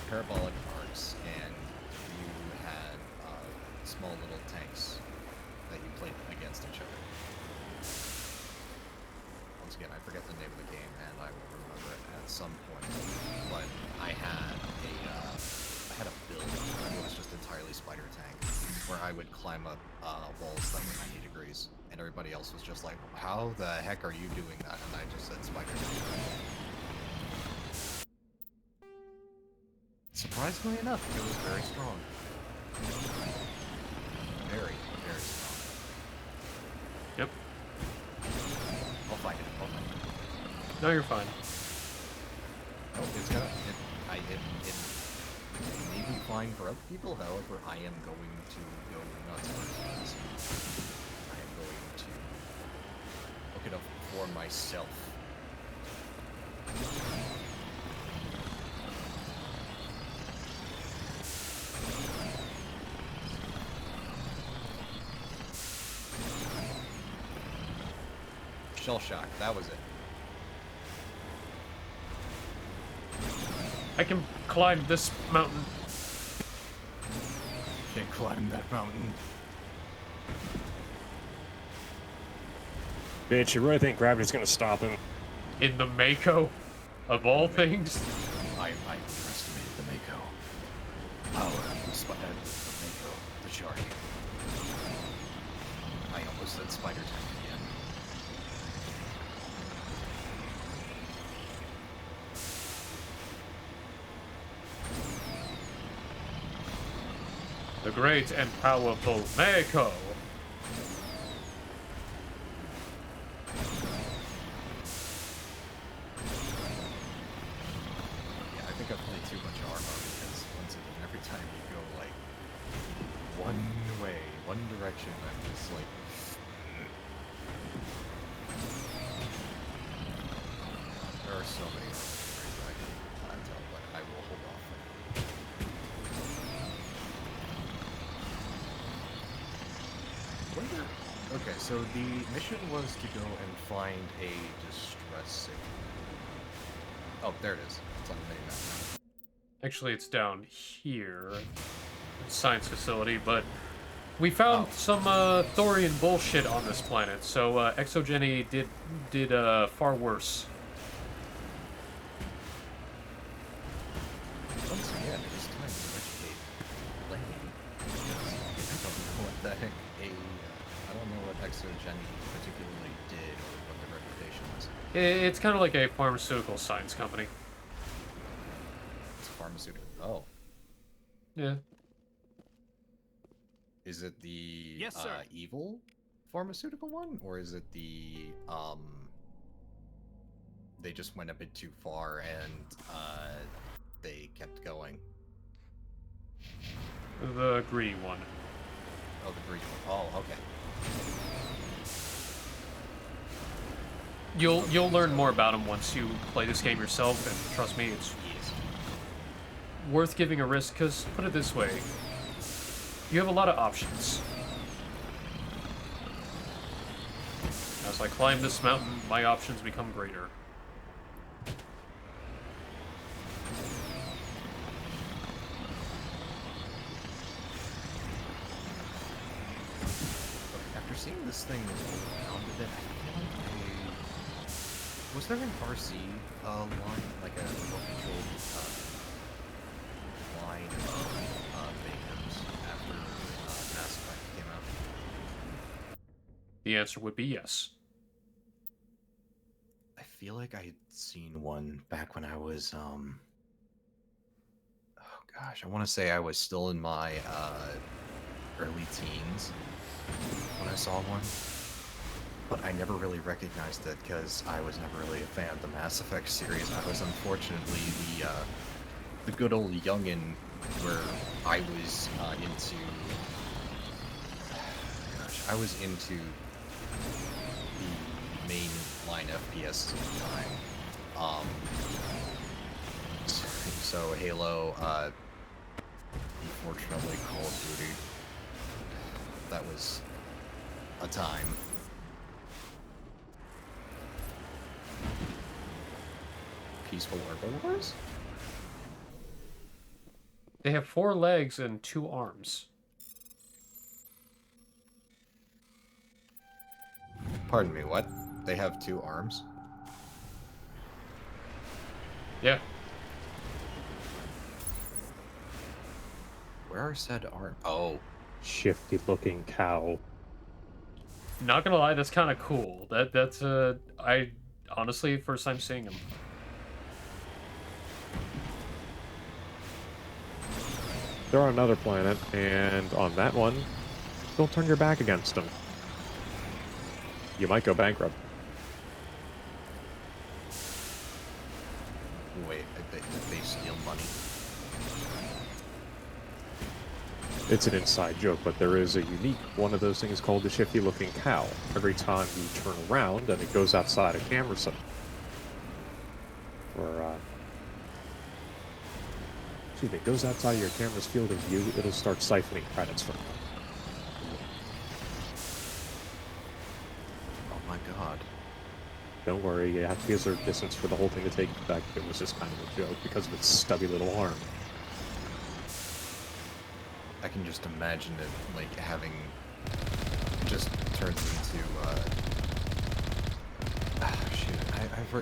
parabolic arcs, and you had small little tanks that you played against each other. Once again, I forget the name of the game, and I will remember it at some point. But I had a build that was just entirely spider tank, where I would climb up walls that were 90 degrees, and everybody else was just like, "How the heck are you doing that?" And I just said, "Spider tank." Surprisingly enough, it was very strong. Very, very strong. Yep. I'll fight it. I'll fight it. No, you're fine. Oh, it's gonna. It may be fine for other people, however, I am going to go nuts for this. I am going to look it up for myself. Shell shock, that was it. I can climb this mountain. Can't climb that mountain. Bitch, you really think gravity's gonna stop him? In the Mako, of all things? I underestimated the Mako. Power of the Mako, the shark. I almost said spider tank again. The great and powerful Mako. Yeah, I think I've played too much armor Okay, so the mission was to go and find a distress signal. Oh, there it is. It's on the mini map. Actually, it's down here. Science facility, but we found some Thorian bullshit on this planet, so Exogeny did far worse. Once again, it is time to educate Lenny. I don't know what the heck I don't know what Exogeny particularly did or what their reputation was. It's kind of like a pharmaceutical science company. It's a pharmaceutical. Oh. Yeah. Is it the Yes, sir. evil pharmaceutical one, or is it the they just went a bit too far and they kept going? The greedy one. Oh, the greedy one. Oh, okay. You'll learn more about them once you play this game yourself, and trust me, it's worth giving a risk. Cause put it this way, you have a lot of options. As I climb this mountain, my options become greater. After seeing this thing around a bit, I feel like was there an RC line, like a remote controlled line of Mayhems after Mass Effect came out? The answer would be yes. I feel like I had seen one back when I was oh gosh, I want to say I was still in my early teens when I saw one, but I never really recognized it because I was never really a fan of the Mass Effect series. I was unfortunately the good old youngin' where I was into I was into the main line FPS at the time. So Halo, unfortunately Call of Duty, that was a time. Peaceful Herbivores? They have 4 legs and 2 arms. Pardon me, what? They have 2 arms? Yeah. Where are said arms? Oh. Shifty looking cow. Not gonna lie, that's kind of cool. That's I honestly first time seeing him. They're on another planet, and on that one, don't turn your back against them. You might go bankrupt. Wait, did they steal money? It's an inside joke, but there is a unique one of those things called the shifty looking cow. Every time you turn around and it goes outside a camera set. Or, excuse me, it goes outside your camera's field of view, it'll start siphoning credits from you. Oh my god. Don't worry, you have to exert distance for the whole thing to take effect. It was just kind of a joke because of its stubby little arm. I can just imagine it, like, having just turns into, shoot,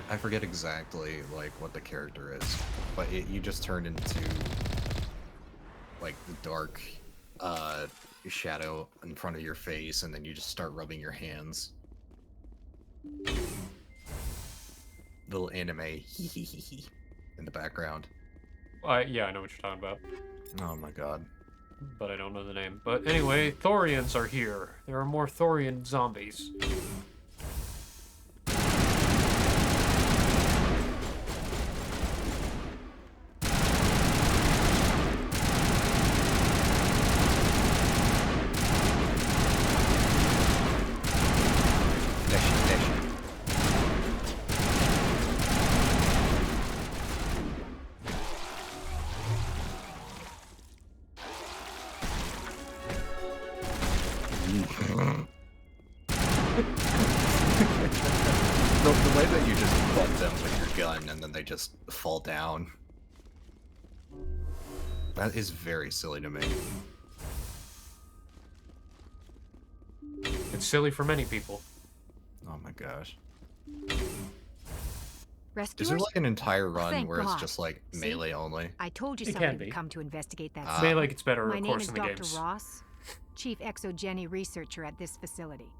I forget exactly, like, what the character is, but you just turn into, like, the dark, shadow in front of your face, and then you just start rubbing your hands. Little anime in the background. Yeah, I know what you're talking about. Oh my god. But I don't know the name. But anyway, Thorians are here. There are more Thorian zombies. The way that you just butt them with your gun and then they just fall down. That is very silly to me. It's silly for many people. Oh my gosh. Rescuers? Is there like an entire run Thank where it's God. just like See? melee only? I told you It somebody can would be. come to investigate that. Melee gets better, My of name course, is in the Dr. games. Ross, Chief Exogeny Researcher at this facility.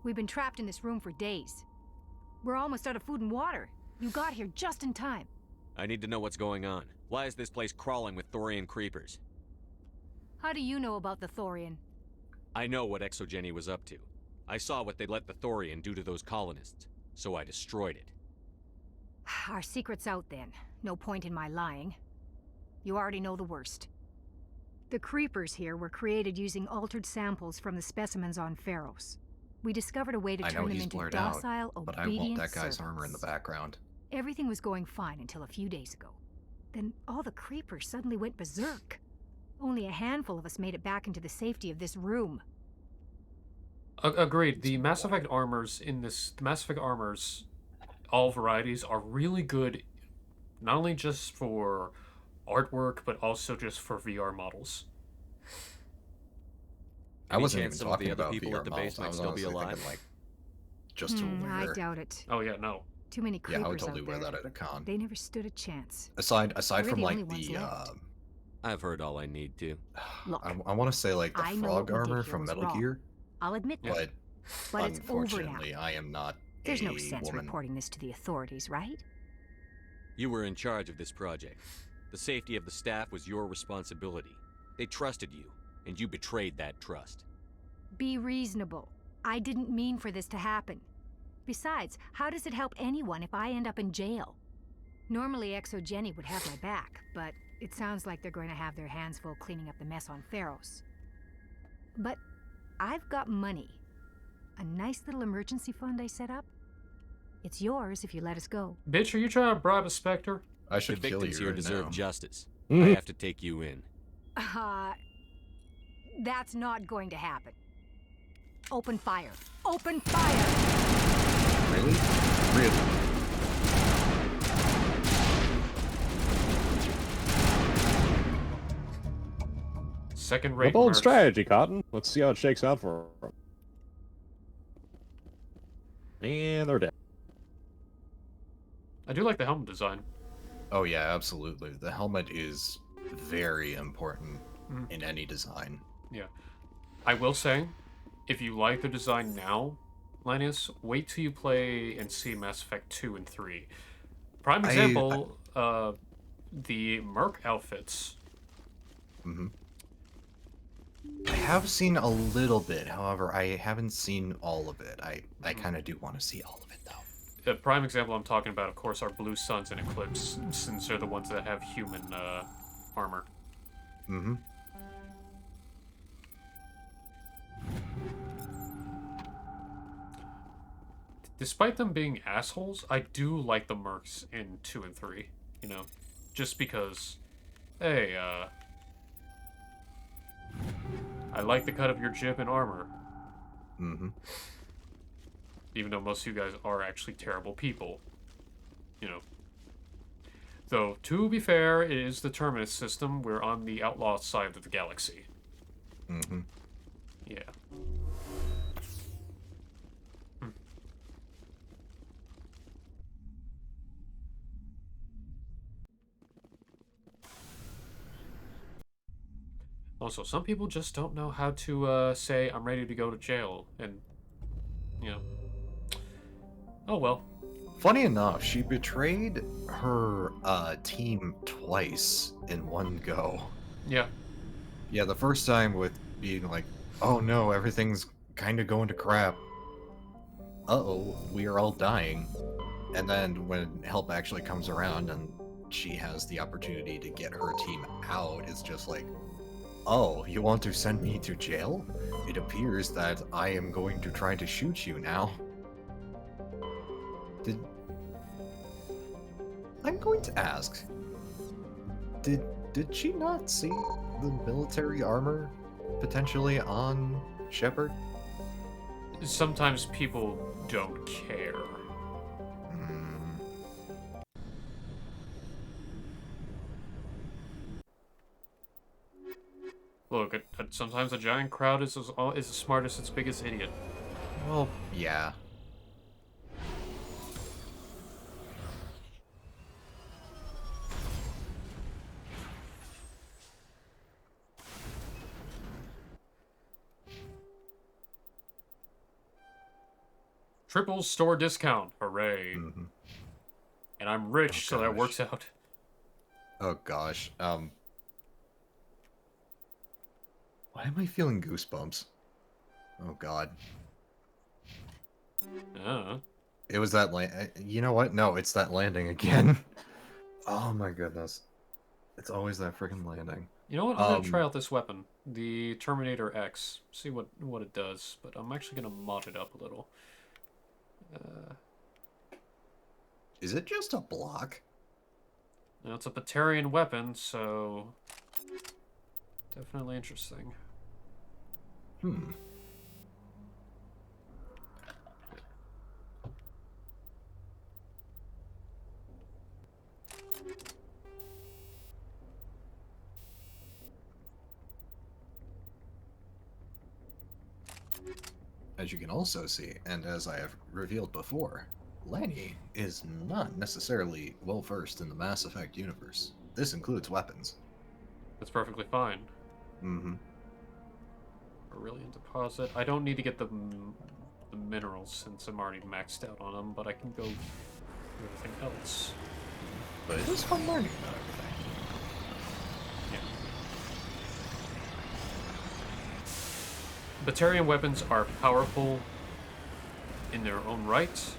We've been trapped in this room for days. We're almost out of food and water. You got here just in time. I need to know what's going on. Why is this place crawling with Thorian creepers? How do you know about the Thorian? I know what Exogeny was up to. I saw what they let the Thorian do to those colonists, so I destroyed it. Our secret's out then. No point in my lying. You already know the worst. The creepers here were created using altered samples from the specimens on Feros. We discovered a way to I know turn them he's into blurred docile, out, but I want obedient that guy's armor in the servants. background. Everything was going fine until a few days ago. Then all the creepers suddenly went berserk. Only a handful of us made it back into the safety of this room. Agreed. The Mass Effect armors in this, the Mass Effect armors, all varieties, are really good, not only just for artwork, but also just for VR models. I Any wasn't chance even some of talking the other about people VR at the models. base I might was still be honestly alive? thinking, like, just to I wear. doubt it. Oh yeah, no. Too many creepers Yeah, I would totally out wear there. that at a con. They never stood a chance. Aside We're from the like only ones the left. I've heard all I need to. Look, I want to say like the I know frog what we did armor here from was Metal wrong. Gear, I'll admit that. but But it's over now. unfortunately, I am not There's a no sense woman. reporting this to the authorities, right? You were in charge of this project. The safety of the staff was your responsibility. They trusted you, and you betrayed that trust. Be reasonable. I didn't mean for this to happen. Besides, how does it help anyone if I end up in jail? Normally Exogeny would have my back, but it sounds like they're going to have their hands full cleaning up the mess on Feros. But I've got money. A nice little emergency fund I set up. It's yours if you let us go. Bitch, are you trying to bribe a Spectre? I should The kill victims you here right deserve now. justice. Mm-hmm. I have to take you in. That's not going to happen. Open fire. Open fire! Really? Really? Second-rate A bold mercs. strategy, Cotton. Let's see how it shakes out for them. And they're dead. I do like the helmet design. Oh yeah, absolutely. The helmet is very important Mhm. in any design. Yeah. I will say, if you like the design now, Linus, wait till you play and see Mass Effect 2 and 3. Prime example, the Merc outfits. Mm-hmm. I have seen a little bit, however, I haven't seen all of it. I kind of do want to see all of it, though. A prime example I'm talking about, of course, are Blue Suns and Eclipse, since they're the ones that have human armor. Mm-hmm. Despite them being assholes, I do like the Mercs in 2 and 3, you know? Just because, hey, I like the cut of your jib and armor. Mm-hmm. Even though most of you guys are actually terrible people. You know. Though, to be fair, it is the Terminus system. We're on the outlaw side of the galaxy. Mm-hmm. Yeah. Also, some people just don't know how to say, I'm ready to go to jail, and, you know. Oh well. Funny enough, she betrayed her team twice in one go. Yeah. Yeah, the first time with being like, oh no, everything's kind of going to crap. Uh-oh, we are all dying. And then when help actually comes around and she has the opportunity to get her team out, it's just like, oh, you want to send me to jail? It appears that I am going to try to shoot you now. I'm going to ask, did she not see the military armor potentially on Shepard? sometimes people don't care. Look, sometimes a giant crowd is as smart as its biggest idiot. Well, yeah. Triple store discount, hooray! And I'm rich, so that works out. Oh gosh. Why am I feeling goosebumps? Oh god. It was that you know what? No, it's that landing again. Oh my goodness. It's always that freaking landing. You know what? I'm gonna try out this weapon, the Terminator X. See what it does. But I'm actually gonna mod it up a little. Is it just a block? Now it's a Batarian weapon, so definitely interesting. As you can also see, and as I have revealed before, Lanny is not necessarily well versed in the Mass Effect universe. This includes weapons. That's perfectly fine. Mm-hmm. Brilliant deposit. I don't need to get the minerals since I'm already maxed out on them, but I can go do everything else. But it is fun learning about everything. Batarian weapons are powerful in their own right.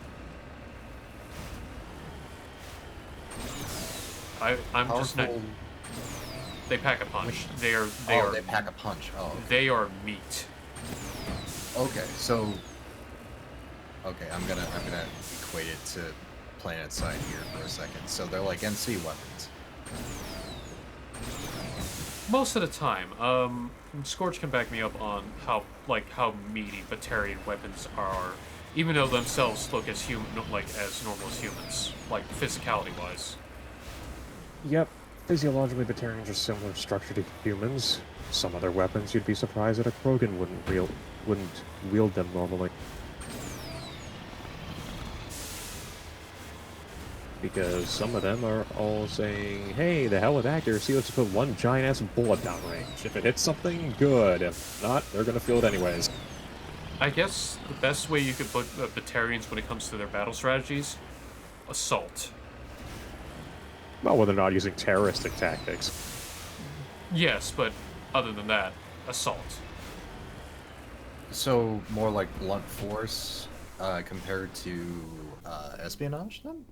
I'm just not. They pack a punch. They pack a punch. Oh. Okay. They are meat. Okay, so. Okay, I'm gonna equate it to planet side here for a second. So they're like NC weapons. Most of the time, Scorch can back me up on how meaty Batarian weapons are, even though themselves look as normal as humans, like physicality wise. Yep, physiologically Batarians are similar structure to humans. Some other weapons you'd be surprised that a Krogan wouldn't wield them normally. Because some of them are all saying, hey, the hell with accuracy, let's put one giant-ass bullet downrange. If it hits something, good. If not, they're gonna feel it anyways. I guess the best way you could put Batarians when it comes to their battle strategies, assault. Well, when they're not using terroristic tactics. Yes, but other than that, assault. So, more like blunt force compared to espionage, then?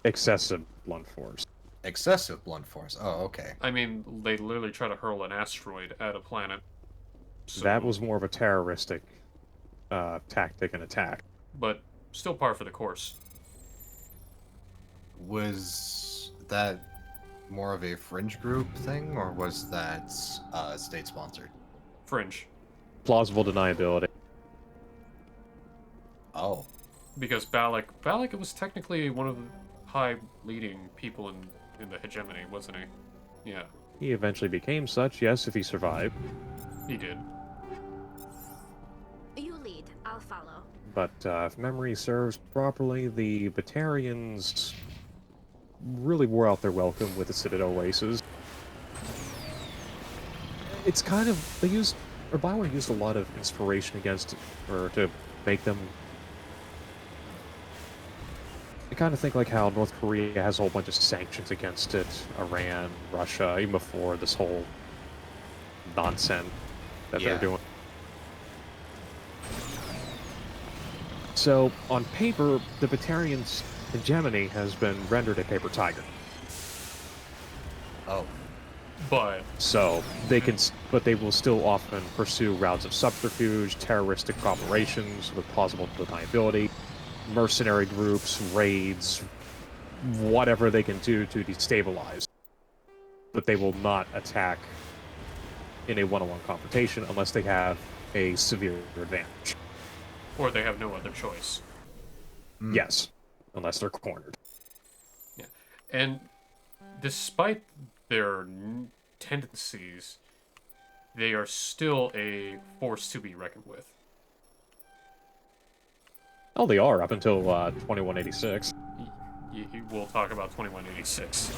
Excessive blunt force. Excessive blunt force. Oh, okay. I mean, they literally try to hurl an asteroid at a planet. So, that was more of a terroristic tactic and attack. But still par for the course. Was that more of a fringe group thing, or was that state-sponsored? Fringe. Plausible deniability. Oh. Because Balak was technically one of the high leading people in the hegemony, wasn't he? Yeah. He eventually became such, yes, if he survived. He did. You lead, I'll follow. But if memory serves properly, the Batarians really wore out their welcome with the Citadel races. It's kind of, BioWare used a lot of inspiration to make them. I kind of think like how North Korea has a whole bunch of sanctions against it, Iran, Russia, even before this whole nonsense that they're doing. So, on paper, the Batarians' hegemony has been rendered a paper tiger. Oh. But they will still often pursue routes of subterfuge, terroristic operations with plausible deniability, mercenary groups, raids, whatever they can do to destabilize. But they will not attack in a one-on-one confrontation unless they have a severe advantage. Or they have no other choice. Yes, unless they're cornered. Yeah. And despite their tendencies, they are still a force to be reckoned with. Oh, they are up until 2186. We'll talk about 2186.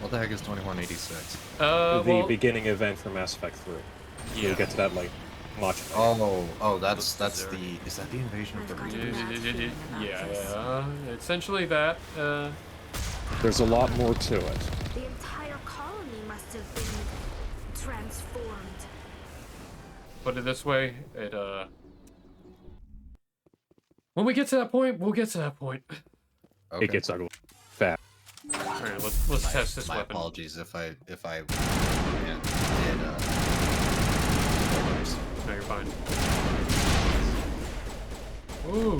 What the heck is 2186? The beginning event for Mass Effect 3. Yeah. We'll get to that like much. Oh, that's the. Is that the invasion of the region? Yeah, essentially that. There's a lot more to it. The entire colony must have been transformed. Put it this way, when we get to that point, we'll get to that point. Okay. It gets ugly. Fast. All right, let's test this my weapon. Apologies if I did. No, you're fine. Ooh.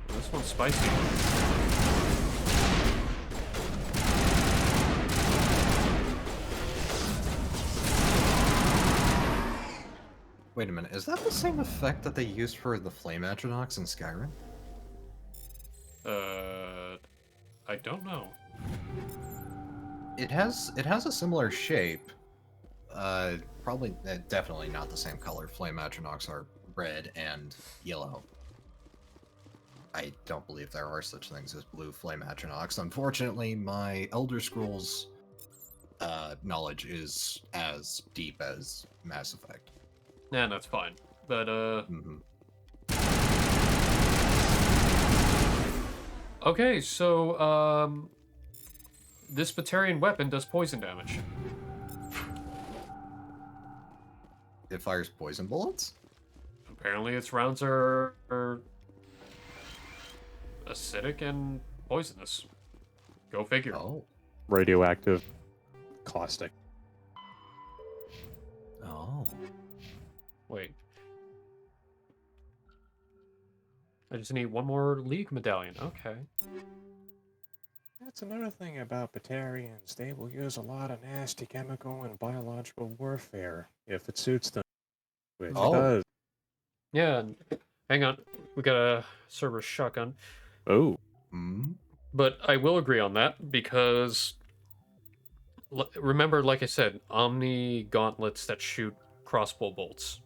This one's spicy. Wait a minute, is that the same effect that they used for the Flame Atronachs in Skyrim? I don't know. It has a similar shape. Probably, definitely not the same color. Flame Atronachs are red and yellow. I don't believe there are such things as blue Flame Atronachs. Unfortunately, my Elder Scrolls knowledge is as deep as Mass Effect. Nah, that's fine. But, Okay, so, this Batarian weapon does poison damage. It fires poison bullets? Apparently its rounds are acidic and poisonous. Go figure. Oh. Radioactive. Caustic. Oh. Wait. I just need one more League medallion. Okay. That's another thing about Batarians. They will use a lot of nasty chemical and biological warfare if it suits them. Which it does. Yeah, hang on. We got a Cerberus shotgun. Oh. But I will agree on that because remember, like I said, Omni gauntlets that shoot crossbow bolts.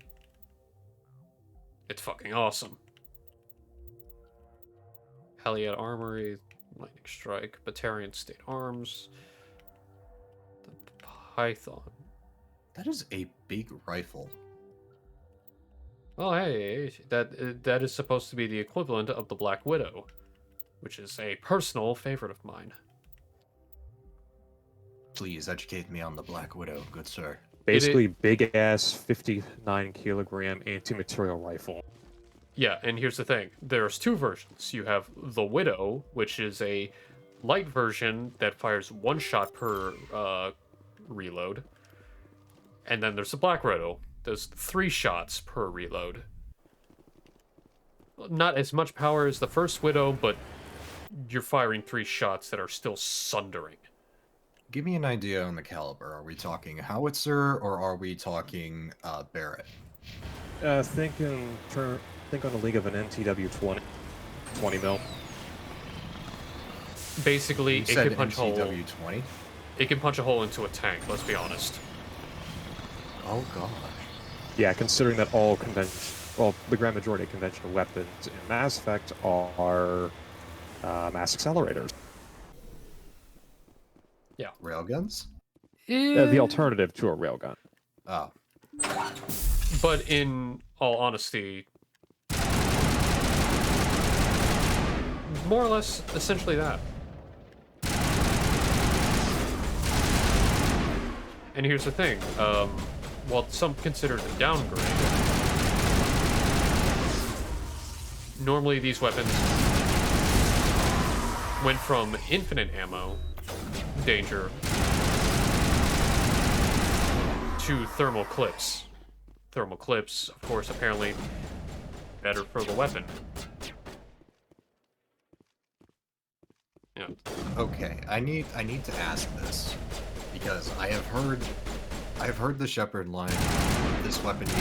It's fucking awesome. Heliad Armory, Lightning Strike, Batarian State Arms, the Python. That is a big rifle. Oh, hey, that is supposed to be the equivalent of the Black Widow, which is a personal favorite of mine. Please educate me on the Black Widow, good sir. Basically, big-ass 59-kilogram anti-material rifle. Yeah, and here's the thing. There's two versions. You have the Widow, which is a light version that fires one shot per reload. And then there's the Black Widow. There's 3 shots per reload. Not as much power as the first Widow, but you're firing 3 shots that are still sundering. Give me an idea on the caliber. Are we talking howitzer or are we talking Barrett? Think on the League of an NTW 20 mil. Basically, You it said can punch a hole. NTW 20? It can punch a hole into a tank. Let's be honest. Oh god. Yeah, considering that all the grand majority of conventional weapons in Mass Effect are mass accelerators. Yeah. Railguns? The alternative to a railgun. Oh. But in all honesty, more or less, essentially that. And here's the thing, while some consider it a downgrade, normally these weapons went from infinite ammo danger to thermal clips. Thermal clips, of course, apparently better for the weapon. Yeah. Okay, I need to ask this because I've heard the Shepherd line. This weapon needs.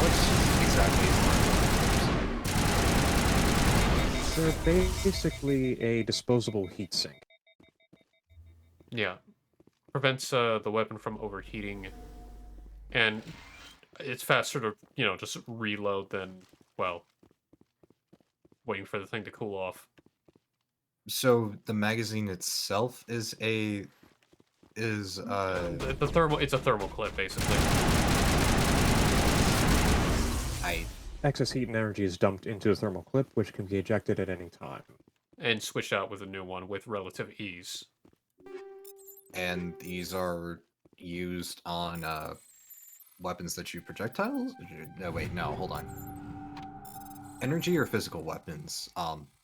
What's exactly? They're basically a disposable heatsink. Yeah. Prevents the weapon from overheating, and it's faster to, just reload than, well, waiting for the thing to cool off. So the magazine itself is the thermal. It's a thermal clip, basically. Excess heat and energy is dumped into the thermal clip, which can be ejected at any time. And switched out with a new one with relative ease. And these are used on weapons that shoot projectiles? No, wait, no, hold on. Energy or physical weapons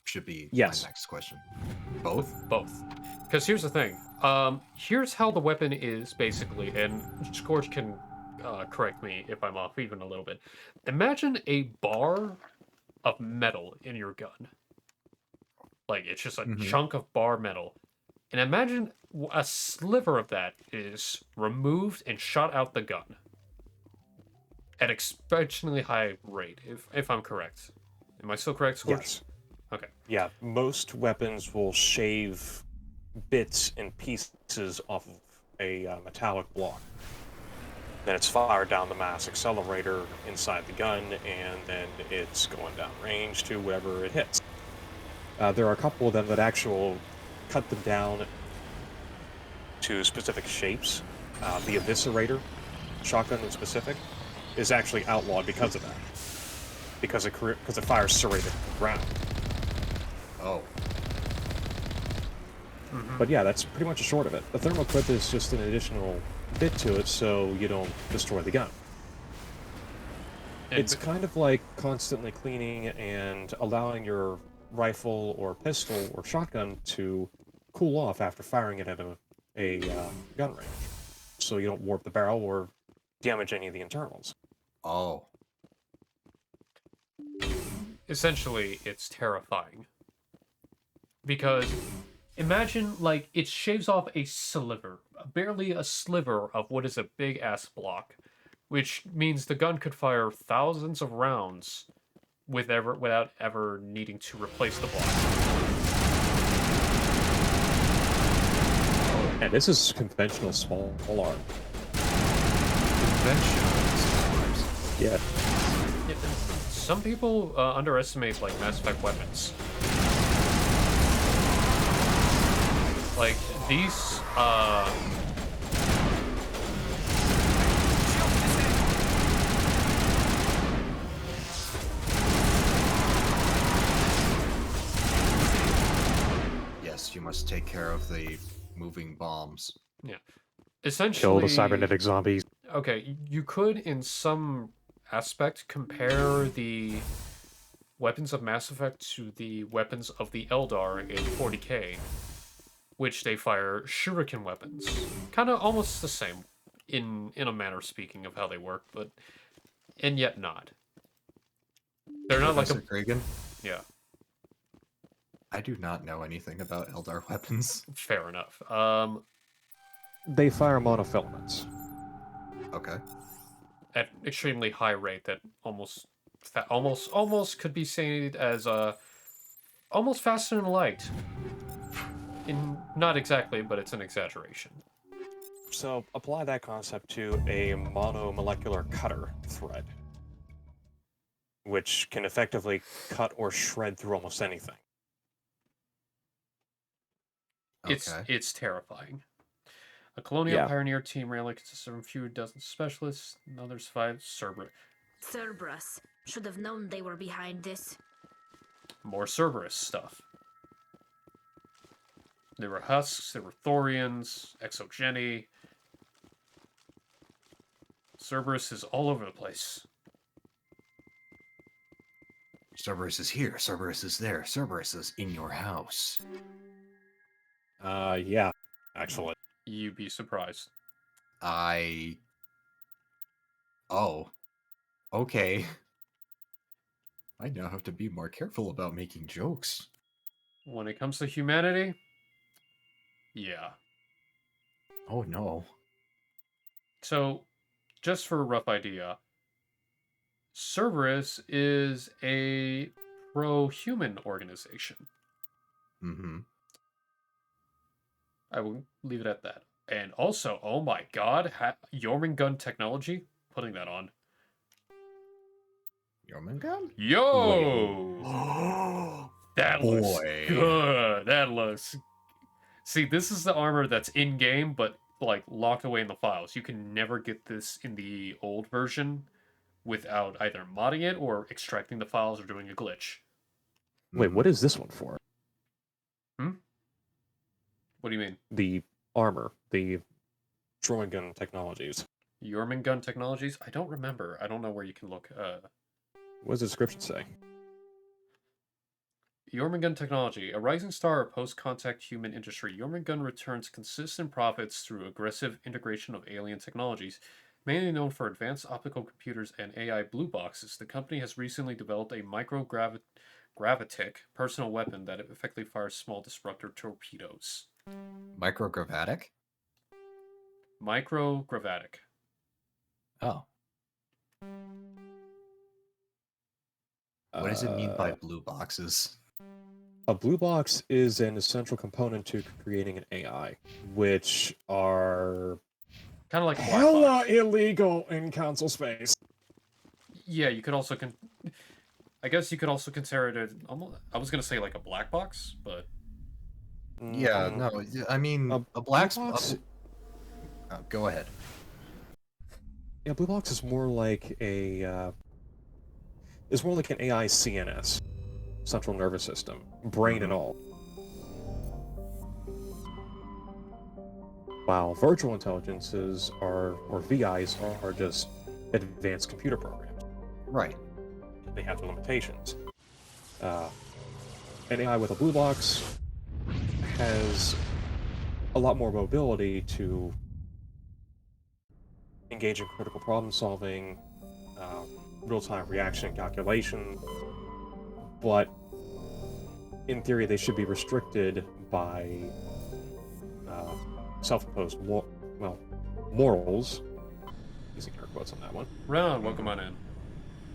should be my next question. Both? Both. Because here's the thing. Here's how the weapon is, basically, and Scorch can correct me if I'm off even a little bit. Imagine a bar of metal in your gun. Like, it's just a chunk of bar metal. And imagine a sliver of that is removed and shot out the gun. At exceptionally high rate, if I'm correct. Am I still correct, Scorch? Yes. Okay. Yeah, most weapons will shave bits and pieces off of a metallic block. Then it's fired down the mass accelerator inside the gun, and then it's going down range to whatever it hits. There are a couple of them that actually cut them down to specific shapes. The Eviscerator shotgun in specific is actually outlawed because of that. Because it fires serrated ground. Oh. But yeah, that's pretty much the short of it. The thermal clip is just an additional bit to it so you don't destroy the gun. It's kind of like constantly cleaning and allowing your rifle or pistol or shotgun to cool off after firing it at a gun range. So you don't warp the barrel or damage any of the internals. Oh. Essentially, it's terrifying. Because imagine, like, it shaves off a sliver, barely a sliver of what is a big-ass block, which means the gun could fire thousands of rounds without ever needing to replace the block. And this is conventional small arm. Conventional small arms? Yeah. Some people underestimate, like, Mass Effect weapons. Like, these, Yes, you must take care of the moving bombs. Yeah. Essentially... Kill the cybernetic zombies. Okay, you could, in some aspect, compare the weapons of Mass Effect to the weapons of the Eldar in 40k, which they fire shuriken weapons. Kind of almost the same, in a manner speaking of how they work, but... and yet not. They're not like a... Kragan? Yeah. I do not know anything about Eldar weapons. Fair enough. They fire monofilaments. Okay. At extremely high rate that almost could be seen as almost faster than light. Not exactly, but it's an exaggeration. So apply that concept to a monomolecular cutter thread, which can effectively cut or shred through almost anything. It's terrifying. A Colonial Pioneer team rarely consists of a few dozen specialists, and others survive Cerberus. Should have known they were behind this. More Cerberus stuff. There were Husks, there were Thorians, Exogeny. Cerberus is all over the place. Cerberus is here, Cerberus is there, Cerberus is in your house. Yeah, actually. You'd be surprised. Oh. Okay. I now have to be more careful about making jokes. When it comes to humanity, yeah. Oh no. So, just for a rough idea, Cerberus is a pro-human organization. Mm-hmm. I will leave it at that. And also, oh my god, Jormungand technology? Putting that on. Jormungand? Yo! That looks Boy. good. That looks... See, this is the armor that's in-game, but, like, locked away in the files. You can never get this in the old version without either modding it or extracting the files or doing a glitch. Wait, what is this one for? Hmm? What do you mean? The armor, the Jormungand technologies. Jormungand technologies? I don't remember. I don't know where you can look. What does the description say? Jormungand technology, a rising star of post-contact human industry. Jormungand returns consistent profits through aggressive integration of alien technologies. Mainly known for advanced optical computers and AI blue boxes, the company has recently developed a microgravitic personal weapon that effectively fires small disruptor torpedoes. Microgravitic? Microgravitic. Oh. What does it mean by blue boxes? A blue box is an essential component to creating an AI, which are kind of like a black hella box. Illegal in council space. Yeah, you could also I guess you could also consider it almost, I was gonna say like a black box, but yeah, no, I mean a black box. Go ahead. Yeah, blue box is more like a. It's more like an AI CNS, central nervous system, brain and all. While virtual intelligences or VIs are just advanced computer programs. Right. They have their limitations. An AI with a blue box has a lot more mobility to engage in critical problem solving, real-time reaction and calculation, but in theory they should be restricted by self-imposed morals, using air quotes on that one. Ron, welcome on in.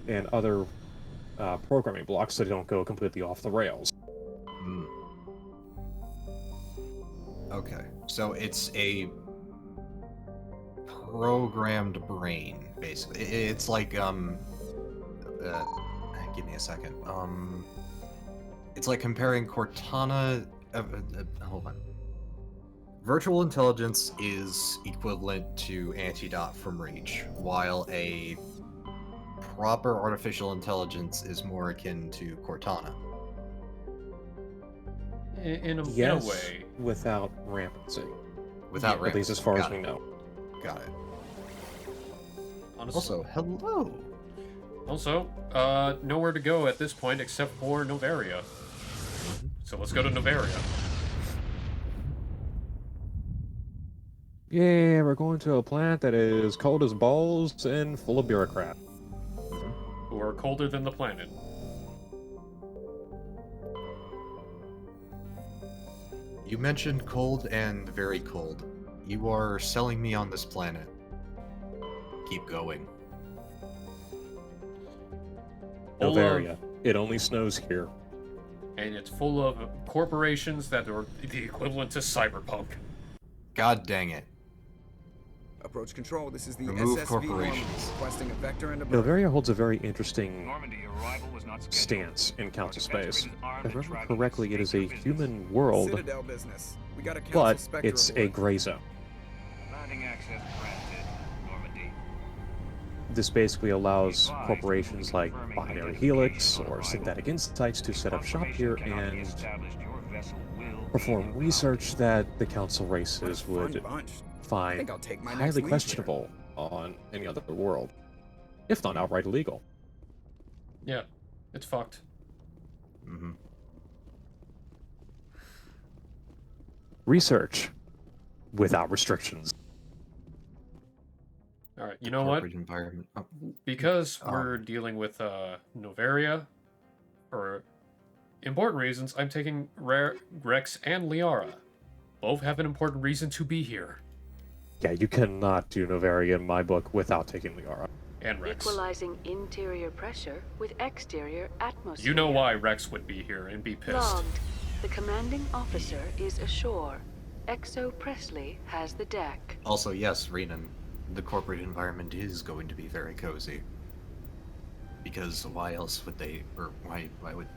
And other programming blocks so they don't go completely off the rails. Okay, so it's a programmed brain, basically. It's like, give me a second. It's like comparing Cortana... hold on. Virtual intelligence is equivalent to Antidot from Reach, while a proper artificial intelligence is more akin to Cortana. In a way. Without rampancy. Without rampancy. At least as far as we know. Got it. Honestly. Also, hello. Also, nowhere to go at this point except for Novaria. So let's go to Novaria. Yeah, we're going to a planet that is cold as balls and full of bureaucrats. Who are colder than the planet. You mentioned cold and very cold. You are selling me on this planet. Keep going. Novaria. It only snows here. And it's full of corporations that are the equivalent to cyberpunk. God dang it. Approach control. This is the Remove SSV corporations. Normandy, requesting a vector and a Novaria holds a very interesting stance in council space. If I remember correctly, it is a human world, Citadel business. We got a but Council Spectre it's a aboard. gray zone. Landing access granted, Normandy. This basically allows corporations like Binary Helix or Synthetic Insights to set up shop here and perform research that the council races would find highly questionable on any other world, if not outright illegal. Yeah, it's fucked. Research without restrictions. Alright, you know what? Environment. Because we're dealing with Novaria, or important reasons, I'm taking Rex and Liara. Both have an important reason to be here. Yeah, you cannot do Novari in my book without taking Liara. And Rex. Equalizing interior pressure with exterior atmosphere. You know why Rex would be here and be pissed. Logged. The commanding officer is ashore. Exo Presley has the deck. Also, yes, Renan, the corporate environment is going to be very cozy. Because why else would they, or why would...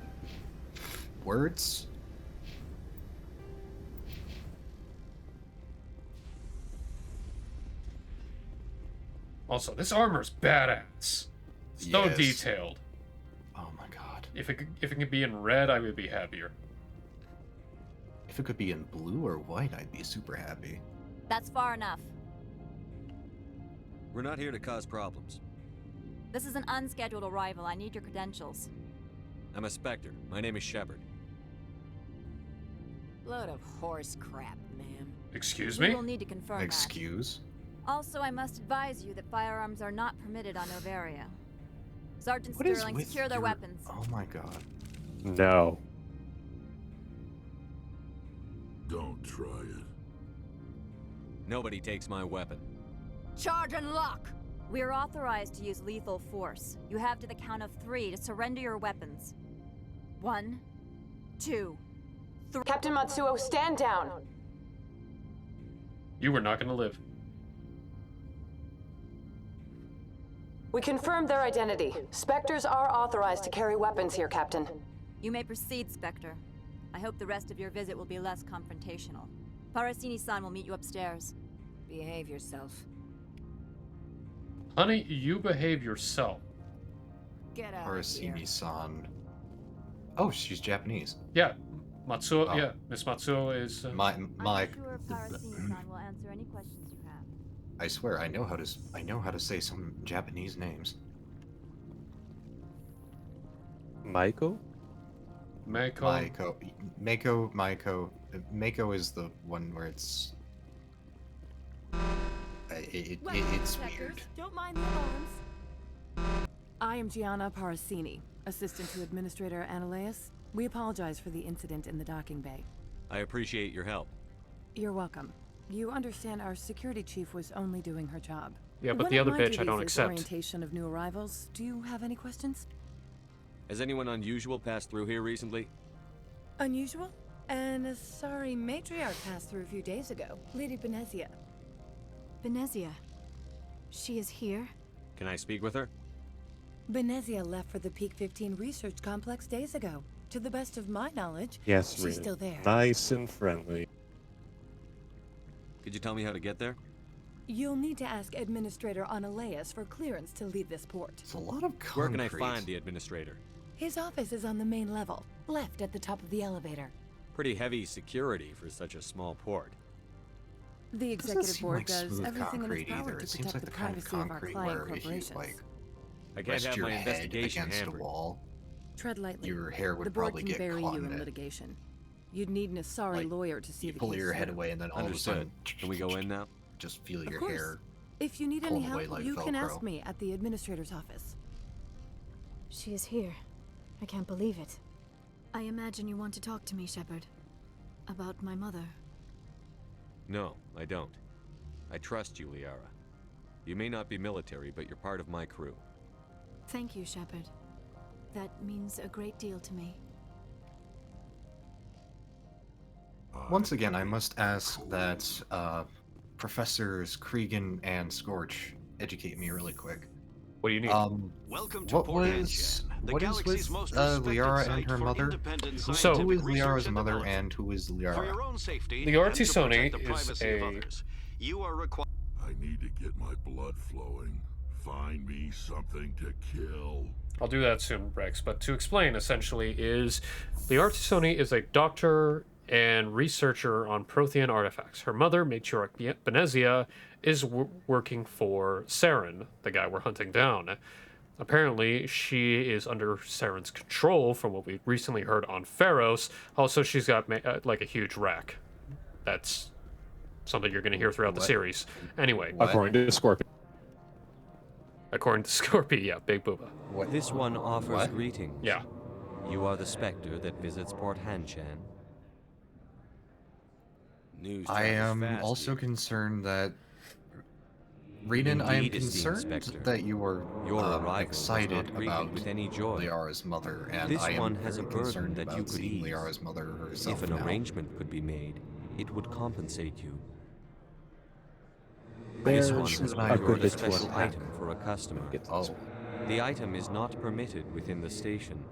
Words? Also, this armor's badass. So Yes. detailed. Oh my god. If it could be in red, I would be happier. If it could be in blue or white, I'd be super happy. That's far enough. We're not here to cause problems. This is an unscheduled arrival. I need your credentials. I'm a Spectre. My name is Shepard. Load of horse crap, ma'am. Excuse We me? will need to confirm Excuse? that. Also, I must advise you that firearms are not permitted on Novaria. Sergeant What is Sterling, with secure their your- weapons. Oh my god. No. Don't try it. Nobody takes my weapon. Charge and lock! We are authorized to use lethal force. You have to the count of 3 to surrender your weapons. 1, 2, 3. Captain Matsuo, stand down. You were not gonna live. We confirmed their identity. Spectres are authorized to carry weapons here, Captain. You may proceed, Spectre. I hope the rest of your visit will be less confrontational. Parasini-san will meet you upstairs. Behave yourself. Honey, you behave yourself. Get out Arasimi-san. Oh, she's Japanese. Yeah, Matsuo. Oh. Yeah, Miss Matsuo is. My. I'm sure Parasini-san will answer any questions you have. I swear, I know how to say some Japanese names. Maiko? Mako. Mako is the one where it's... it's weird. Don't mind the alarms. I am Gianna Parasini, assistant to Administrator Ananias. We apologize for the incident in the docking bay. I appreciate your help. You're welcome. You understand our security chief was only doing her job. Yeah, but One the of other my bitch I don't duties is accept. Orientation of new arrivals. Do you have any questions? Has anyone unusual passed through here recently? Unusual? An Asari matriarch passed through a few days ago. Lady Benezia. Benezia. She is here? Can I speak with her? Benezia left for the Peak 15 research complex days ago. To the best of my knowledge, Yes, she's Rita. still there. Nice and friendly. Could you tell me how to get there? You'll need to ask Administrator Ananias for clearance to leave this port. It's a lot of concrete. Where can I find the administrator? His office is on the main level, left at the top of the elevator. Pretty heavy security for such a small port. The It doesn't executive seem board like does smooth everything in concrete its power either. to It seems protect like the the kind of privacy of our concrete client where if you corporations. like I can't rest have your my head investigation against hampered. a wall, Tread lightly. your hair would the board probably can get bury caught you in in it. litigation. You'd need an Asari Like, lawyer to see you the pull case your head through. away and then all of a Understood. sudden Can we go in now? just feel Of your course. hair. If you need any pulling help, away like you can ask Velcro. me at the administrator's office. She is here. I can't believe it. I imagine you want to talk to me, Shepard. About my mother. No, I don't. I trust you, Liara. You may not be military, but you're part of my crew. Thank you, Shepard. That means a great deal to me. Once again, I must ask that Professors Cregan and Scorch educate me really quick. What do you need? Welcome to What Port was Anshan, the what is galaxy's with most respected Liara and site her for mother? independent Who scientific is research Liara's and mother development. and who is For Liara? your own safety Liara and to Tisoni protect the is privacy of a- others, you are required. I need to get my blood flowing. Find me something to kill. I'll do that soon, Rex. But to explain, essentially, is Liara Tisoni is a doctor and researcher on Prothean artifacts. Her mother, Matriarch Benezia, is working for Saren, the guy we're hunting down. Apparently, she is under Saren's control, from what we recently heard on Feros. Also, she's got like a huge rack. That's something you're going to hear throughout the What? series. Anyway, According to Scorpion. according to Scorpio, yeah, Big Booba. What? This one offers What? greetings. Yeah. You are the Spectre that visits Port Hanshan? News I travels am fast also here. concerned that... Renan, I am Indeed, esteemed concerned Spectre. that you are Your arrival was excited not greeted about with any joy. Liara's mother, and This I am one has a very burden concerned that you about could seeing ease. Liara's mother herself If an now. arrangement could be made, it would compensate you. There's This one has a procured good a bit to special unpack. item for a customer. Oh. The item is not permitted within the station,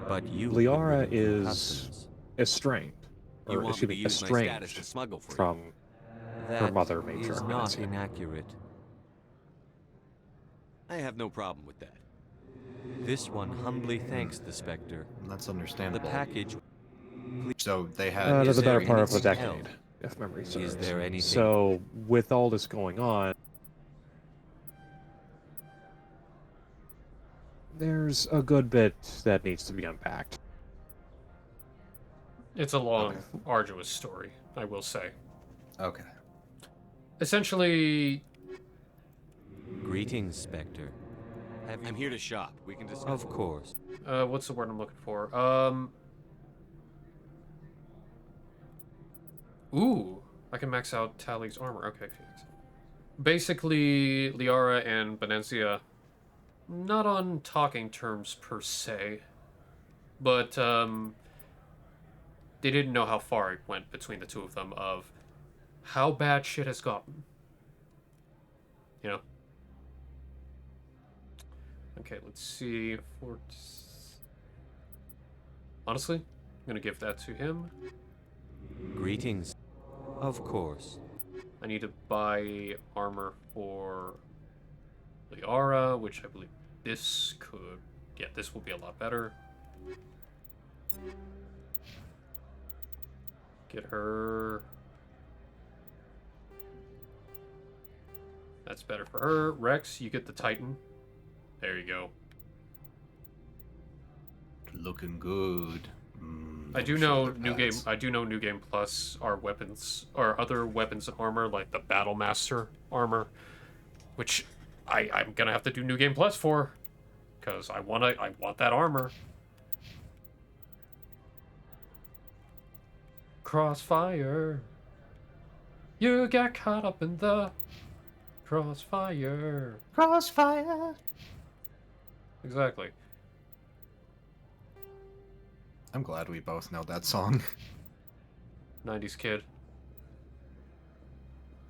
but you could Liara bring it for is customs. estranged. You Or, want excuse me to me, use my status to estranged smuggle for from you? her That mother, is Matriarch not Menesia. inaccurate. I have no problem with that. This one humbly thanks the Spectre. That's understandable. The package... So they had... That's the better part of a anything decade, else? if memory serves. Is there anything... So, with all this going on, there's a good bit that needs to be unpacked. It's a long, arduous story, I will say. Okay. Essentially... Greetings, Spectre. I'm here to shop. We can discuss... Of course. What's the word I'm looking for? Ooh, I can max out Tally's armor. Okay, Phoenix. Basically, Liara and Benenzia, not on talking terms per se, but they didn't know how far it went between the two of them of how bad shit has gotten. You know? Okay, let's see. Honestly, I'm gonna give that to him. Greetings. Of course. I need to buy armor for Liara, which I believe this could... Yeah, this will be a lot better. Get her... That's better for her. Rex, you get the Titan. There you go. Looking good. I do know New Game. I do know New Game Plus are weapons or other weapons and armor like the Battle Master armor, which I'm gonna have to do New Game Plus for, because I want that armor. Crossfire. You got caught up in the crossfire. Crossfire. Exactly. I'm glad we both know that song. 90s kid.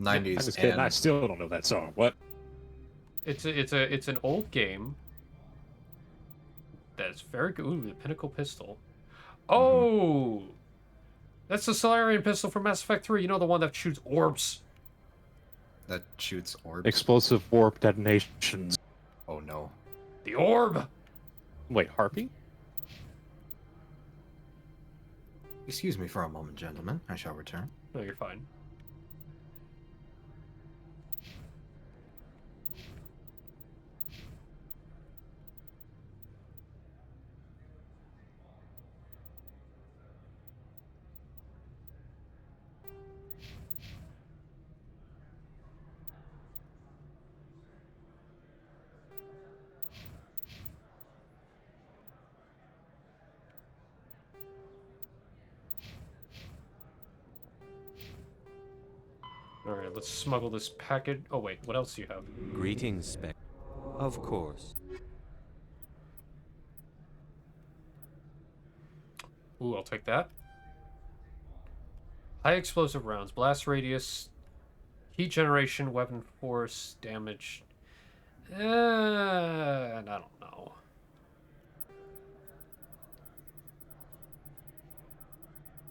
90s. I'm just kidding. I still don't know that song. What? It's an old game. That's very good. Ooh, the Pinnacle Pistol. Oh, that's the Solarian pistol from Mass Effect 3. You know, the one that shoots orbs. That shoots orbs. Explosive warp detonations. Oh no. The orb. Wait, Harpy? Excuse me for a moment, gentlemen. I shall return. No, you're fine. Alright, let's smuggle this package. Oh wait, what else do you have? Greetings, Spec. Of course. Ooh, I'll take that. High explosive rounds, blast radius, heat generation, weapon force, damage. I don't know.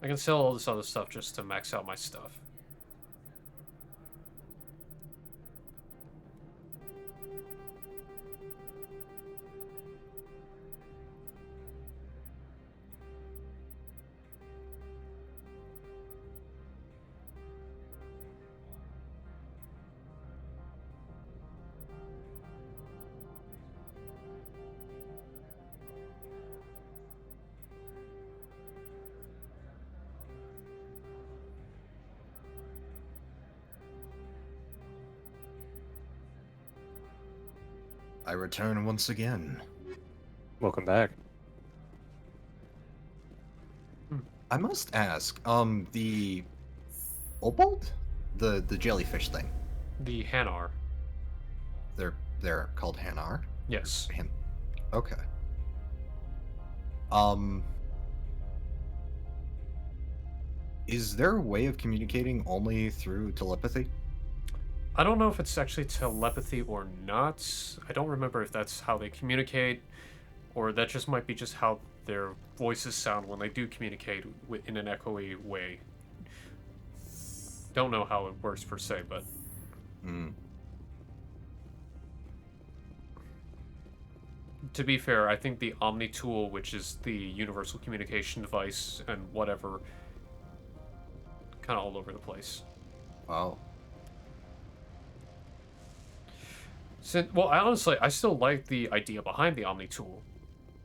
I can sell all this other stuff just to max out my stuff. I return once again. Welcome back. I must ask, the opal, the jellyfish thing. The Hanar. They're called Hanar. Yes. Okay. Um, is there a way of communicating only through telepathy? I don't know if it's actually telepathy or not. I don't remember if that's how they communicate, or that just might be just how their voices sound when they do communicate in an echoey way. Don't know how it works per se, but... To be fair, I think the Omni tool, which is the universal communication device and whatever, kind of all over the place. Wow. Well, I still like the idea behind the Omni tool.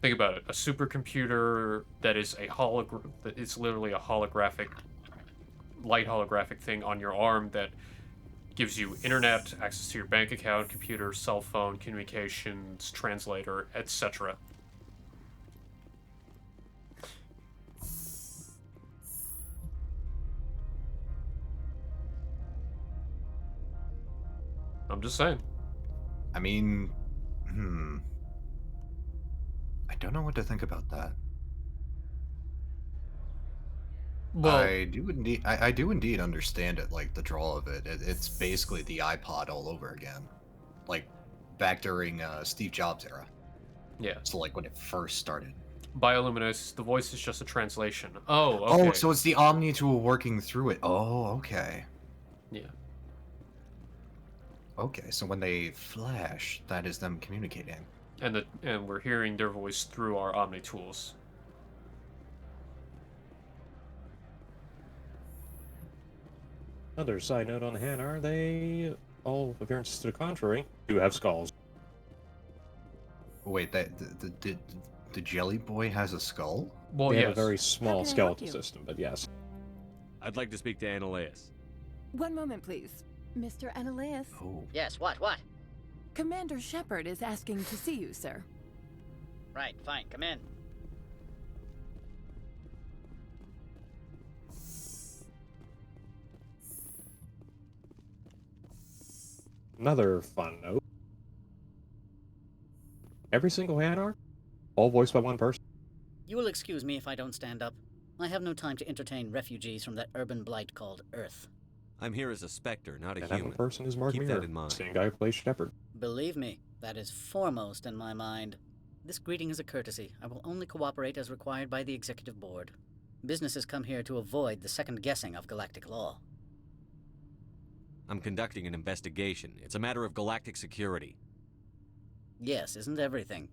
Think about it: a supercomputer that is that is literally a light holographic thing on your arm that gives you internet, access to your bank account, computer, cell phone, communications, translator, etc. I'm just saying. I mean, I don't know what to think about that. Well, I do indeed understand it, like the draw of it. It's basically the iPod all over again, like back during Steve Jobs era. Yeah. So like when it first started. Bioluminescence, the voice is just a translation. Oh, okay. Oh, so it's the Omni tool working through it. Oh, okay. Yeah. Okay, so when they flash, that is them communicating. And we're hearing their voice through our Omni tools. Another side note on Hanar, they, all appearances to the contrary, do have skulls. Wait, the Jelly Boy has a skull? Well, they yes. have a very small skeletal system, but yes. I'd like to speak to Ananias. One moment, please. Mr. Ananias. Oh. Yes, what? Commander Shepard is asking to see you, sir. Right, fine, come in. Another fun note. Every single Hanar, all voiced by one person. You will excuse me if I don't stand up. I have no time to entertain refugees from that urban blight called Earth. I'm here as a Spectre, not a And human. that one person is Mark Keep Mirror, that in mind. same guy who plays Shepard. Believe me, that is foremost in my mind. This greeting is a courtesy. I will only cooperate as required by the Executive Board. Businesses come here to avoid the second guessing of galactic law. I'm conducting an investigation. It's a matter of galactic security. Yes, isn't everything?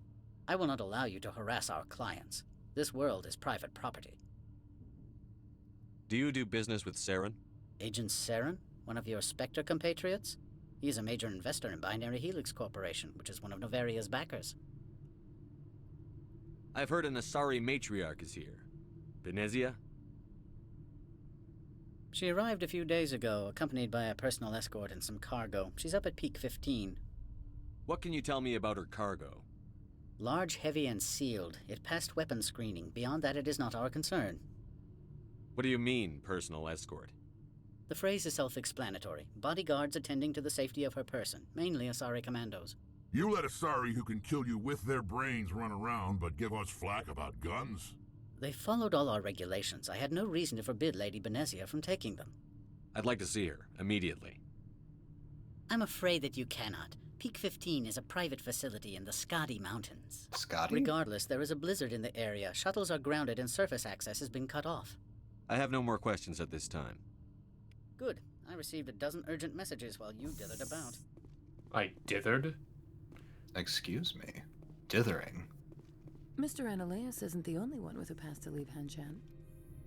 I will not allow you to harass our clients. This world is private property. Do you do business with Saren? Agent Saren? One of your Spectre compatriots? He is a major investor in Binary Helix Corporation, which is one of Novaria's backers. I've heard an Asari matriarch is here. Benezia? She arrived a few days ago, accompanied by a personal escort and some cargo. She's up at Peak 15. What can you tell me about her cargo? Large, heavy, and sealed. It passed weapons screening. Beyond that, it is not our concern. What do you mean, personal escort? The phrase is self-explanatory. Bodyguards attending to the safety of her person, mainly Asari commandos. You let Asari who can kill you with their brains run around, but give us flack about guns? They followed all our regulations. I had no reason to forbid Lady Benezia from taking them. I'd like to see her, immediately. I'm afraid that you cannot. Peak 15 is a private facility in the Skadi Mountains. Skadi? Regardless, there is a blizzard in the area. Shuttles are grounded and surface access has been cut off. I have no more questions at this time. Good. I received a dozen urgent messages while you dithered about. I dithered? Excuse me. Dithering? Mr. Ananias isn't the only one with a past to leave Hanshan.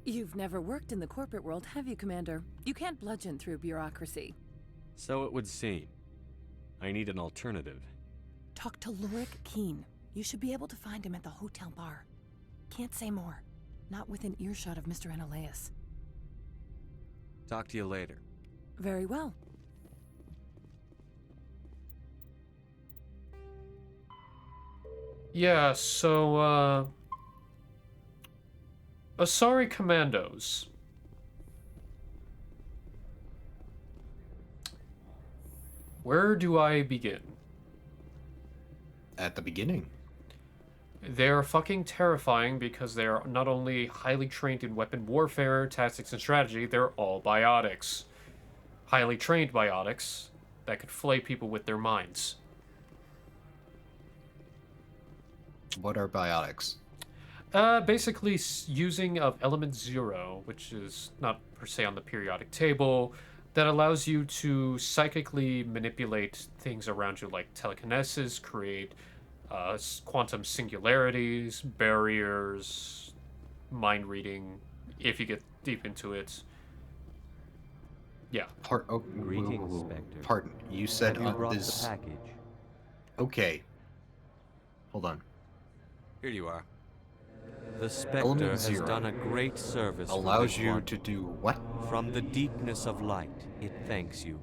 You've never worked in the corporate world, have you, Commander? You can't bludgeon through bureaucracy. So it would seem. I need an alternative. Talk to Lorik Keen. You should be able to find him at the hotel bar. Can't say more. Not within earshot of Mr. Ananias. Talk to you later. Very well. Yeah, so, Asari Commandos. Where do I begin? At the beginning. They're fucking terrifying because they're not only highly trained in weapon warfare, tactics, and strategy, they're all biotics. Highly trained biotics that could flay people with their minds. What are biotics? Basically using of element 0, which is not per se on the periodic table, that allows you to psychically manipulate things around you like telekinesis, create quantum singularities, barriers, mind reading, if you get deep into it. Yeah. Greetings, Spectre. Pardon, you said Have you brought this... the package? Okay. Hold on. Here you are. The Spectre Element has 0 done a great service for allows this you one. to do what? From the deepness of light, it thanks you.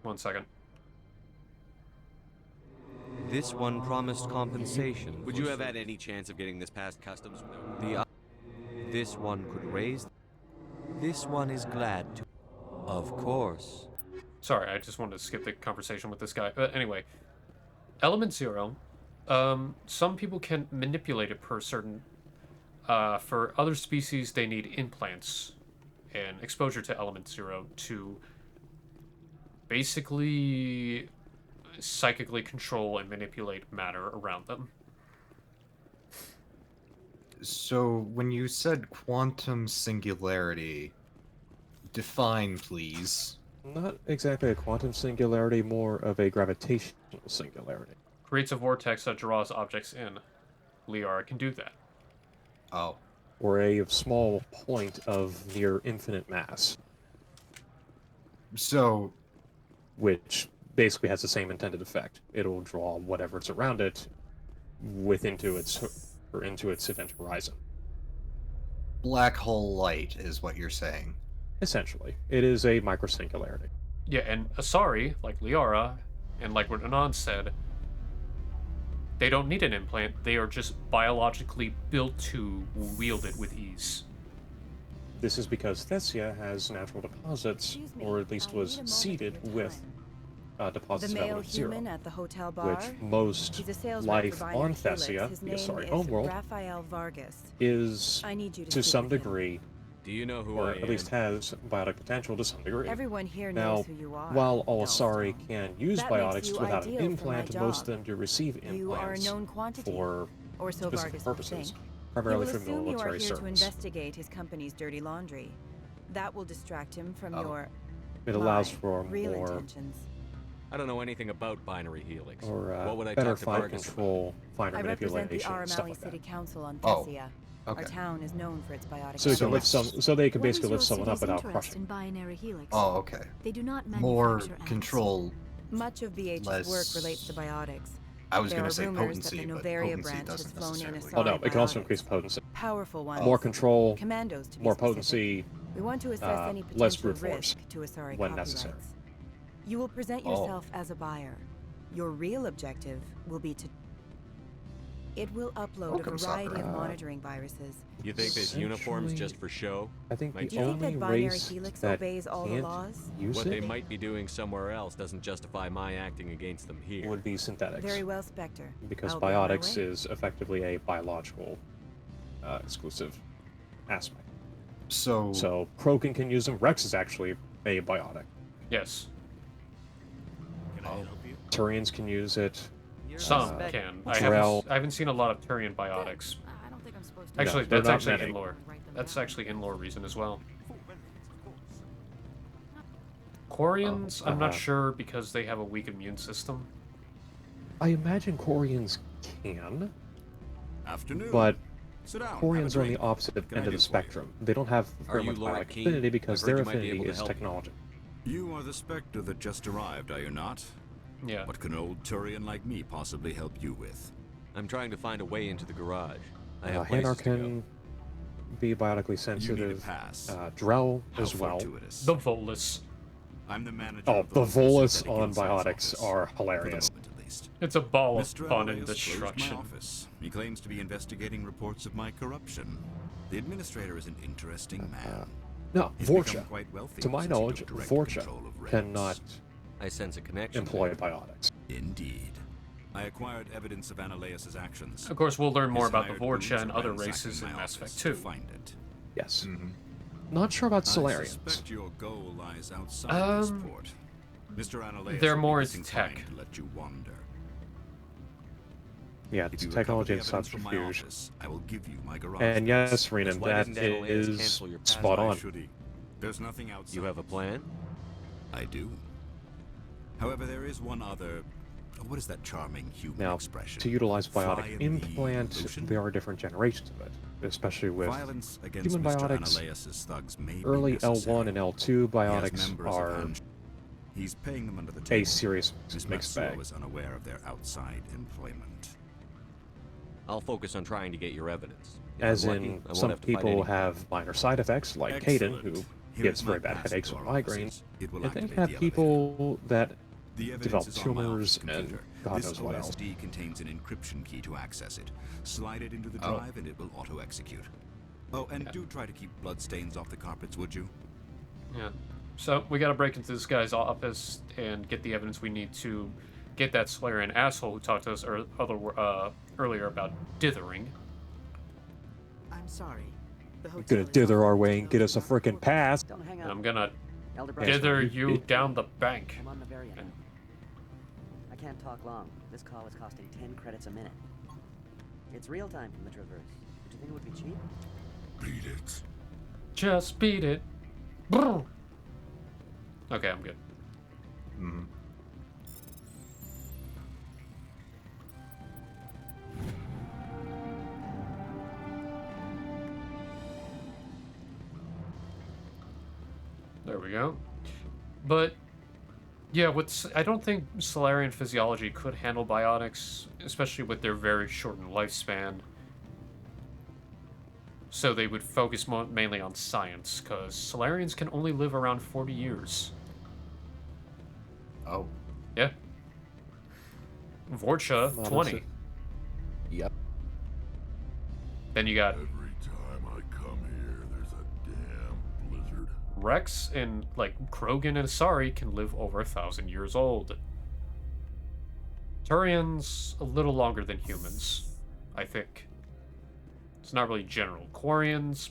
1 second. This one promised compensation. Would you have had any chance of getting this past customs without this one could raise? This one is glad to. Of course. Sorry, I just wanted to skip the conversation with this guy. But anyway, element 0. Some people can manipulate it per certain. For other species, they need implants and exposure to element 0 to basically psychically control and manipulate matter around them. So, when you said quantum singularity, define, please. Not exactly a quantum singularity, more of a gravitational singularity. Creates a vortex that draws objects in. Liara can do that. Oh. Or a small point of near infinite mass. So... Which basically has the same intended effect. It'll draw whatever's around it into its event horizon. Black hole light is what you're saying. Essentially. It is a microsingularity. Yeah, and Asari, like Liara, and like what Anand said, they don't need an implant. They are just biologically built to wield it with ease. This is because Thessia has natural deposits, or at least was seeded with deposits The of male element 0, human at the hotel bar. which most He's a sales life rep for on Binary Thessia, Helix. His the name Asari is homeworld, Raphael Vargas. is I need you to to speak some with him. degree, Do you know who or I at least has biotic potential to some degree. Everyone here Now, knows who you are. while all Asari can use That makes biotics you without an ideal for my implant, most of job. them do receive You are a implants known quantity, for or so specific Vargas would purposes, think. primarily He for will assume you are military here to service. investigate his company's dirty laundry. That will distract him from your It allows my for real more, intentions. I don't know anything about Binary Helix. or what would I better talk to fine Vargas control, finer I represent the manipulation, and stuff Aramali like City that. Council on Oh, Thessia. okay. Our town is known for its biotic. So you can lift weapons. so they can What is basically your lift someone up city's without interest crushing. in binary helix? Oh, okay. They do not More manufacture ants. control. Much of BH's less- work relates to biotics. I was There going are to say rumors potency, that the but Novaria potency branch has doesn't flown in necessarily. Oh no, Asari it can also biotics. increase potency. Powerful ones. More control, Commandos to be more specific. potency, We want to assess any less potential brute force risk to Asari when copyrights. necessary. You will present Oh. yourself as a buyer. Your real objective will be to... It will upload Welcome, a variety Sakura. of monitoring viruses. You think this uniform's just for show? I think Might the Do you think only that Binary race Helix that obeys all the can't laws? use What it they might be doing somewhere else doesn't justify my acting against them here. would be synthetics. Very well, Spectre. Because I'll be on my biotics way. is effectively a biological exclusive aspect. So Krogan can use them. Rex is actually a biotic. Yes. Can I help you? Turians can use it. Some can. I Drell. haven't seen a lot of Turian biotics. I don't think I'm supposed to. Actually, No, they're that's not actually many. in lore. That's actually in lore reason as well. Quarians, I'm not sure because they have a weak immune system. I imagine Quarians can, Afternoon. but Sit down, have a Quarians are on the drink. opposite What can I end of do the for you? spectrum. They don't have Are very you much Laura biotic Keene? affinity because I've heard their you might be affinity able to is help. technology. You are the Spectre that just arrived, are you not? Yeah. What can an old Turian like me possibly help you with? I'm trying to find a way into the garage. I have Hanar places to go. can be biotically You need a sensitive. pass. Drell How as well. fortuitous. The Volus. I'm the manager Oh, of the local Volus synthetic on insights biotics office. are For the hilarious. moment, at least. It's a ball of Mr. fun and Andreas closed my destruction. office. He claims to be investigating reports of my corruption. The Administrator is an interesting man. No, He's Vorcha. become quite wealthy To my since he knowledge, took direct Vorcha control of Rex. cannot I sense a connection. employ biotics. Indeed. I acquired evidence of Analaeus' actions. Of course, we'll learn more His about the hired goons Vorcha and are other ransacking races in my Mass office Effect to 2. find it. Yes. Not sure about I Solarians. suspect your goal lies outside this port. Mr. Analaeus They're will more be into disinclined tech. to let you wander. Yeah, If it's you technology recover and the evidence from my subterfuge. office, I will give you my garage And space. yes, Renan, Why that didn't Analaeus is cancel your pass? spot Why on. should he? There's nothing outside. You have a plan? I do. However, there is one other. What is that charming human Now, expression? to utilize Fly biotic in the implant, ocean? there are different generations of it, especially with Violence against human Mr. biotics. Analaeus' thugs may be Early necessary. L1 and L2 He has biotics members of are Anj- He's paying them under the a table. serious Miss mixed Matsuo bag. is unaware of their outside employment. I'll focus on trying to get your evidence. If As I'm lucky, in, I won't some have to fight people anyone. have minor side effects, like Caden, who Excellent. Here gets is my very bad pass headaches to or our migraines, offices. It will and then activate have the people that The evidence develop is on my office tumors and computer. God This knows what else. OSD contains an encryption key to access it. Slide it into the Oh. drive and it will auto-execute. Oh, and do try to keep bloodstains off the carpets, would you? Yeah. So we gotta break into this guy's office and get the evidence we need to get that Solarian asshole who talked to us earlier about dithering. I'm sorry. The hotel gonna is dither off our limits way to and get us a those who freaking pass. Don't hang And up. I'm gonna Elder Brother. dither you down the bank. I'm on the very end. I can't talk long. This call is costing 10 credits a minute. It's real time from the Traverse. Would you think it would be cheap? Beat it. Just beat it. Brr. Okay, I'm good. Mm. There we go. But yeah, I don't think Solarian physiology could handle biotics, especially with their very shortened lifespan. So they would focus mainly on science, because Solarians can only live around 40 years. Oh. Yeah. Vorcha, Well, 20. Yep. Then you got Every time I come here, there's a damn blizzard. Rex and, like, Krogan and Asari can live over 1,000 years old. Turians, a little longer than humans, I think. It's not really general. Quarians,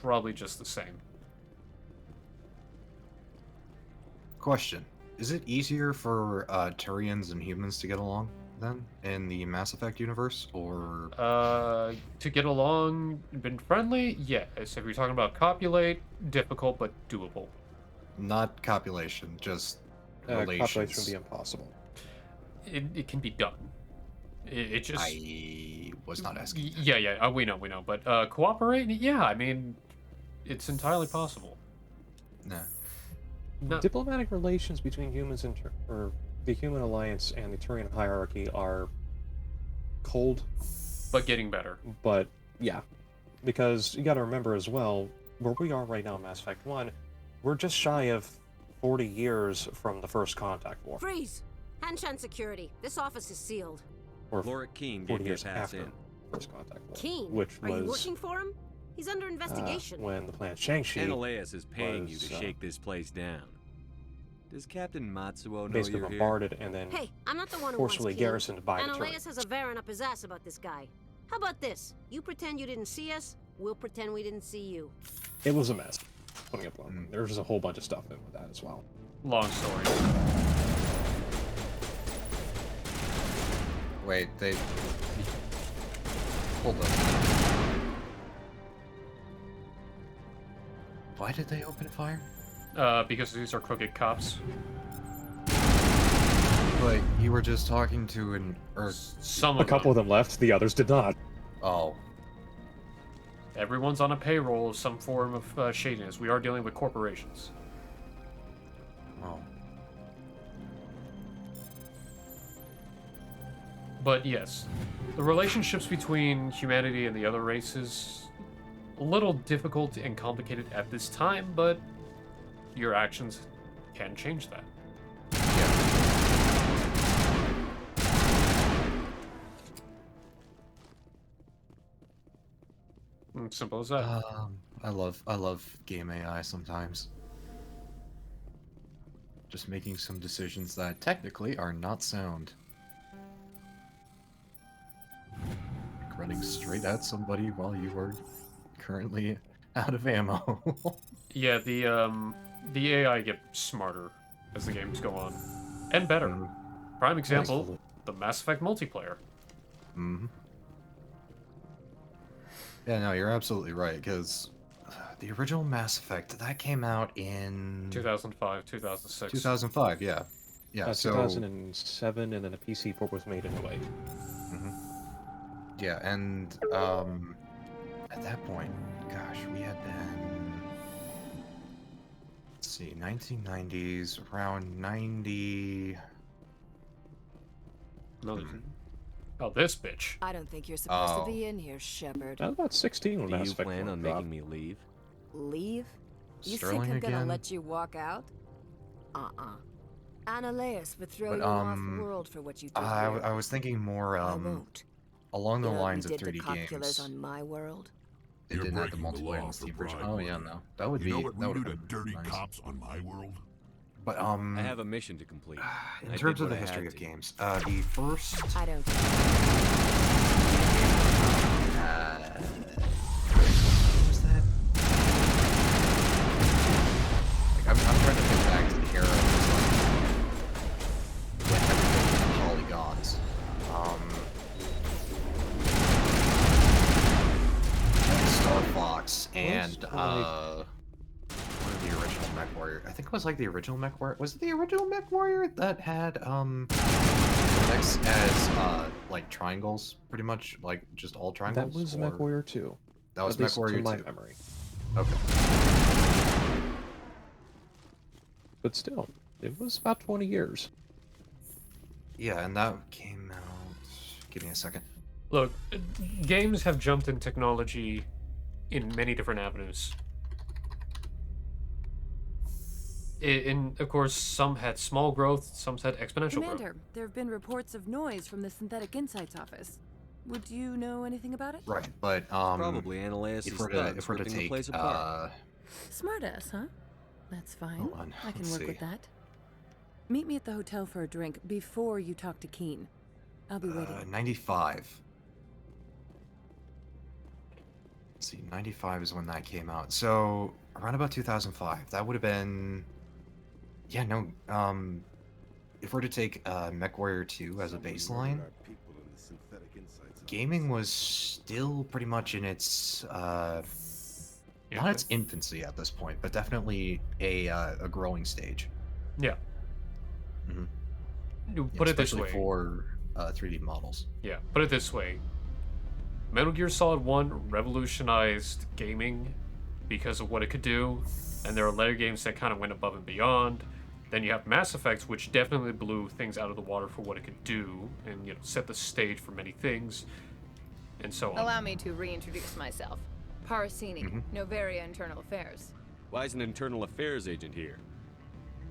probably just the same. Question. Is it easier for Turians and humans to get along, then, in the Mass Effect universe, or... To get along, been friendly? Yes. If you're talking about copulate, difficult but doable. Not copulation, just Copulation relations. would be impossible. It can be done. It just... I was not asking. Yeah, we know. But cooperate? Yeah, I mean, it's entirely possible. No. No. Diplomatic relations between humans and or the Human Alliance and the Turian hierarchy are cold, but getting better. But yeah, because you got to remember as well, where we are right now in Mass Effect 1, we're just shy of 40 years from the first contact war. Freeze! Hanshan security. This office is sealed. Or Loric Keene 40 gave me a years pass after in. first contact war. Keen, which are you was working for him? He's under investigation. when the planet Shang-Chi Analaeus is paying you was, to shake this place down. Does Captain Matsuo know basically you're here? bombarded and then Hey, I'm not the one who forcefully wants Keen. garrisoned by the Analaeus Turians. has a Varen up his ass about this guy. How about this? You pretend you didn't see us, we'll pretend we didn't see you. It was a mess. Putting it bluntly. There was just a whole bunch of stuff in with that as well. Long story. Wait, they... Hold up. Why did they open fire? Because these are crooked cops. But you were just talking to an... A couple of them left, the others did not. Oh. Everyone's on a payroll of some form of shadiness. We are dealing with corporations. Oh. But yes, the relationships between humanity and the other races, a little difficult and complicated at this time, but your actions can change that. Simple as that. I love game AI sometimes. Just making some decisions that technically are not sound. Like running straight at somebody while you were currently out of ammo. Yeah, the AI get smarter as the games go on, and better. Prime example, the Mass Effect multiplayer. Mm-hmm. Yeah, no, you're absolutely right, because the original Mass Effect, that came out in... 2005, 2006. 2005, yeah. Yeah, so... 2007, and then a PC port was made in 08. Mm-hmm. Yeah, and, at that point, gosh, we had been... Let's see, 1990s, around 90... Oh, this bitch. I don't think you're supposed to be in here, Shepard. I was about 16 when Do Mass you Effect plan 1 on dropped. making me leave? Leave? You Sterling think I'm gonna again? let you walk out? Uh-uh. Annaleus would throw But, you off world for what you did here. I was thinking more, I won't. along the You know what lines we of did to 3D cop killers games. on my world? They didn't have the multiplayer in the Steam version. Oh, yeah, no. That would be... You know what that we would do have to been dirty nice. cops on my world? But, I have a mission to complete. in I terms did of the what I history had of to. games, the first... I don't. What was that? Like, I'm trying to think back to the era of when everything was polygons. Star Fox and one of the original Mech Warrior. I think it was like the original Mech Warrior. Was it the original Mech Warrior that had mechs as like triangles, pretty much, like just all triangles? That was Mech Warrior 2. That was At Mech least Warrior to my 2. memory. Okay. But still, it was about 20 years. Yeah, and that came out... Give me a second. Look, games have jumped in technology in many different avenues. And of course, some had small growth, some had exponential growth. Commander, there have been reports of noise from the Synthetic Insights office. Would you know anything about it? Right, but Probably Annaleus' if we're thugs to ripping the take place apart. Smartass, huh? That's fine. Hold on, I can let's work with see. that. Meet me at the hotel for a drink before you talk to Keen. I'll be waiting. 95. Let's see, 95 is when that came out. So around about 2005, that would have been... Yeah, no, if we're to take Mech Warrior 2 as a baseline, gaming was still pretty much in its, not its infancy at this point, but definitely a growing stage. Yeah. Mm-hmm. Put it this especially way. for 3D models. Yeah, put it this way. Metal Gear Solid 1 revolutionized gaming because of what it could do, and there are later games that kind of went above and beyond. Then you have Mass Effect, which definitely blew things out of the water for what it could do, and set the stage for many things, and so on. Allow me to reintroduce myself. Parasini, Novaria Internal Affairs. Why is an internal affairs agent here?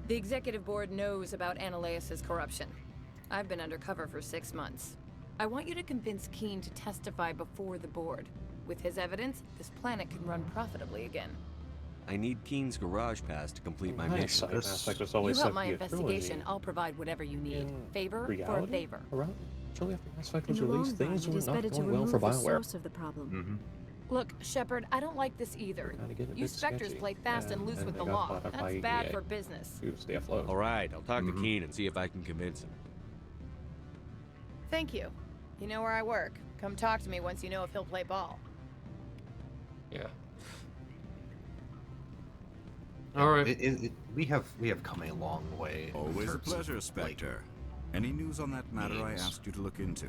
The executive board knows about Annaleus' corruption. I've been undercover for 6 months. I want you to convince Keen to testify before the board. With his evidence, this planet can run profitably again. I need Keen's garage pass to complete my Nice. mission. Mass Effect was always You help said my to be a investigation, trilogy. I'll provide whatever you need. Favor for a Reality? favor. Around shortly after Mass Effect In was the long released, run, things it were is not better to going well remove for the BioWare. source of the problem. Look, Shepard, I don't like this either. Kinda getting a You bit Spectres sketchy. play fast and loose And with they the got law. bought up by That's bad EA. for business. To stay afloat. All right, I'll talk to Keen and see if I can convince him. Thank you. You know where I work. Come talk to me once you know if he'll play ball. Yeah. All right. We have come a long way. in Always a terms of, pleasure, like, Spectre. Any news on that matter I games. asked you to look into?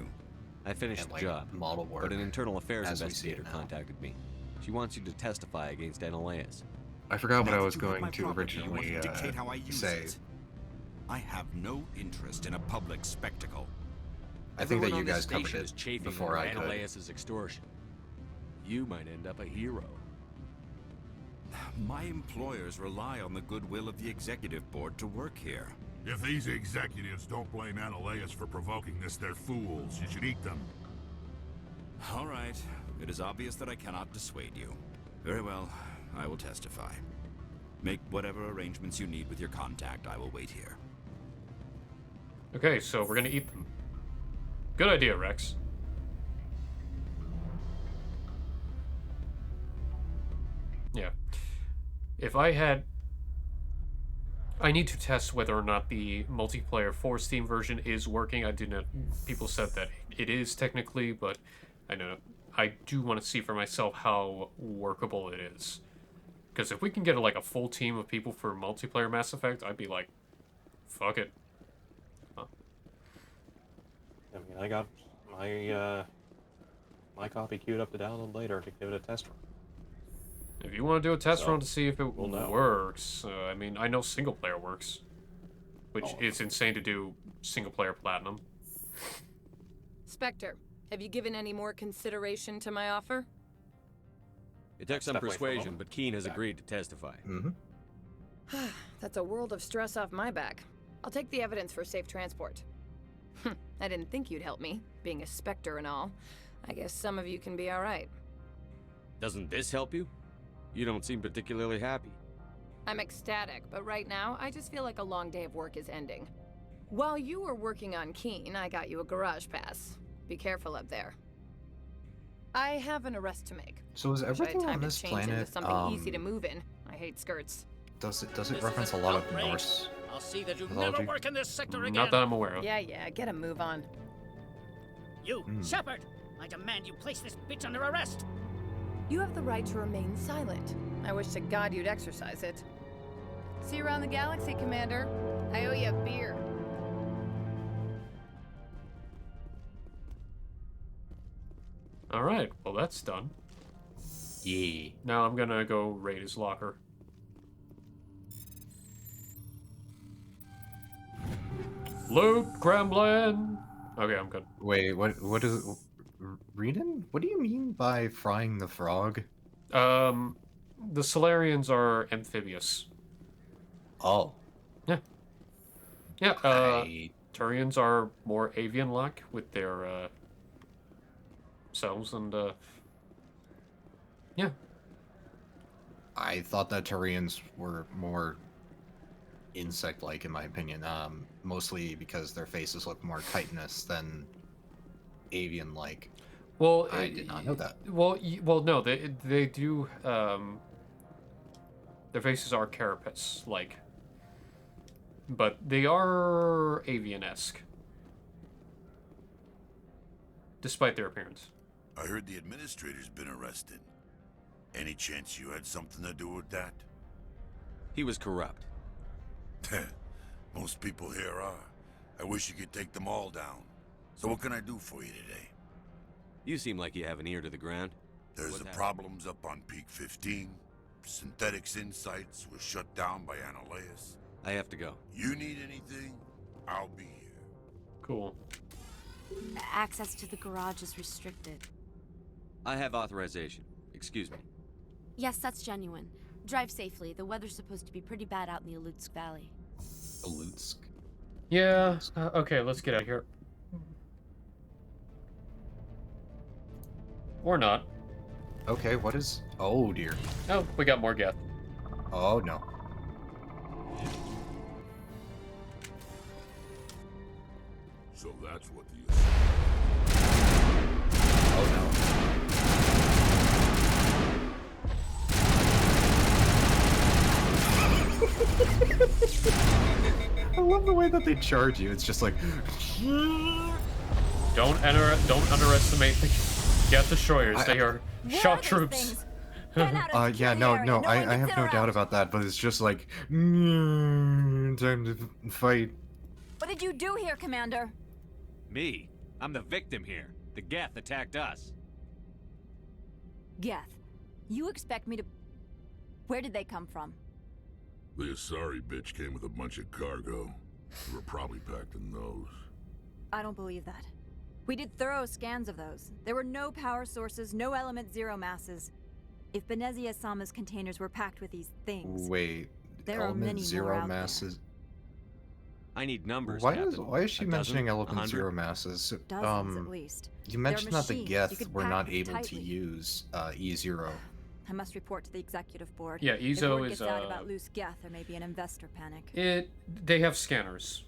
I finished And, the like, job, model work but an internal affairs as we see it investigator now. contacted me. She wants you to testify against Annaleus. I forgot what Now I that was you have going my to property, I want originally to dictate how I use say. it. I have no interest in a public spectacle. I think that Everyone you on this guys covered station it is chafing before under I could. Annaleus' extortion. You might end up a hero. My employers rely on the goodwill of the executive board to work here. If these executives don't blame Annaleus for provoking this, they're fools. You should eat them. All right. It is obvious that I cannot dissuade you. Very well, I will testify. Make whatever arrangements you need with your contact. I will wait here. Okay, so we're gonna eat them. Good idea, Rex. Yeah. If I had... I need to test whether or not the multiplayer for Steam version is working. I do not... People said that it is technically, but I know I do want to see for myself how workable it is. Because if we can get like a full team of people for multiplayer Mass Effect, I'd be like, fuck it. Huh. I mean, I got my my copy queued up to download later to give it a test run. If you want to do a test So, run to see if it we'll know. works, I mean, I know single player works, which is insane to do single player platinum. Spectre, have you given any more consideration to my offer? It took some persuasion, but Keen has agreed to testify. Mm-hmm. That's a world of stress off my back. I'll take the evidence for safe transport. I didn't think you'd help me, being a Spectre and all. I guess some of you can be alright. Doesn't this help you? You don't seem particularly happy. I'm ecstatic, but right now, I just feel like a long day of work is ending. While you were working on Keen, I got you a garage pass. Be careful up there. I have an arrest to make. So is Wish I had everything time on to this change planet, into something easy to move in. I hate skirts. Does it reference a lot of Norse I'll see that you mythology? never work in this sector again. Not that I'm aware of. Yeah, get a move on. You, Shepard! I demand you place this bitch under arrest! You have the right to remain silent. I wish to God you'd exercise it. See you around the galaxy, Commander. I owe you a beer. Alright, well that's done. Yeah. Now I'm gonna go raid his locker. Loot, Gremlin! Okay, I'm good. Wait, what is... Readin? What do you mean by frying the frog? The Solarians are amphibious. Oh. Yeah. Yeah, Turians are more avian-like with their, cells and, yeah. I thought that Turians were more insect-like, in my opinion. Mostly because their faces look more chitinous than avian-like. Well, I did not know that. Well, no, they do. Their faces are carapace-like, but they are avian-esque, despite their appearance. I heard the administrator's been arrested. Any chance you had something to do with that? He was corrupt. Most people here are. I wish you could take them all down. So what can I do for you today? You seem like you have an ear to the ground. There's the problems up on Peak 15. Synthetics Insights was shut down by Analeus. I have to go. You need anything? I'll be here. Cool. Access to the garage is restricted. I have authorization. Excuse me. Yes, that's genuine. Drive safely. The weather's supposed to be pretty bad out in the Alutsk Valley. Alutsk? Yeah, okay, let's get out of here. Or not. Okay, what is... Oh, dear. Oh, we got more Geth. Oh, no. So that's what the... Oh, no. I love the way that they charge you. It's just like... Don't underestimate the Geth destroyers. They are shock troops. Yeah, no, I have no doubt about that, but it's just like... time to fight. What did you do here, Commander? Me? I'm the victim here. The Geth attacked us. Geth, you expect me to... Where did they come from? The Asari bitch came with a bunch of cargo. We were probably packed in those. I don't believe that. We did thorough scans of those. There were no power sources, no element zero masses. If Benezia-sama's containers were packed with these things... Wait, there are element many more zero out masses... I need numbers, Why Captain. is she A dozen? mentioning element 100? 0 masses? Dozens at least. You mentioned that the machines. You Geth could were pack not them able to tightly. use E0. I must report to the executive board. Yeah, if EZO word is, gets out about loose Geth, there may be an investor panic. They have scanners.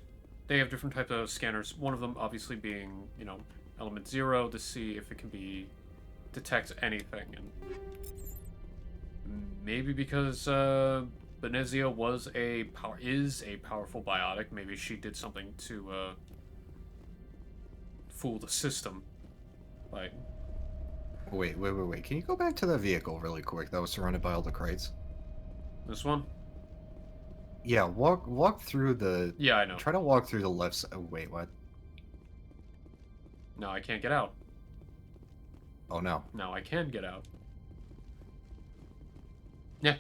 They have different types of scanners. One of them obviously being, you know, element 0 to see if it can detect anything. And maybe because Benezia is a powerful biotic, maybe she did something to fool the system. Like, Wait. Can you go back to that vehicle really quick that was surrounded by all the crates? this one? Yeah, walk through the... Yeah, I know. Try to walk through the left side. Oh, wait, what? No, I can't get out. Oh, no. No, I can get out. Yeah.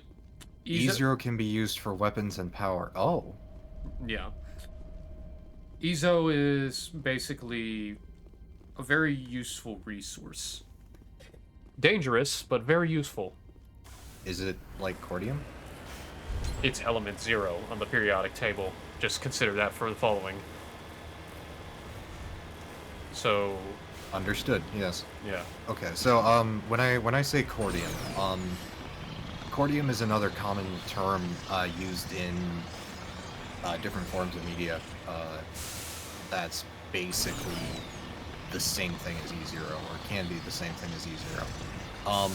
E0 can be used for weapons and power. Oh. Yeah. EZO is basically a very useful resource. Dangerous, but very useful. Is it like cordium? It's element 0 on the periodic table. Just consider that for the following. So... Understood, yes. Yeah. Okay, so, when I say cordium, cordium is another common term, used in, different forms of media, that's basically the same thing as E0, or can be the same thing as E0.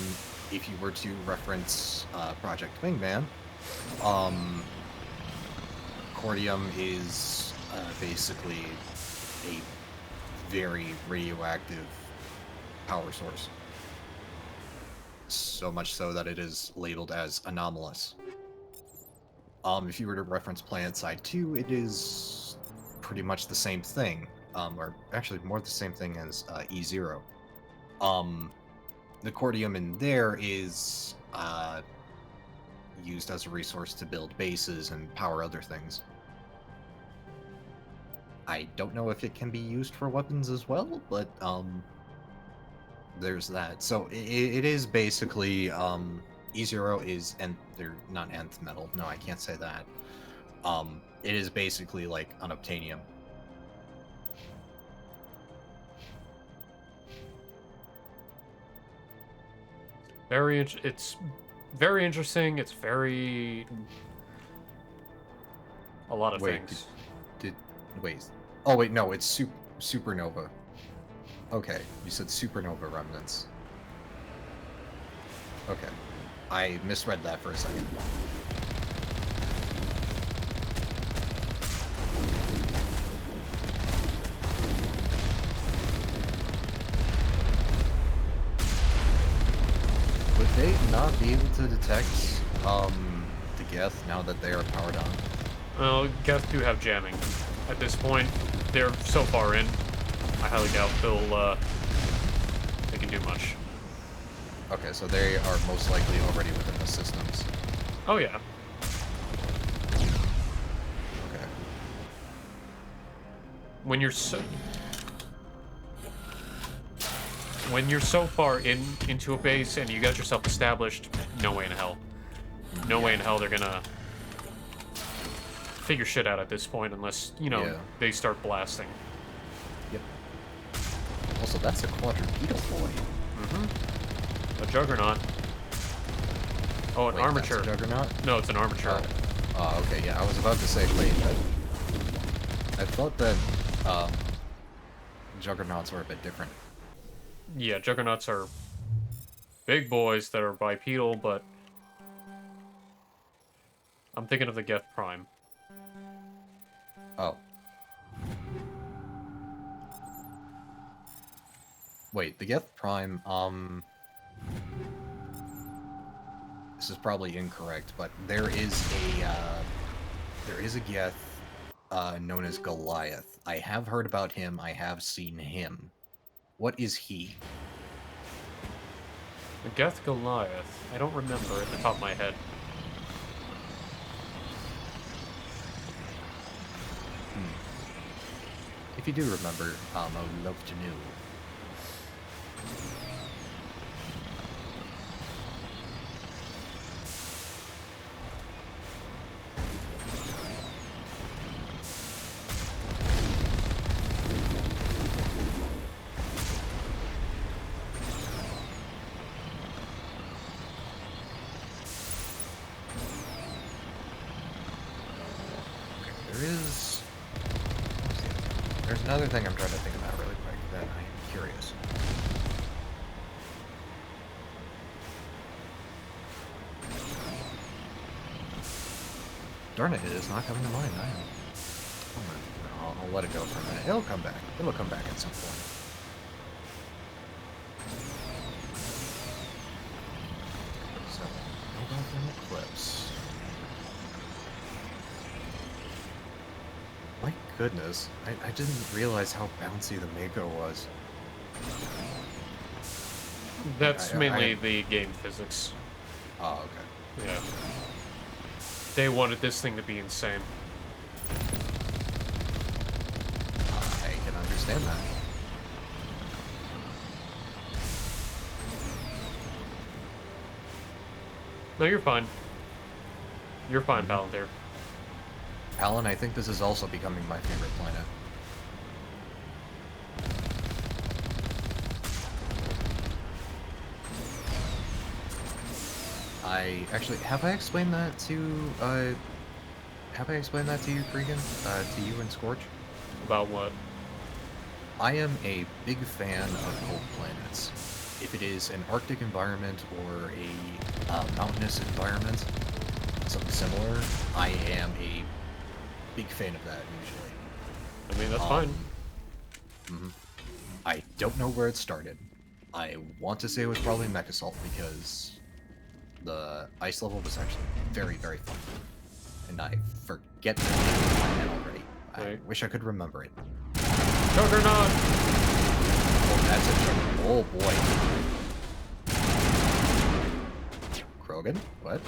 If you were to reference, Project Wingman, cordium is, basically a very radioactive power source. So much so that it is labeled as anomalous. If you were to reference PlanetSide 2, it is pretty much the same thing, or actually more the same thing as E0. The cordium in there is used as a resource to build bases and power other things. I don't know if it can be used for weapons as well, but there's that. So it is basically E0 is, and they're not nth metal. No, I can't say that. It is basically like unobtainium. It's very interesting. It's very... a lot of things. Wait. Oh, wait, no, it's supernova. Okay, you said supernova remnants. Okay. I misread that for a second. Would they not be able to detect, the Geth now that they are powered on? Well, Geth do have jamming. At this point, they're so far in, I highly doubt they can do much. Okay, so they are most likely already within the systems. Oh, yeah. Okay. When you're so far into a base and you got yourself established, no way in hell. No way in hell they're gonna figure shit out at this point unless, you know, they start blasting. Yep. Also, that's a quadrupedal boy. Mm-hmm. A juggernaut. Oh, an armature. That's a juggernaut? No, it's an armature. Oh, okay, yeah, I was about to say, wait, I thought that, juggernauts were a bit different. Yeah, juggernauts are big boys that are bipedal, but I'm thinking of the Geth Prime. Oh. Wait, the Geth Prime, this is probably incorrect, but there is a Geth, known as Goliath. I have heard about him, I have seen him. What is he? The Geth Goliath? I don't remember at the top of my head. If you do remember, I would love to know. There's another thing I'm trying to think about really quick that I'm curious. Darn it, it is not coming to mind either. I'll let it go for a minute. It'll come back. It'll come back at some point. So, no bathroom eclipse. My goodness, I didn't realize how bouncy the Mako was. That's mainly the game physics. Oh, okay. Yeah. They wanted this thing to be insane. I can understand that. No, you're fine. You're fine, Palantir. Alan, I think this is also becoming my favorite planet. Have I explained that to you, Cregan? To you and Scorch? About what? I am a big fan of cold planets. If it is an Arctic environment or a mountainous environment, something similar, I am a big fan of that usually. I mean, that's fine. I don't know where it started. I want to say it was probably Mechasalt because the ice level was actually very, very fun. And I forget the name of my head already. I wish I could remember it. Juggernaut! Oh, that's a juggernaut. Oh boy. Krogan? What?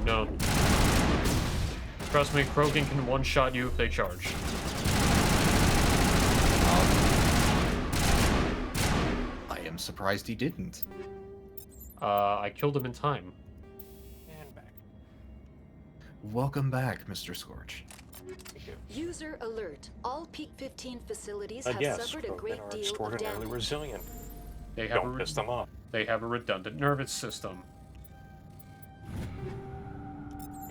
No. Trust me, Krogan can one-shot you if they charge. I am surprised he didn't. I killed him in time. And back. Welcome back, Mr. Scorch. User alert. All Peak 15 facilities have Yes, suffered a Krogan great are deal of extraordinarily damage. resilient. They have Don't piss them off. They have a redundant nervous system.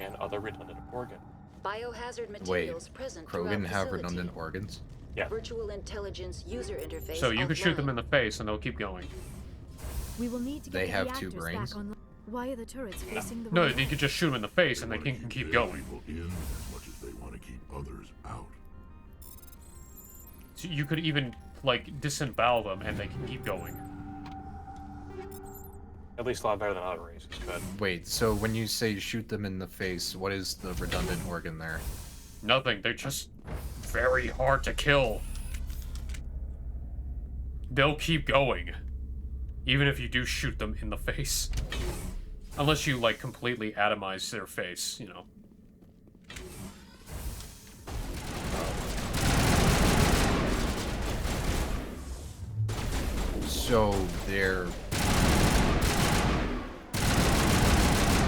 And other redundant organs. Biohazard Wait, materials present Krogan throughout have facility. redundant organs? Yeah. Virtual intelligence user interface. So you can shoot offline. them in the face and they'll keep going. We will need to get They the have two reactors brains? back online. Why are the turrets facing the No, wall? you could just shoot them in the face and they can keep going. People in as much as they want to keep others out. So you could even, like, disembowel them and they can keep going. At least a lot better than other races could. Wait, so when you say shoot them in the face, what is the redundant organ there? Nothing, they're just very hard to kill. They'll keep going. Even if you do shoot them in the face. Unless you, like, completely atomize their face, you know. So they're...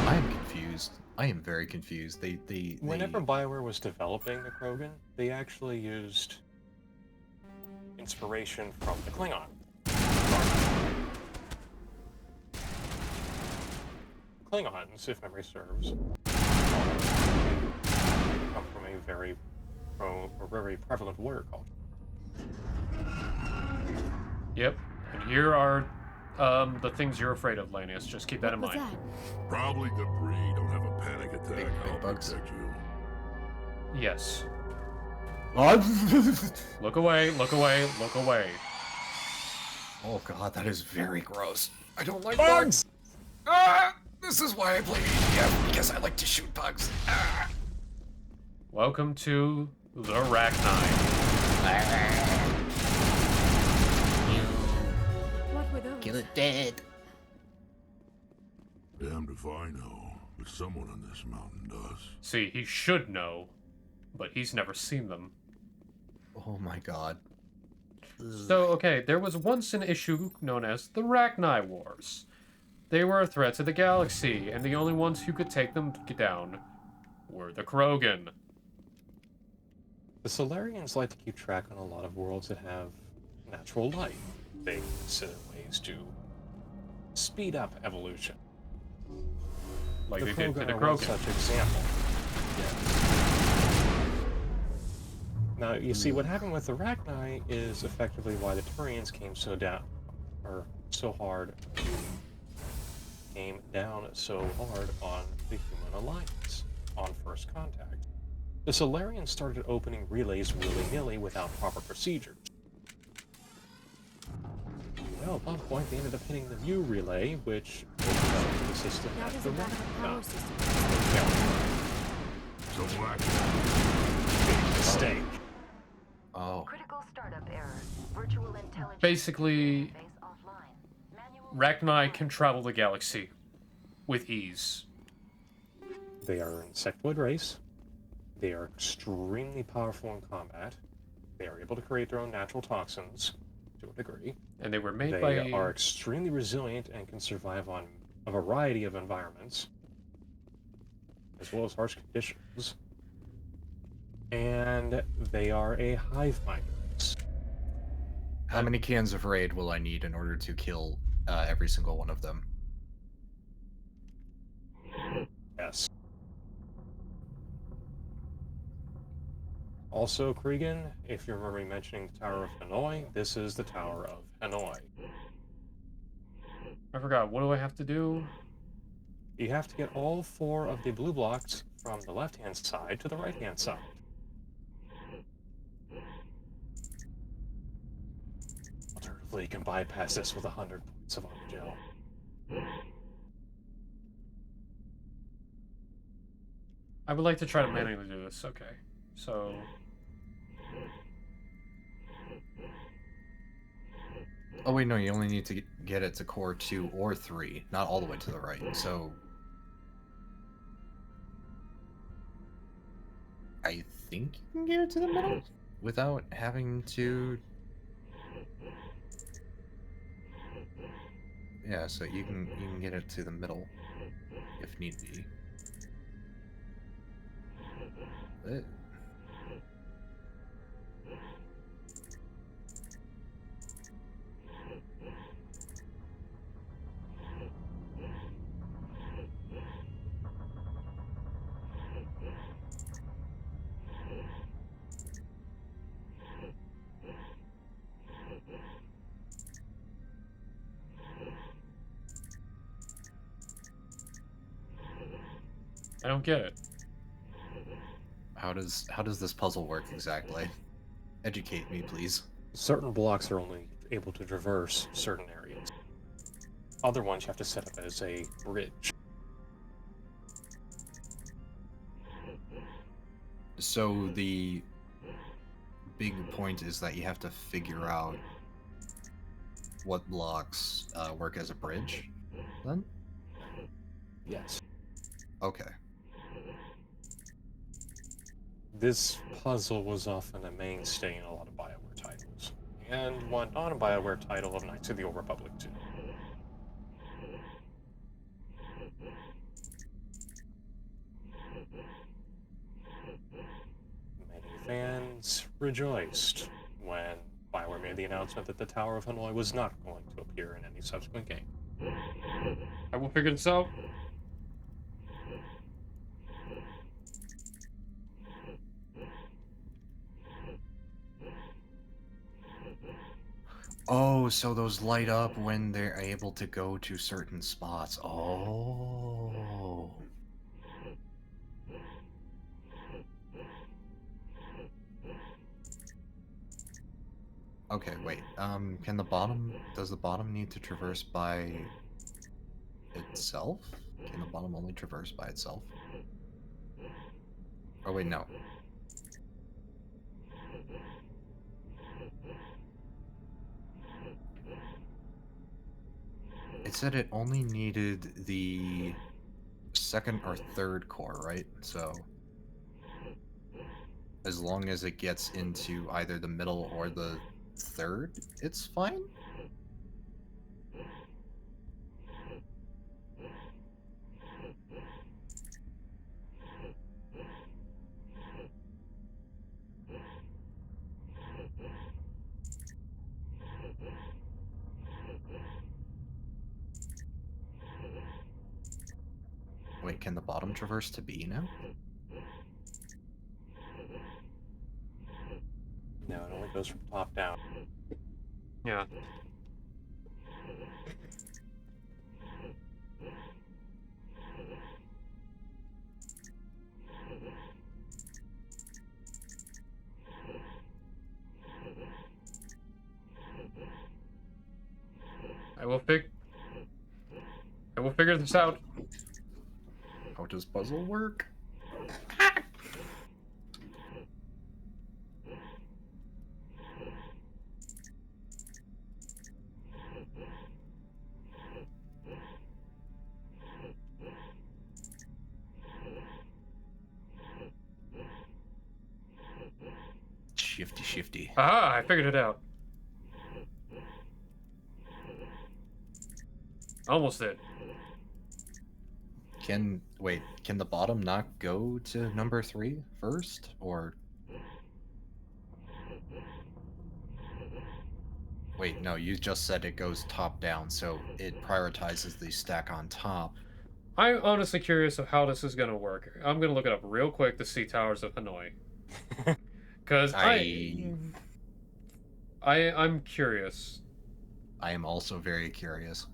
I am confused. I am very confused. Whenever BioWare was developing the Krogan, they actually used inspiration from the Klingon. Klingons, if memory serves, come from a very prevalent warrior culture. Yep. And here are the things you're afraid of, Lanius. Just keep that in mind. Probably debris. Don't have a panic attack. I'll bugs. protect you. Yes. Look away, look away, look away. Oh god, that is very gross. I don't like bugs! Ah! This is why I play EDF, because I like to shoot bugs. Ah! Welcome to the Arachnine. What were those? Kill it dead. Damned if I know, but someone on this mountain does. See, he should know, but he's never seen them. Oh my god. So, okay, there was once an issue known as the Arachnine Wars. They were a threat to the galaxy, and the only ones who could take them down were the Krogan. The Solarians like to keep track on a lot of worlds that have natural light. They consider ways to speed up evolution. Like the they did to the Krogan are one Krogan. such example. Now, you see, what happened with the Arachni is effectively why the Turians came so down, or so hard, came down so hard on the Human Alliance on first contact. The Solarians started opening relays willy-nilly without proper procedures. Well, at one point they ended up hitting the new relay, which opened up the system That at is the a backup power Arachni. system. So Black. Big mistake. Oh. Critical startup error. Virtual intelligence. Basically, Rachni can travel the galaxy with ease. They are an insectoid race. They are extremely powerful in combat. They are able to create their own natural toxins to a degree. And they were made They by... are extremely resilient and can survive on a variety of environments, as well as harsh conditions. And they are a hive mind race. How many cans of raid will I need in order to kill every single one of them? Yes. Also, Cregan, if you remember me mentioning the Tower of Hanoi, this is the Tower of Hanoi. I forgot, what do I have to do? You have to get all 4 of the blue blocks from the left-hand side to the right-hand side. Alternatively, you can bypass this with 100 points of gel. I would like to try to manually do this. Okay, so... Oh wait, no, you only need to get it to core 2 or 3, not all the way to the right, so... I think you can get it to the middle without having to... Yeah, so you can get it to the middle if need be. But... I don't get it. How does this puzzle work exactly? Educate me, please. Certain blocks are only able to traverse certain areas. Other ones you have to set up as a bridge. So the big point is that you have to figure out what blocks work as a bridge, then? Yes. Okay. This puzzle was often a mainstay in a lot of BioWare titles, and one non-BioWare title of Knights of the Old Republic too. Many fans rejoiced when BioWare made the announcement that the Tower of Hanoi was not going to appear in any subsequent game. I will figure this out. Oh, so those light up when they're able to go to certain spots. Oh. Okay, wait. Does the bottom need to traverse by itself? Can the bottom only traverse by itself? Oh wait, no. It said it only needed the second or third core, right? So as long as it gets into either the middle or the third, it's fine? Wait, can the bottom traverse to B now? No, it only goes from top down. Yeah. I will figure this out. How does puzzle work? Shifty. Ah, I figured it out. Almost did. Can the bottom not go to number 3 first, or? Wait, no, you just said it goes top down, so it prioritizes the stack on top. I'm honestly curious of how this is gonna work. I'm gonna look it up real quick to see Towers of Hanoi. Because I'm curious. I am also very curious.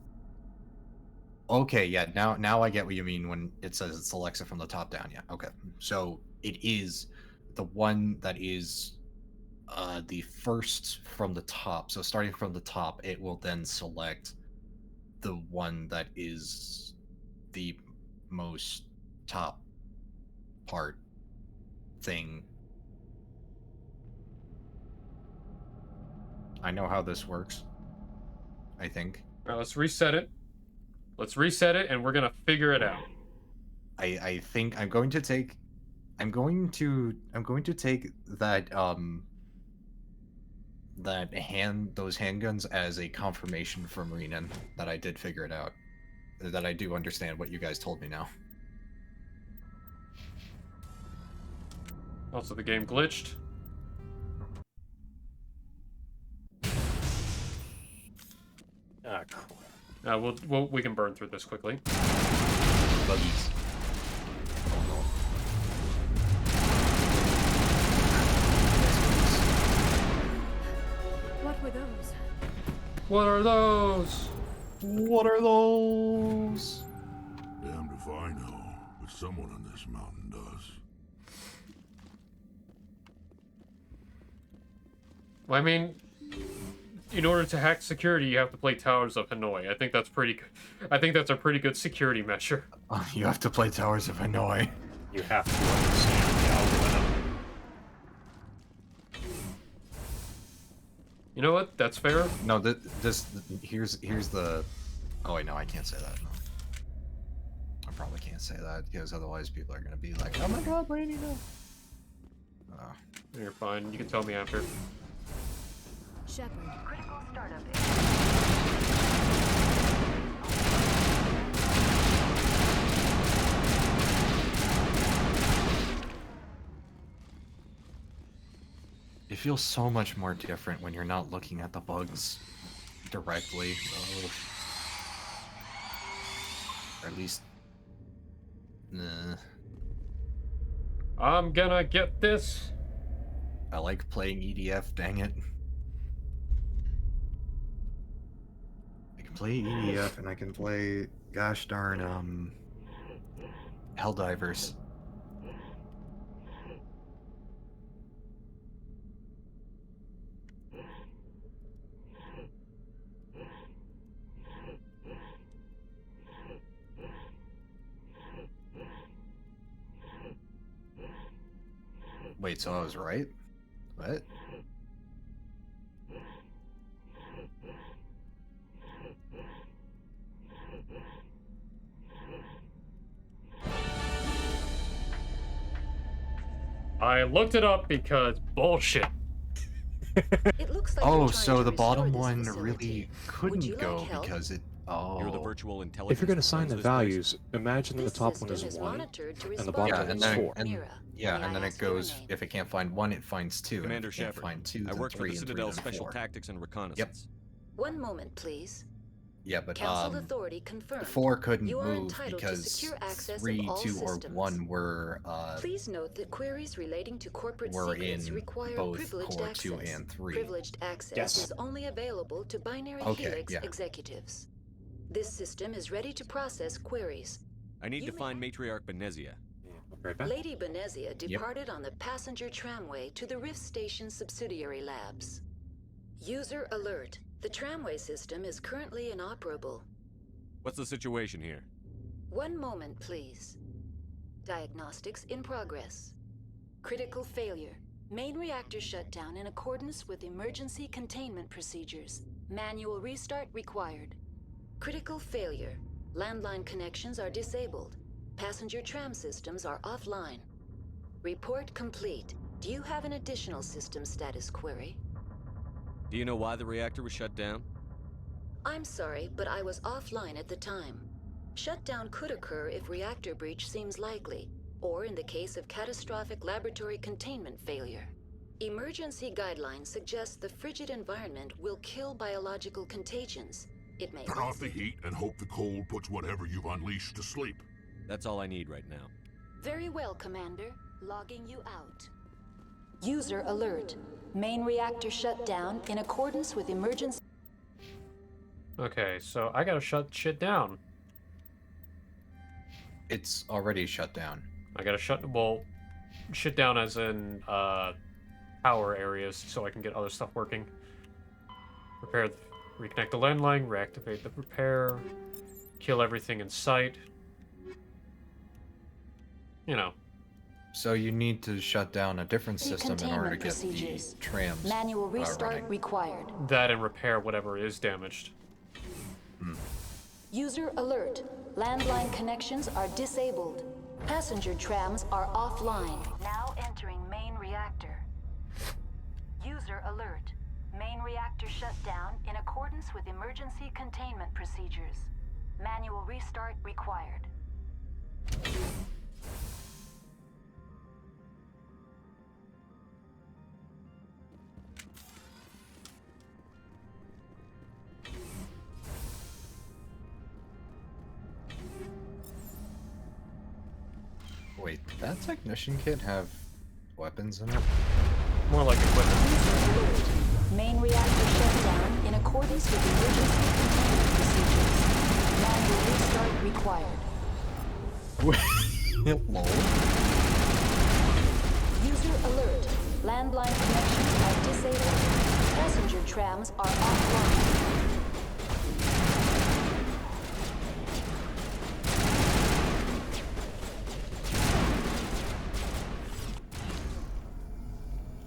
Okay, yeah, now I get what you mean when it says it selects it from the top down. Yeah, okay. So it is the one that is the first from the top. So starting from the top, it will then select the one that is the most top part thing. I know how this works, I think. All right, let's reset it. Let's reset it, and we're gonna figure it out. I think I'm going to take that those handguns as a confirmation from Renan that I did figure it out. That I do understand what you guys told me now. Also, the game glitched. Ah, crap. We can burn through this quickly. Buggies. What were those? What are those? What are those? Damned if I know, but someone on this mountain does. Well, I mean, in order to hack security, you have to play Towers of Hanoi. I think that's pretty good. I think that's a pretty good security measure. You have to play Towers of Hanoi. You have to understand the algorithm. You know what? That's fair. No, here's the. Oh wait, no, I can't say that. No. I probably can't say that because otherwise people are gonna be like, "Oh my God, Brady, no." You're fine. You can tell me after. Shepard. Critical startup. It feels so much more different when you're not looking at the bugs directly. Oh. Or at least... Nah. I'm gonna get this. I like playing EDF, dang it. I can play EDF and I can play, gosh darn, Helldivers. Wait, so I was right? What? I looked it up because bullshit. It looks like Oh, so the bottom one really couldn't like go help? because it... Oh. You're the virtual intelligence. If you're going to that assign runs the this place? values, imagine the top one is 1, and the bottom one is 4. And then it goes, if it can't find 1, it finds 2. Commander and if it can't Shepard, find 2, I then work for 3, the and 3, Citadel's then Special 4. Tactics and Reconnaissance. One moment, please. Yeah, but Council authority confirmed. 4 couldn't You are move entitled to because secure access 3, of all 2, or systems. 1 were Please note that queries relating to corporate secrets in require both privileged core access. 2 and 3. Privileged access Yes. is only available to binary Okay, helix yeah. executives. This system is ready to process queries. I need to find Matriarch Benezia. Right back. Lady Benezia departed on the passenger tramway to the Rift Station subsidiary labs. User alert. The tramway system is currently inoperable. What's the situation here? One moment, please. Diagnostics in progress. Critical failure. Main reactor shut down in accordance with emergency containment procedures. Manual restart required. Critical failure. Landline connections are disabled. Passenger tram systems are offline. Report complete. Do you have an additional system status query? Do you know why the reactor was shut down? I'm sorry, but I was offline at the time. Shutdown could occur if reactor breach seems likely, or in the case of catastrophic laboratory containment failure. Emergency guidelines suggest the frigid environment will kill biological contagions. It may Turn off the heat and hope the cold puts whatever you've unleashed to sleep. That's all I need right now. Very well, Commander. Logging you out. User alert. Main reactor shut down in accordance with emergency... Okay, so I gotta shut shit down. It's already shut down. I gotta shut down as in power areas so I can get other stuff working. Reconnect the landline, reactivate the repair, kill everything in sight. You know. So you need to shut down a different system in order to get procedures. the trams Manual restart running. required. That and repair whatever is damaged. User alert. Landline connections are disabled. Passenger trams are offline. Now entering main reactor. User alert. Main reactor shut down in accordance with emergency containment procedures. Manual restart required. Wait, that technician kit have weapons in it? More like equipment. Main reactor shut down in accordance with emergency containment procedures. Manual restart required. Lol. User alert. Landline connections are disabled. Passenger trams are offline.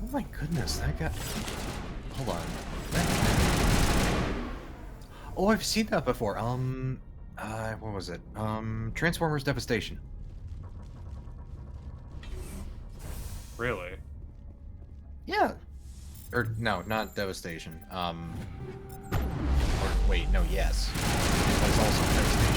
Oh my goodness, that guy... Hold on. Oh, I've seen that before. What was it? Transformers Devastation. Really? Yeah. Or, no, not Devastation. Or, wait, no, yes. It was also Devastation.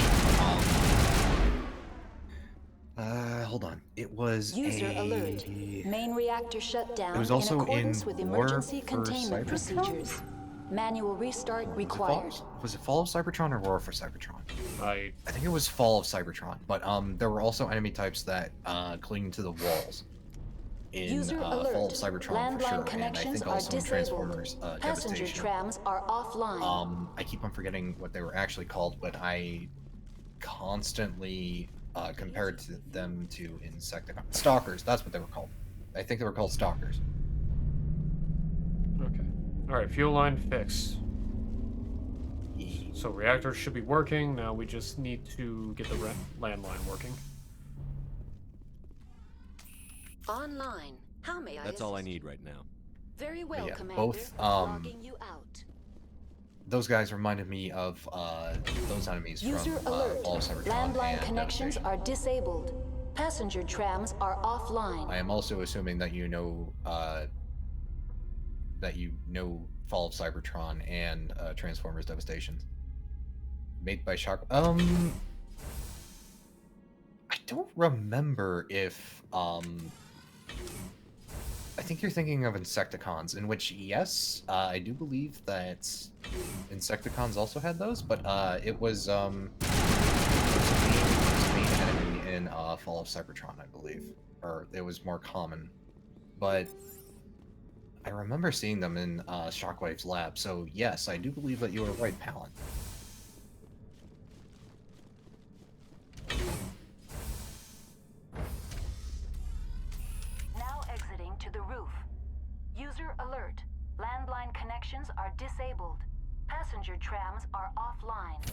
Hold on. It was User alert. Main reactor shut down It was also in accordance in with War emergency for containment Cybertron? procedures. Manual restart required. Was it Fall of Cybertron or War for Cybertron? I think it was Fall of Cybertron, but there were also enemy types that cling to the walls in User Fall of alert. Cybertron for Landline sure, and I connections think are also in disabled. Transformers Passenger Devastation. trams are offline. I keep on forgetting what they were actually called, but I constantly compared to them to Insecticons. Stalkers, that's what they were called. I think they were called Stalkers. Okay. Alright, fuel line fixed. So reactors should be working. Now we just need to get the landline working. Online. How may I That's all I assist? need right now. Very well, Yeah, Commander. both, Logging you out. those guys reminded me of those enemies User from alert. Fall of Cybertron Landline and connections Devastation. are disabled. Passenger trams are offline. I am also assuming that you know Fall of Cybertron and Transformers Devastation. Made by Shock. I don't remember if I think you're thinking of Insecticons, in which, yes, I do believe that Insecticons also had those, but it was the main enemy in Fall of Cybertron, I believe, or it was more common. But I remember seeing them in Shockwave's lab, so yes, I do believe that you were right, Palin. Now exiting to the roof. User alert. Landline connections are disabled. Passenger trams are offline.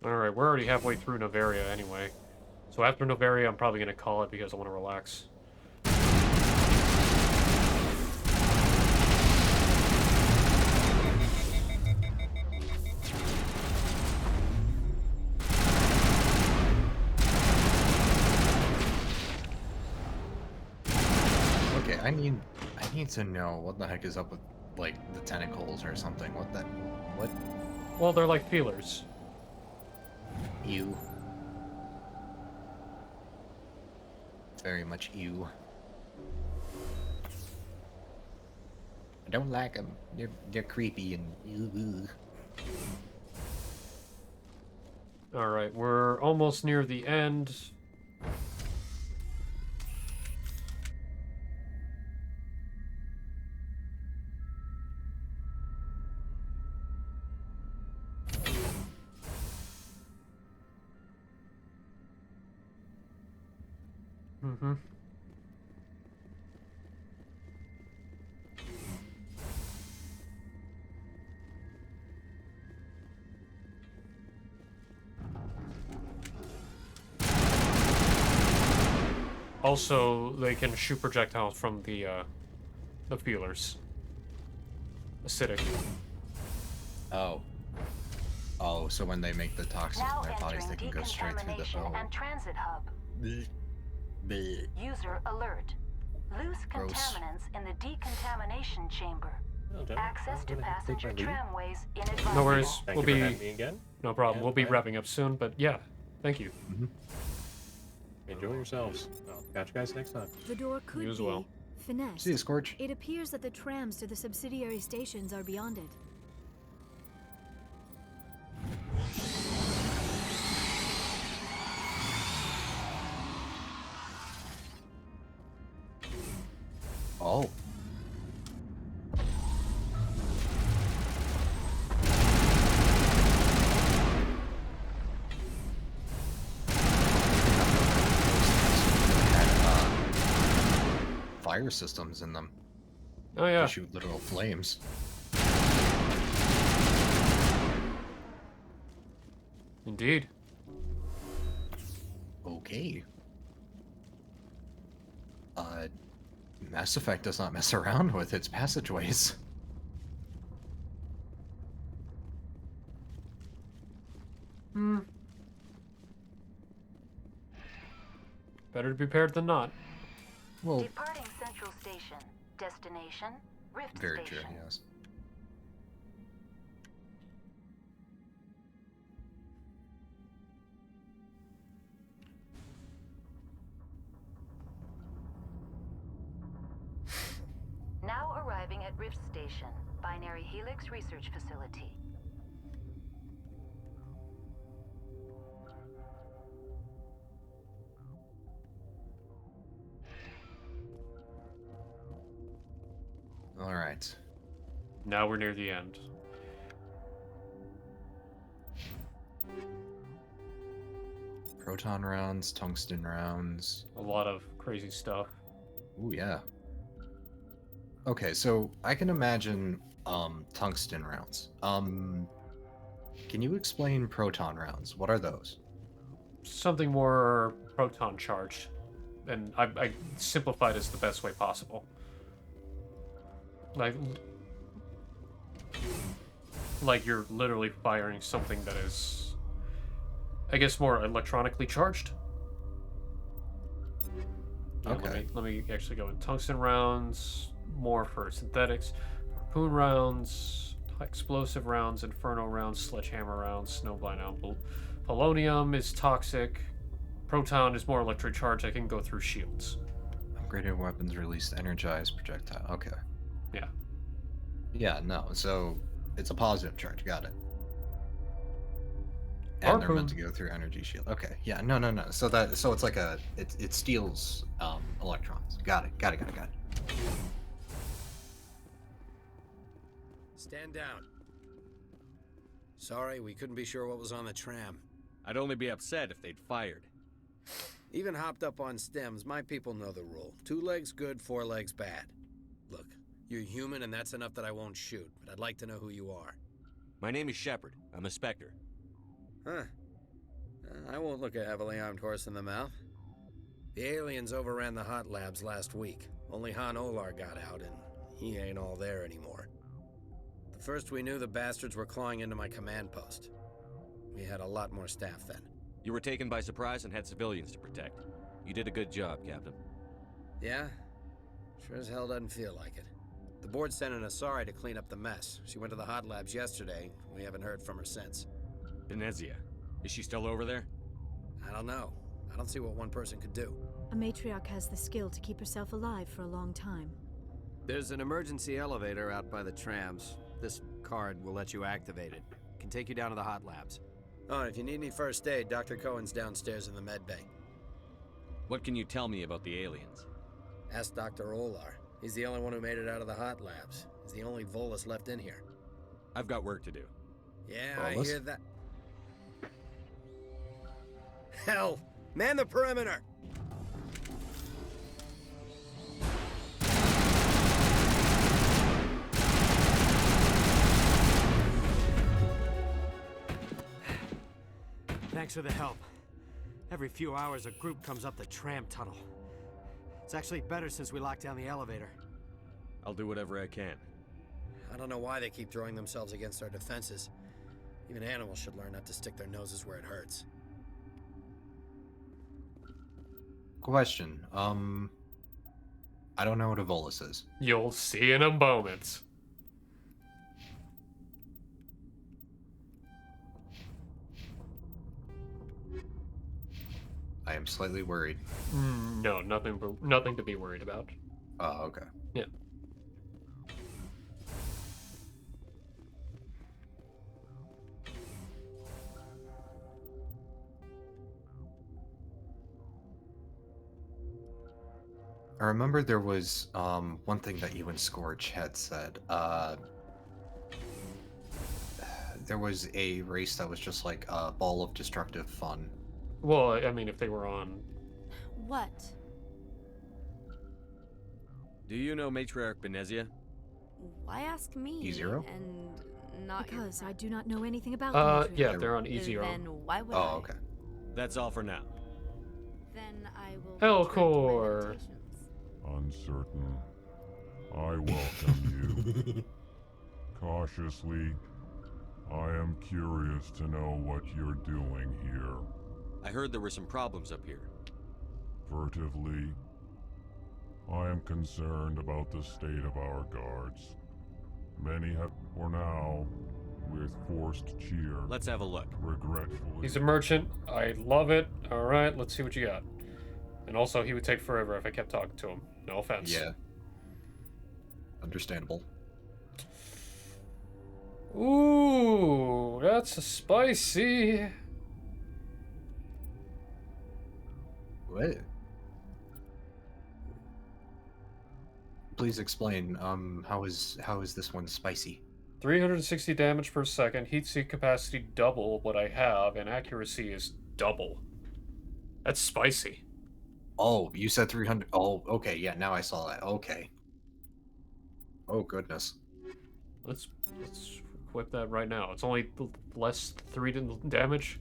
Alright, we're already halfway through Novaria anyway. So after Novaria, I'm probably going to call it because I want to relax. Okay, I need to know what the heck is up with, like, the tentacles or something. What? Well, they're like feelers. Ew. Very much ew. I don't like them. They're creepy and ew. Alright, we're almost near the end. Mm-hmm. Also, they can shoot projectiles from the feelers. Acidic. Oh. Oh, so when they make the toxins Now in their bodies, they can go straight through the decontamination bone. and transit hub. Bleh. Bleh. User alert. Loose Gross. contaminants in the decontamination chamber. Access to passenger leave. tramways inadvisable. No worries. Thank We'll you for be having me again. no problem. And We'll be bye. wrapping up soon, but yeah, thank you. Enjoy yourselves. I'll catch you guys next time. The door could You as be well. finessed. See you, Scorch. It appears that the trams to the subsidiary stations are beyond it. Oh. Fire systems in them. Oh yeah. To shoot literal flames. Indeed. Okay. Mass Effect does not mess around with its passageways. Hmm. Better to be prepared than not. Well, Departing Central Station. Destination, Rift very Station. true, yes. Now arriving at Rift Station, Binary Helix Research Facility. All right. Now we're near the end. Proton rounds, tungsten rounds. A lot of crazy stuff. Ooh, yeah. Okay, so I can imagine tungsten rounds. Can you explain proton rounds? What are those? Something more proton charged. And I simplified as the best way possible. Like you're literally firing something that is, I guess, more electronically charged. Yeah, Okay. Let me actually go in tungsten rounds, more for synthetics, harpoon rounds, explosive rounds, inferno rounds, sledgehammer rounds, snowblind round. Polonium is toxic. Proton is more electric charge that can go through shields. Upgraded weapons release energized projectile. Okay. Yeah. Yeah, no, so it's a positive charge. Got it. And they're meant to go through energy shield. Okay, yeah, no. So it's like it steals electrons. Got it. Stand down. Sorry, we couldn't be sure what was on the tram. I'd only be upset if they'd fired. Even hopped up on stems, my people know the rule. 2 legs good, 4 legs bad. Look, you're human and that's enough that I won't shoot, but I'd like to know who you are. My name is Shepard. I'm a Spectre. Huh. I won't look a heavily armed horse in the mouth. The aliens overran the hot labs last week. Only Han Olar got out, and he ain't all there anymore. The first we knew, the bastards were clawing into my command post. We had a lot more staff then. You were taken by surprise and had civilians to protect. You did a good job, Captain. Yeah? Sure as hell doesn't feel like it. The board sent an Asari to clean up the mess. She went to the hot labs yesterday. We haven't heard from her since. Benezia. Is she still over there? I don't know. I don't see what one person could do. A matriarch has the skill to keep herself alive for a long time. There's an emergency elevator out by the trams. This card will let you activate it. Can take you down to the hot labs. Oh, and if you need any first aid, Dr. Cohen's downstairs in the med bay. What can you tell me about the aliens? Ask Dr. Olar. He's the only one who made it out of the hot labs. He's the only Volus left in here. I've got work to do. Yeah, Volus? I hear that. Hell! Man the perimeter! Thanks for the help. Every few hours, a group comes up the tram tunnel. It's actually better since we locked down the elevator. I'll do whatever I can. I don't know why they keep throwing themselves against our defenses. Even animals should learn not to stick their noses where it hurts. Question. I don't know what a Volus is. You'll see in a moment. I am slightly worried. No, nothing to be worried about. Oh, okay. Yeah. I remember there was one thing that you and Scorch had said. There was a race that was just like a ball of destructive fun. Well, I mean, if they were on... What? Do you know Matriarch Benezia? Why ask me? E0? And not because I do not know anything about the yeah, they're on E0. Then why would I? Oh, okay. That's all for now. Then I will. Elcor. Uncertain. I welcome you. Cautiously, I am curious to know what you're doing here. I heard there were some problems up here. Furtively, I am concerned about the state of our guards. Many have, for now, with forced cheer. Let's have a look. Regretfully. He's a merchant. I love it. All right, let's see what you got. And also, he would take forever if I kept talking to him. No offense. Yeah. Understandable. Ooh, that's spicy. What? Please explain. How is this one spicy? 360 damage per second, heat sink capacity double what I have, and accuracy is double. That's spicy. Oh, you said 300. Oh, okay. Yeah, now I saw that. Okay. Oh goodness. Let's equip that right now. It's only less 3 damage.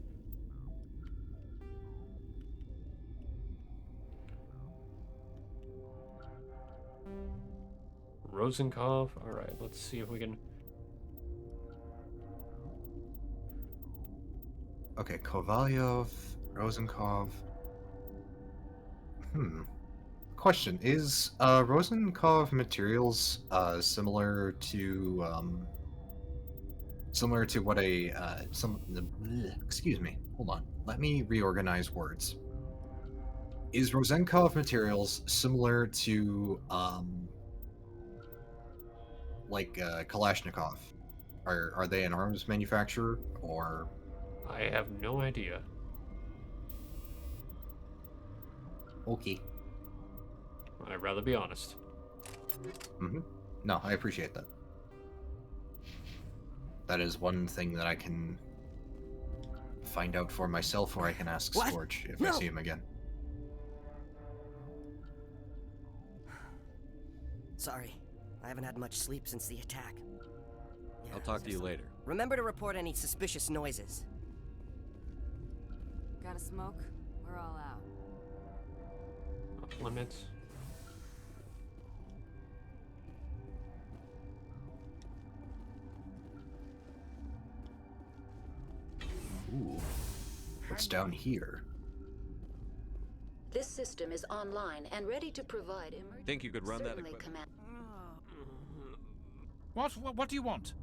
Rosenkopf. All right, let's see if we can. Okay, Kovalyov, Rosenkopf. Question: is Rosenkopf materials similar to what a excuse me. Hold on. Let me reorganize words. Is Rosenkov Materials similar to, like, Kalashnikov? Are they an arms manufacturer, or... I have no idea. Okay. I'd rather be honest. Mm-hmm. No, I appreciate that. That is one thing that I can find out for myself, or I can ask What? Scorch if No. I see him again. Sorry, I haven't had much sleep since the attack. Yeah, I'll talk to you later. Remember to report any suspicious noises. Got a smoke? We're all out. Off limits. Ooh. What's down here? This system is online and ready to provide emergency. Think you could run that Certainly, equipment? Command. What do you want?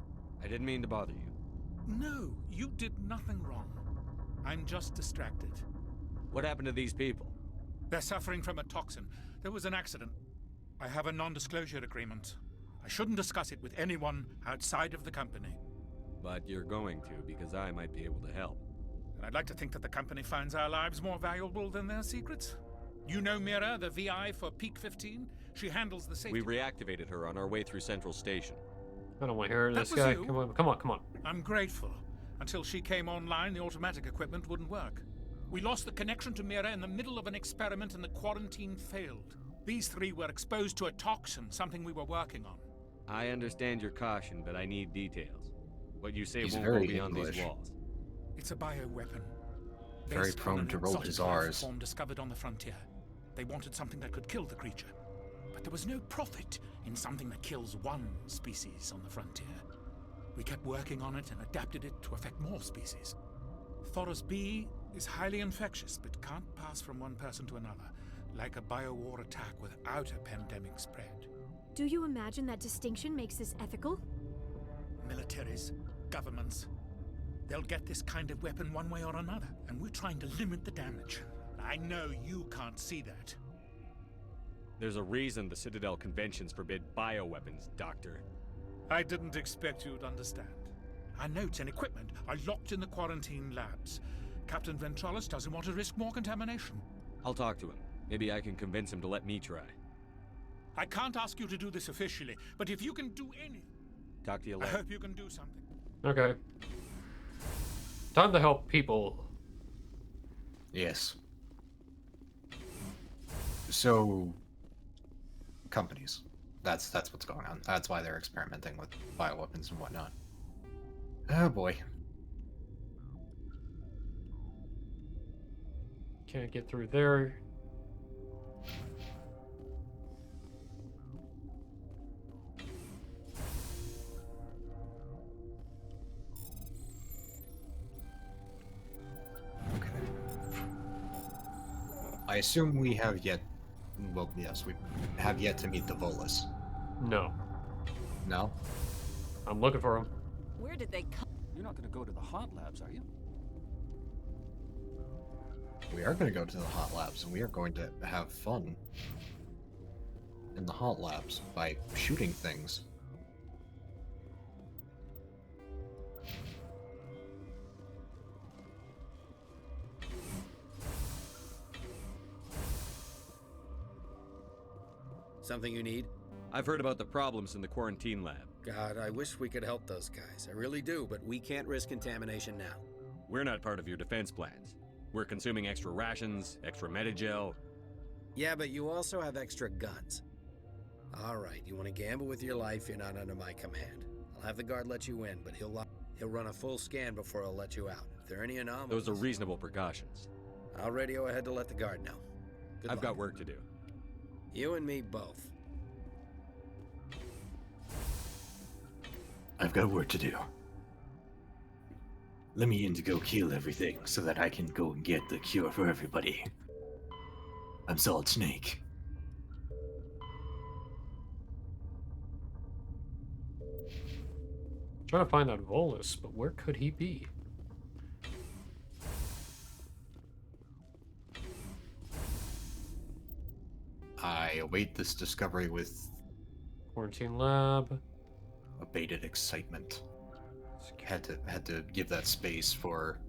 I didn't mean to bother you. No, you did nothing wrong. I'm just distracted. What happened to these people? They're suffering from a toxin. There was an accident. I have a non-disclosure agreement. I shouldn't discuss it with anyone outside of the company. But you're going to, because I might be able to help. And I'd like to think that the company finds our lives more valuable than their secrets. You know Mira, the VI for Peak 15? She handles the safety. We reactivated her on our way through Central Station. I don't want to hear That this was guy. you? Come on. I'm grateful. Until she came online, the automatic equipment wouldn't work. We lost the connection to Mira in the middle of an experiment and the quarantine failed. These three were exposed to a toxin, something we were working on. I understand your caution, but I need details. What you say He's won't very go beyond English. these walls. It's a bioweapon. Very Based prone on to an roll exotic his life R's. form discovered on the frontier. They wanted something that could kill the creature. But there was no profit in something that kills one species on the frontier. We kept working on it and adapted it to affect more species. Thoros B is highly infectious, but can't pass from one person to another, like a biowar attack without a pandemic spread. Do you imagine that distinction makes this ethical? Militaries, governments, they'll get this kind of weapon one way or another, and we're trying to limit the damage. I know you can't see that. There's a reason the Citadel conventions forbid bioweapons, Doctor. I didn't expect you'd understand. Our notes and equipment are locked in the quarantine labs. Captain Ventralis doesn't want to risk more contamination. I'll talk to him. Maybe I can convince him to let me try. I can't ask you to do this officially, but if you can do anything, Talk to you I later. hope you can do something. Okay. Time to help people. Yes. So, companies. That's what's going on. That's why they're experimenting with bioweapons and whatnot. Oh boy. Can't get through there. Okay. I assume we have yet... Well, yes, we have yet to meet the Volus. No. No? I'm looking for him. Where did they come? You're not going to go to the hot labs, are you? We are going to go to the hot labs, and we are going to have fun in the hot labs by shooting things. Something you need? I've heard about the problems in the quarantine lab. God, I wish we could help those guys. I really do, but we can't risk contamination now. We're not part of your defense plans. We're consuming extra rations, extra Metagel. Yeah, but you also have extra guns. All right, you want to gamble with your life, you're not under my command. I'll have the guard let you in, but he'll run a full scan before he'll let you out. If there are any anomalies... Those are reasonable precautions. I'll radio ahead to let the guard know. Good I've luck. got work to do. You and me both. I've got work to do. Let me in to go kill everything so that I can go and get the cure for everybody. I'm Solid Snake. Trying to find that Volus, but where could he be? I await this discovery with Quarantine lab. abated excitement. Had to give that space for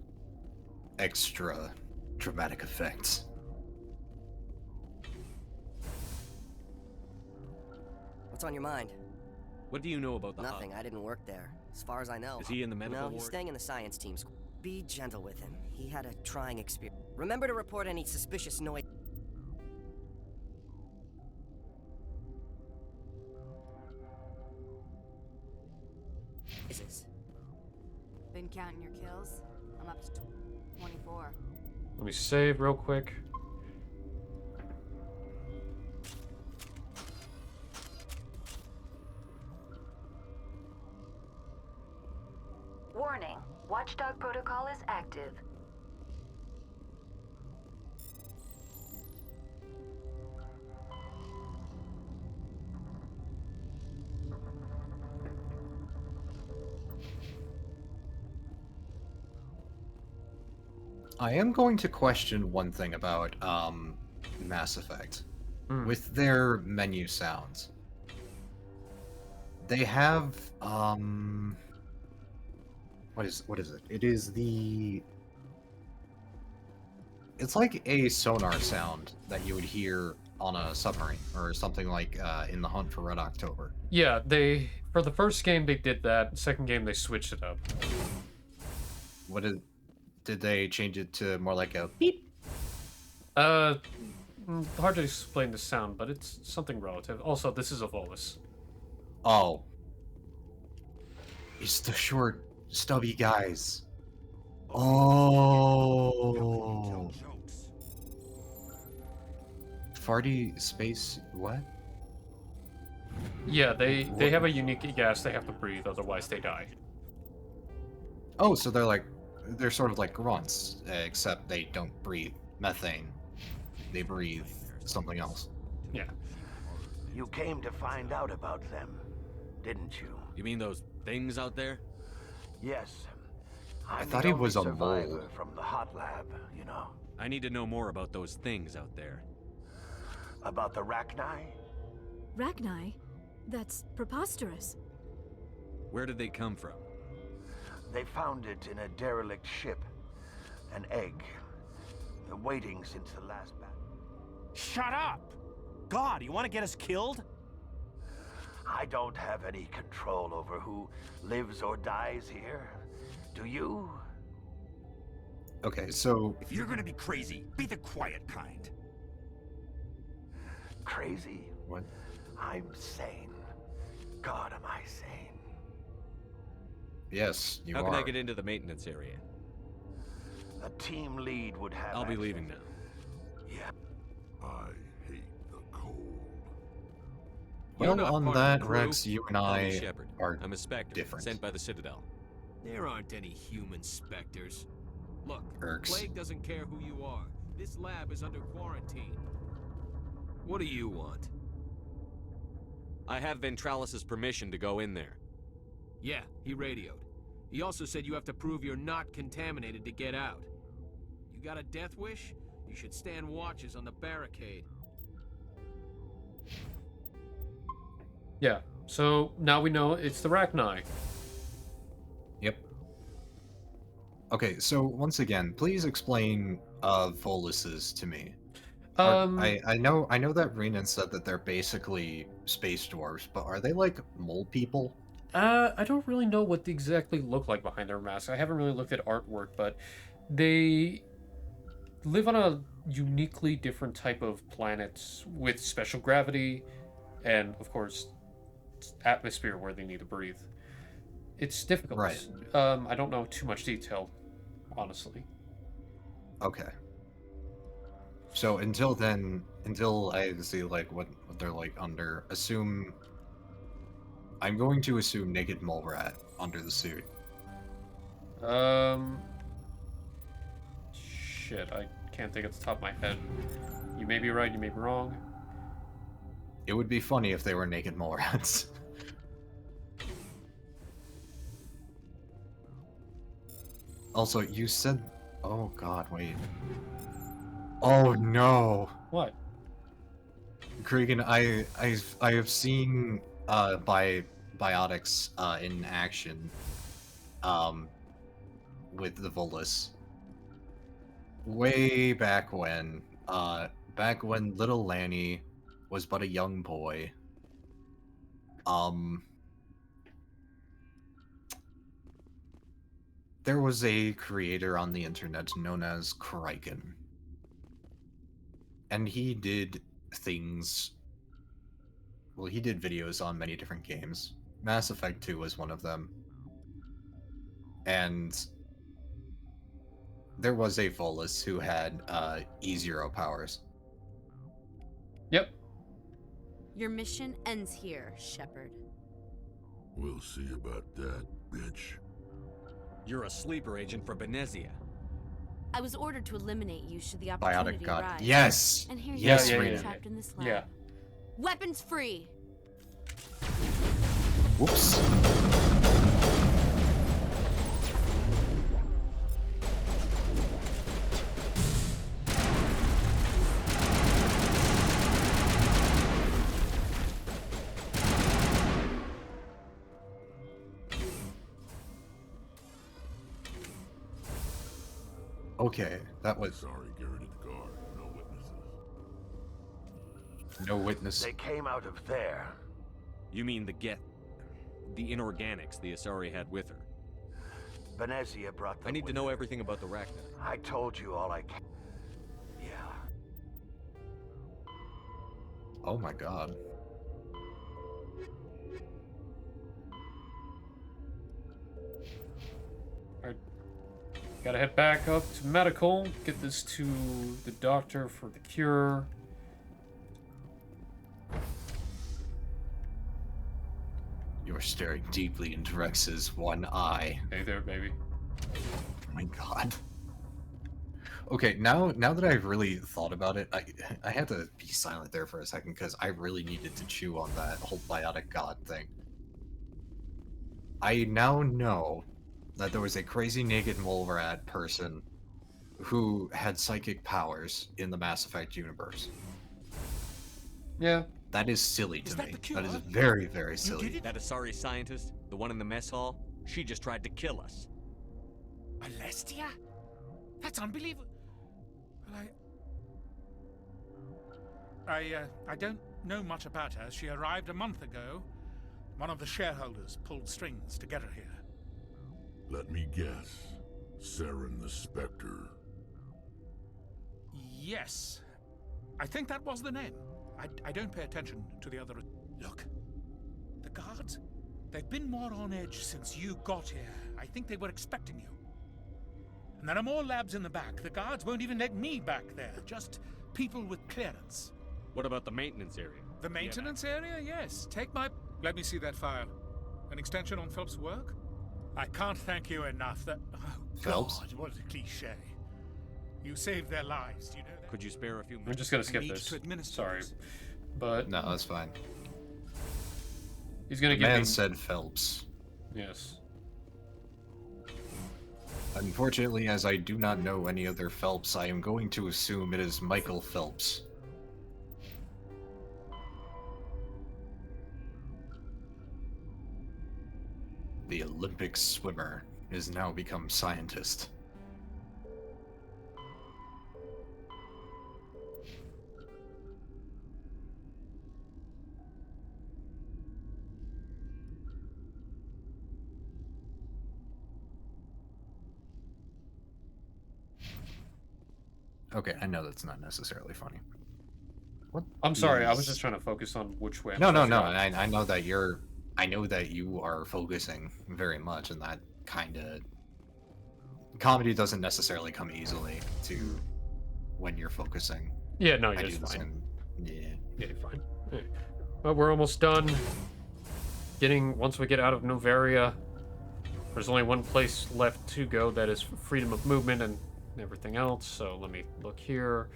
extra dramatic effects. What's on your mind? What do you know about the Nothing. I didn't work there. As far as I know. Is he in the medical No, ward? he's staying in the science team. Be gentle with him. He had a trying experience. Remember to report any suspicious noise. Been counting your kills? I'm up to 24. Let me save real quick. Warning, Watchdog protocol is active. I am going to question one thing about Mass Effect. With their menu sounds. They have what is it? It is the it's like a sonar sound that you would hear on a submarine or something like in The Hunt for Red October. Yeah, for the first game they did that. Second game they switched it up. Did they change it to more like a beep? Hard to explain the sound, but it's something relative. Also, this is a Volus. Oh. It's the short, stubby guys. Oh. Farty space what? Yeah, they have a unique gas they have to breathe, otherwise they die. Oh, so they're sort of like grunts, except they don't breathe methane. They breathe something else. Yeah. You came to find out about them, didn't you? You mean those things out there? Yes. I I'm thought the he only was a survivor mole. from the hot lab, you know. I need to know more about those things out there. About the Rachni? Rachni? That's preposterous. Where did they come from? They found it in a derelict ship. An egg. Waiting since the last battle. Shut up! God, you want to get us killed? I don't have any control over who lives or dies here. Do you? Okay, so If you're gonna be crazy, be the quiet kind. Crazy? What? I'm sane. God, am I sane? Yes, you How are. can I get into the maintenance area? A team lead would have I'll be access. leaving now. Yeah. I hate the cold. You're Well, not on part of that, the crew. Rex, you and Call me I Shepard. are I'm a Spectre, different. sent by the Citadel. There aren't any human specters. Look, Irks. Plague doesn't care who you are. This lab is under quarantine. What do you want? I have Ventralis's permission to go in there. Yeah, he radioed. He also said you have to prove you're not contaminated to get out. You got a death wish? You should stand watches on the barricade. Yeah. So now we know it's the Rachni. Yep. Okay, so once again, please explain Voluses to me. I know that Renan said that they're basically space dwarves, but are they like mole people? I don't really know what they exactly look like behind their masks. I haven't really looked at artwork, but they live on a uniquely different type of planet with special gravity and, of course, atmosphere where they need to breathe. It's difficult. Right. I don't know too much detail, honestly. Okay. So until then, until I see like what they're like under, I'm going to assume naked mole rat under the suit. Shit, I can't think at the top of my head. You may be right, you may be wrong. It would be funny if they were naked mole rats. Also, you said... Oh god, wait. Oh no! What? Cregan, I have seen biotics in action with the Volus way back when little Lanny was but a young boy. There was a creator on the internet known as Kraken, and he did things. Well, he did videos on many different games. Mass Effect 2 was one of them. And there was a Volus who had E0 powers. Yep. Your mission ends here, Shepard. We'll see about that, bitch. You're a sleeper agent for Benezia. I was ordered to eliminate you should the opportunity Biotic God. arise. Yes! And here Yes, you are, Rita. trapped in this lab. Yeah. Weapons free. Whoops. Okay, that was... Sorry, Garrett at the guard. No witnesses. No witness. They came out of there. You mean the inorganics the Asari had with her? Benezia brought them. I need to know everything about the Rachni. I told you all I can. Yeah. Oh my god. Alright. Gotta head back up to medical, get this to the doctor for the cure. You are staring deeply into Rex's one eye. Hey there, baby. Oh my god. Okay, now that I've really thought about it, I had to be silent there for a second because I really needed to chew on that whole biotic god thing. I now know that there was a crazy naked mole rat person who had psychic powers in the Mass Effect universe. Yeah. That is silly to me. the That is cure? very, very silly. That Asari scientist, the one in the mess hall, she just tried to kill us. Alestia? That's unbelievable. Well, I don't know much about her. She arrived a month ago. One of the shareholders pulled strings to get her here. Let me guess. Saren the Spectre. Yes. I think that was the name. I don't pay attention to the other... Look. The guards? They've been more on edge since you got here. I think they were expecting you. And there are more labs in the back. The guards won't even let me back there. Just people with clearance. What about the maintenance area? The maintenance area? Yes. Take my... Let me see that file. An extension on Phelps' work? I can't thank you enough. That... Oh, Phelps? God, what a cliche. You saved their lives, do you know that? Could you spare a few minutes? We're just gonna I skip need this. to administer Sorry. this. But No, that's fine. he's gonna The give man me... said Phelps. Yes. Unfortunately, as I do not know any other Phelps, I am going to assume it is Michael Phelps. The Olympic swimmer is now become scientist. Okay, I know that's not necessarily funny. What? I'm sorry, I was just trying to focus on which way I'm No. supposed to go. I know that you're. I know that you are focusing very much, and that kind of comedy doesn't necessarily come easily to when you're focusing. Yeah, no, I you're do just the fine. same- Yeah. Yeah, you're fine. Yeah. Well, we're almost done. Once we get out of Novaria, there's only one place left to go, that is freedom of movement and everything else. So let me look here.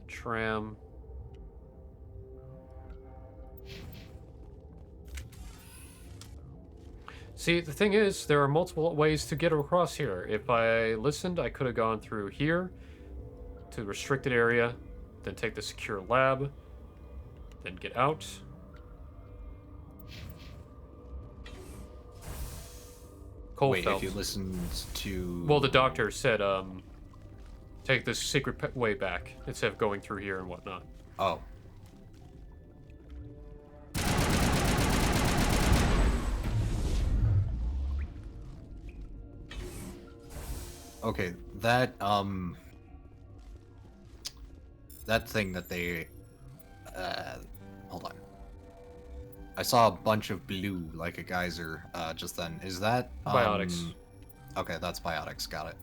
The tram. See, the thing is, there are multiple ways to get across here. If I listened, I could have gone through here to the restricted area, then take the secure lab, then get out. Wait, Coalfelt. if you listened to... Well, the doctor said, take this secret way back instead of going through here and whatnot. Oh. Okay, that thing that they, hold on. I saw a bunch of blue, like a geyser, just then. Is that, Biotics. Okay, that's biotics, got it.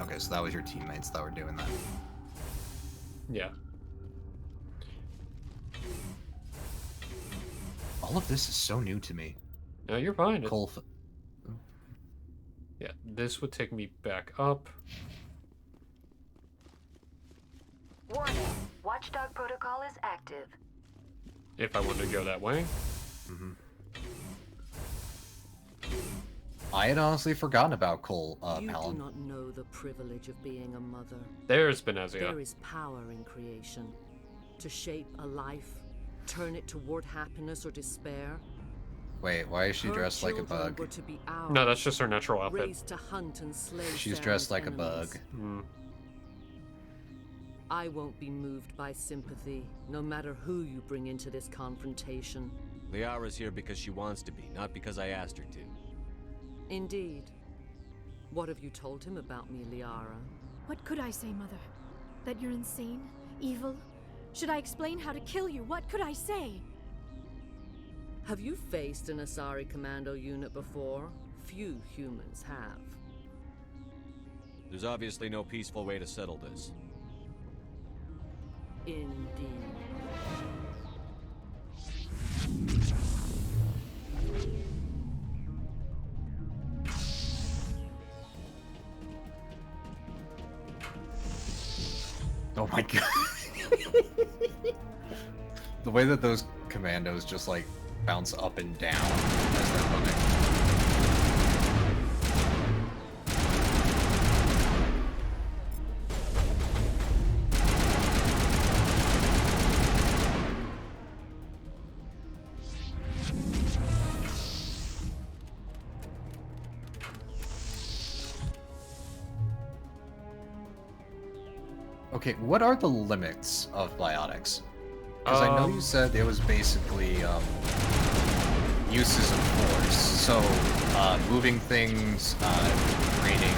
Okay, so that was your teammates that were doing that. Yeah. All of this is so new to me. No, you're fine. Coal. Yeah, this would take me back up. Warning. Watchdog protocol is active. If I wanted to go that way. Mm-hmm. I had honestly forgotten about Cole, You Palin. do not know the privilege of being a mother. There's Benezia. There is power in creation. To shape a life, turn it toward happiness or despair. Wait, why is she Her dressed like a children bug? were to be ours, No, that's just her natural outfit. raised to hunt and slay She's Saren's dressed like enemies. a bug. Mm. I won't be moved by sympathy, no matter who you bring into this confrontation. Liara's here because she wants to be, not because I asked her to. Indeed. What have you told him about me, Liara? What could I say, Mother? That you're insane? Evil? Should I explain how to kill you? What could I say? Have you faced an Asari commando unit before? Few humans have. There's obviously no peaceful way to settle this. Indeed. Oh my god. The way that those commandos just like bounce up and down as they're running. Okay, what are the limits of biotics? Because I know you said it was basically uses of force. So moving things, creating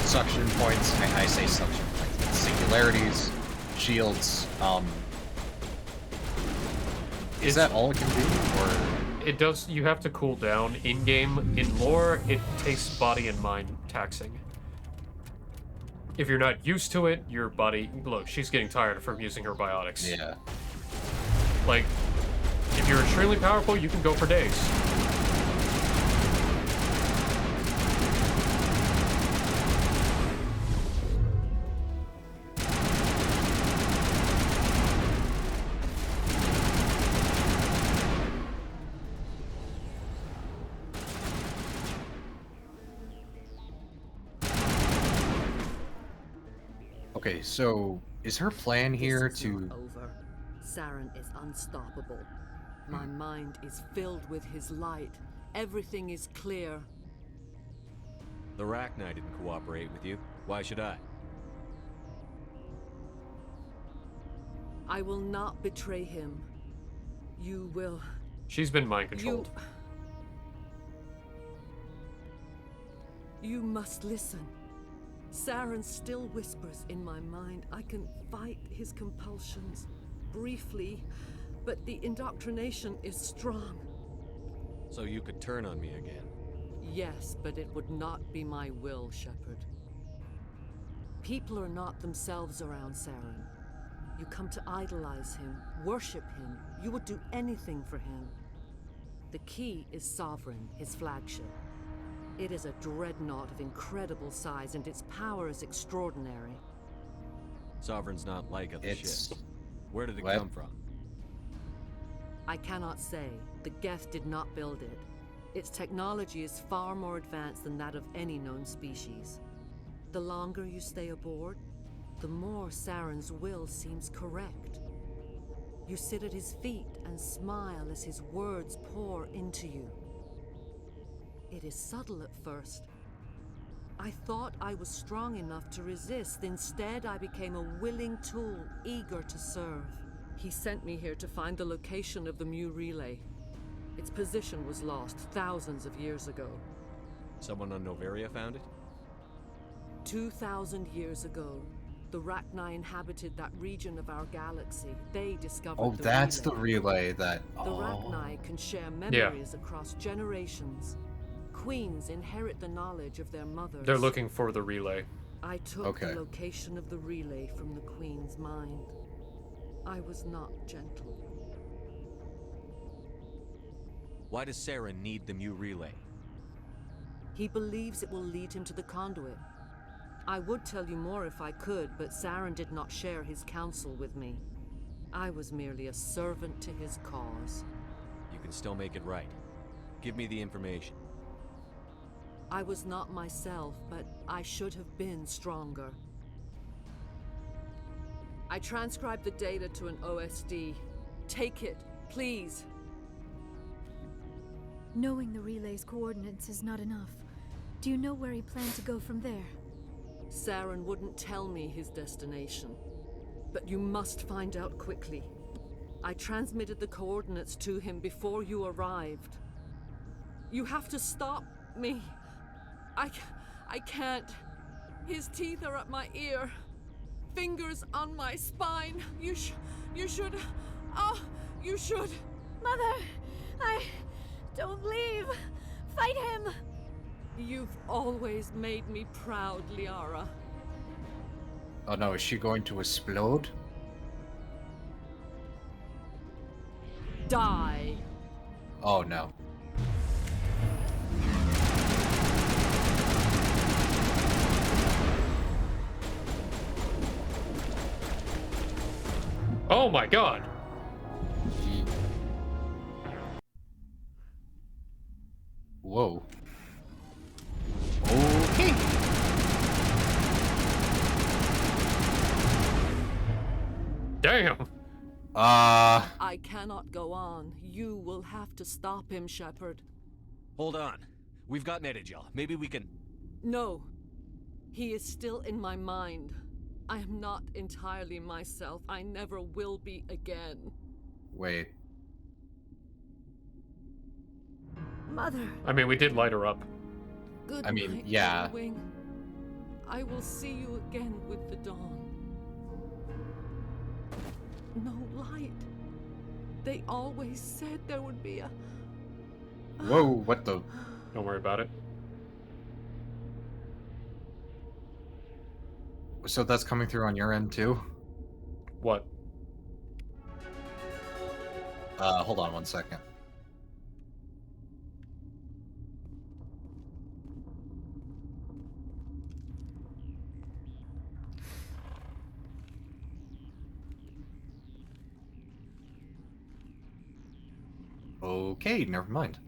suction points. I say suction points. Singularities, shields. Is that all it can do, or? It does. You have to cool down in game. In lore, it takes body and mind taxing. If you're not used to it, your body... Look, she's getting tired from using her biotics. Yeah. Like, if you're extremely powerful, you can go for days. Okay, so is her plan here This is to... not over. Saren is unstoppable. My mind is filled with his light. Everything is clear. The Rachni didn't cooperate with you. Why should I? I will not betray him. You will... She's been mind controlled. You must listen. Saren still whispers in my mind. I can fight his compulsions, briefly, but the indoctrination is strong. So you could turn on me again. Yes, but it would not be my will, Shepard. People are not themselves around Saren. You come to idolize him, worship him. You would do anything for him. The key is Sovereign, his flagship. It is a dreadnought of incredible size, and its power is extraordinary. Sovereign's not like other It's... ships. Where did it What? come from? I cannot say. The Geth did not build it. Its technology is far more advanced than that of any known species. The longer you stay aboard, the more Saren's will seems correct. You sit at his feet and smile as his words pour into you. It is subtle at first. I thought I was strong enough to resist. Instead, I became a willing tool, eager to serve. He sent me here to find the location of the Mu relay. Its position was lost thousands of years ago. Someone on Noveria found it? 2,000 years ago, the Rachni inhabited that region of our galaxy. They discovered Oh, the that's relay. the relay that... The Oh. Rachni can share memories across generations. Queens inherit the knowledge of their mothers. They're looking for the relay. I took the location of the relay from the Queen's mind. I was not gentle. Why does Saren need the Mu relay? He believes it will lead him to the conduit. I would tell you more if I could, but Saren did not share his counsel with me. I was merely a servant to his cause. You can still make it right. Give me the information. I was not myself, but I should have been stronger. I transcribed the data to an OSD. Take it, please. Knowing the relay's coordinates is not enough. Do you know where he planned to go from there? Saren wouldn't tell me his destination. But you must find out quickly. I transmitted the coordinates to him before you arrived. You have to stop me. I can't. His teeth are at my ear. Fingers on my spine. You should... Oh, you should... Mother, don't leave. Fight him. You've always made me proud, Liara. Oh no, is she going to explode? Die. Oh no. Oh my god! Whoa. Okay. Damn! I cannot go on. You will have to stop him, Shepard. Hold on. We've got Netagel. Maybe we can... No. He is still in my mind. I am not entirely myself. I never will be again. Wait. Mother. I mean, we did light her up. Good I mean, night, yeah. Wing. I will see you again with the dawn. No light. They always said there would be a... Whoa, what the... Don't worry about it. So that's coming through on your end too? What? Hold on one second. Okay, never mind.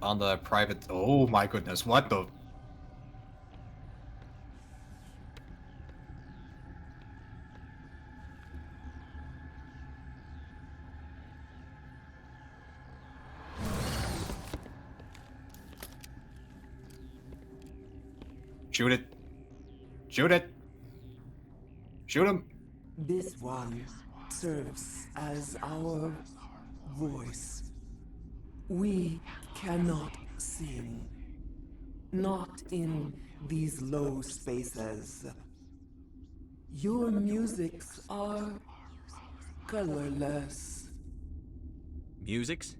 On the private... Oh my goodness, what the... Shoot it. Shoot it. Shoot him. This one serves as our voice. We cannot sing. Not in these low spaces. Your musics are colorless. Musics?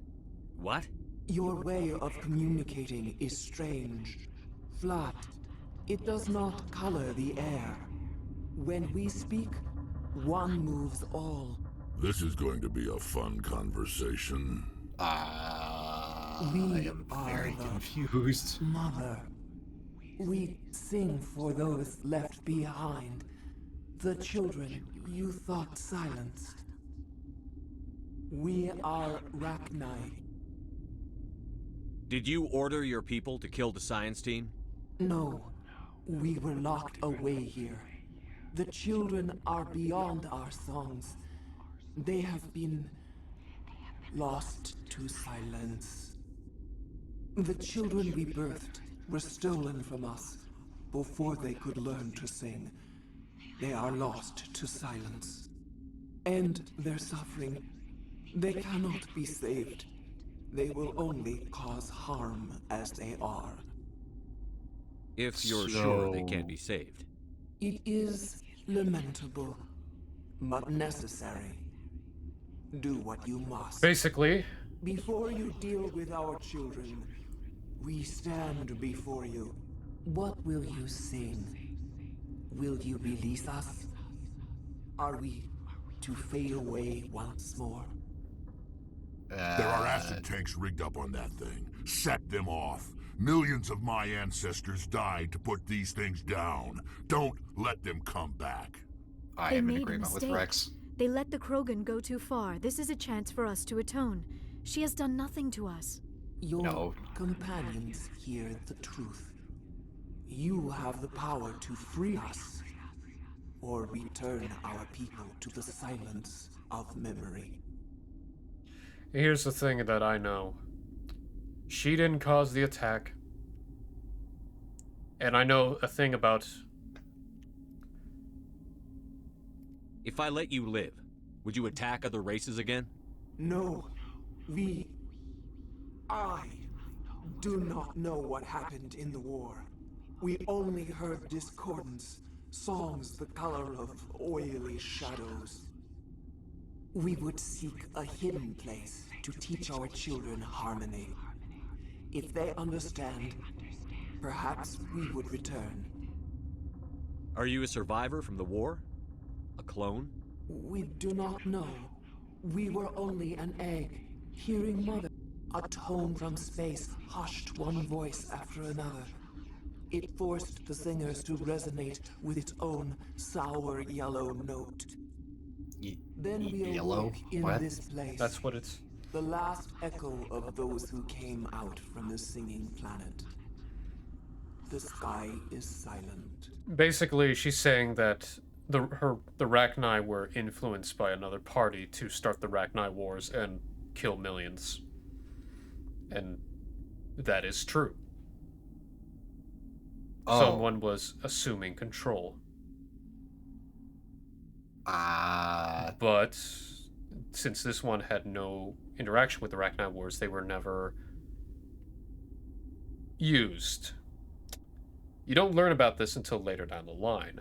What? Your way of communicating is strange. Flat. It does not color the air. When we speak, one moves all. This is going to be a fun conversation. I am very confused. Mother. We sing for those left behind. The children you thought silenced. We are Rachni. Did you order your people to kill the science team? No, we were locked away here. The children are beyond our songs. They have been lost to silence. The children we birthed were stolen from us before they could learn to sing. They are lost to silence. And their suffering, they cannot be saved. They will only cause harm as they are. If you're sure they can't be saved. It is lamentable, but necessary. Do what you must. Basically. Before you deal with our children, we stand before you. What will you sing? Will you release us? Are we to fade away once more? There are acid tanks rigged up on that thing. Set them off. Millions of my ancestors died to put these things down. Don't let them come back. I They am in made a agreement with mistake. Rex. They let the Krogan go too far. This is a chance for us to atone. She has done nothing to us. Your companions hear the truth. You have the power to free us, or return our people to the silence of memory. Here's the thing that I know. She didn't cause the attack. And I know a thing about... If I let you live, would you attack other races again? No, I do not know what happened in the war. We only heard discordance, songs the color of oily shadows. We would seek a hidden place to teach our children harmony. If they understand, perhaps we would return. Are you a survivor from the war? A clone? We do not know. We were only an egg, hearing Mother. A tone from space hushed one voice after another. It forced the singers to resonate with its own sour yellow note. Then we awoke in this place. That's what it's... The last echo of those who came out from the singing planet. The sky is silent. Basically, she's saying that the Rachni were influenced by another party to start the Rachni Wars and kill millions. And that is true. Someone was assuming control. But since this one had no interaction with the Rachni Wars, they were never used. You don't learn about this until later down the line.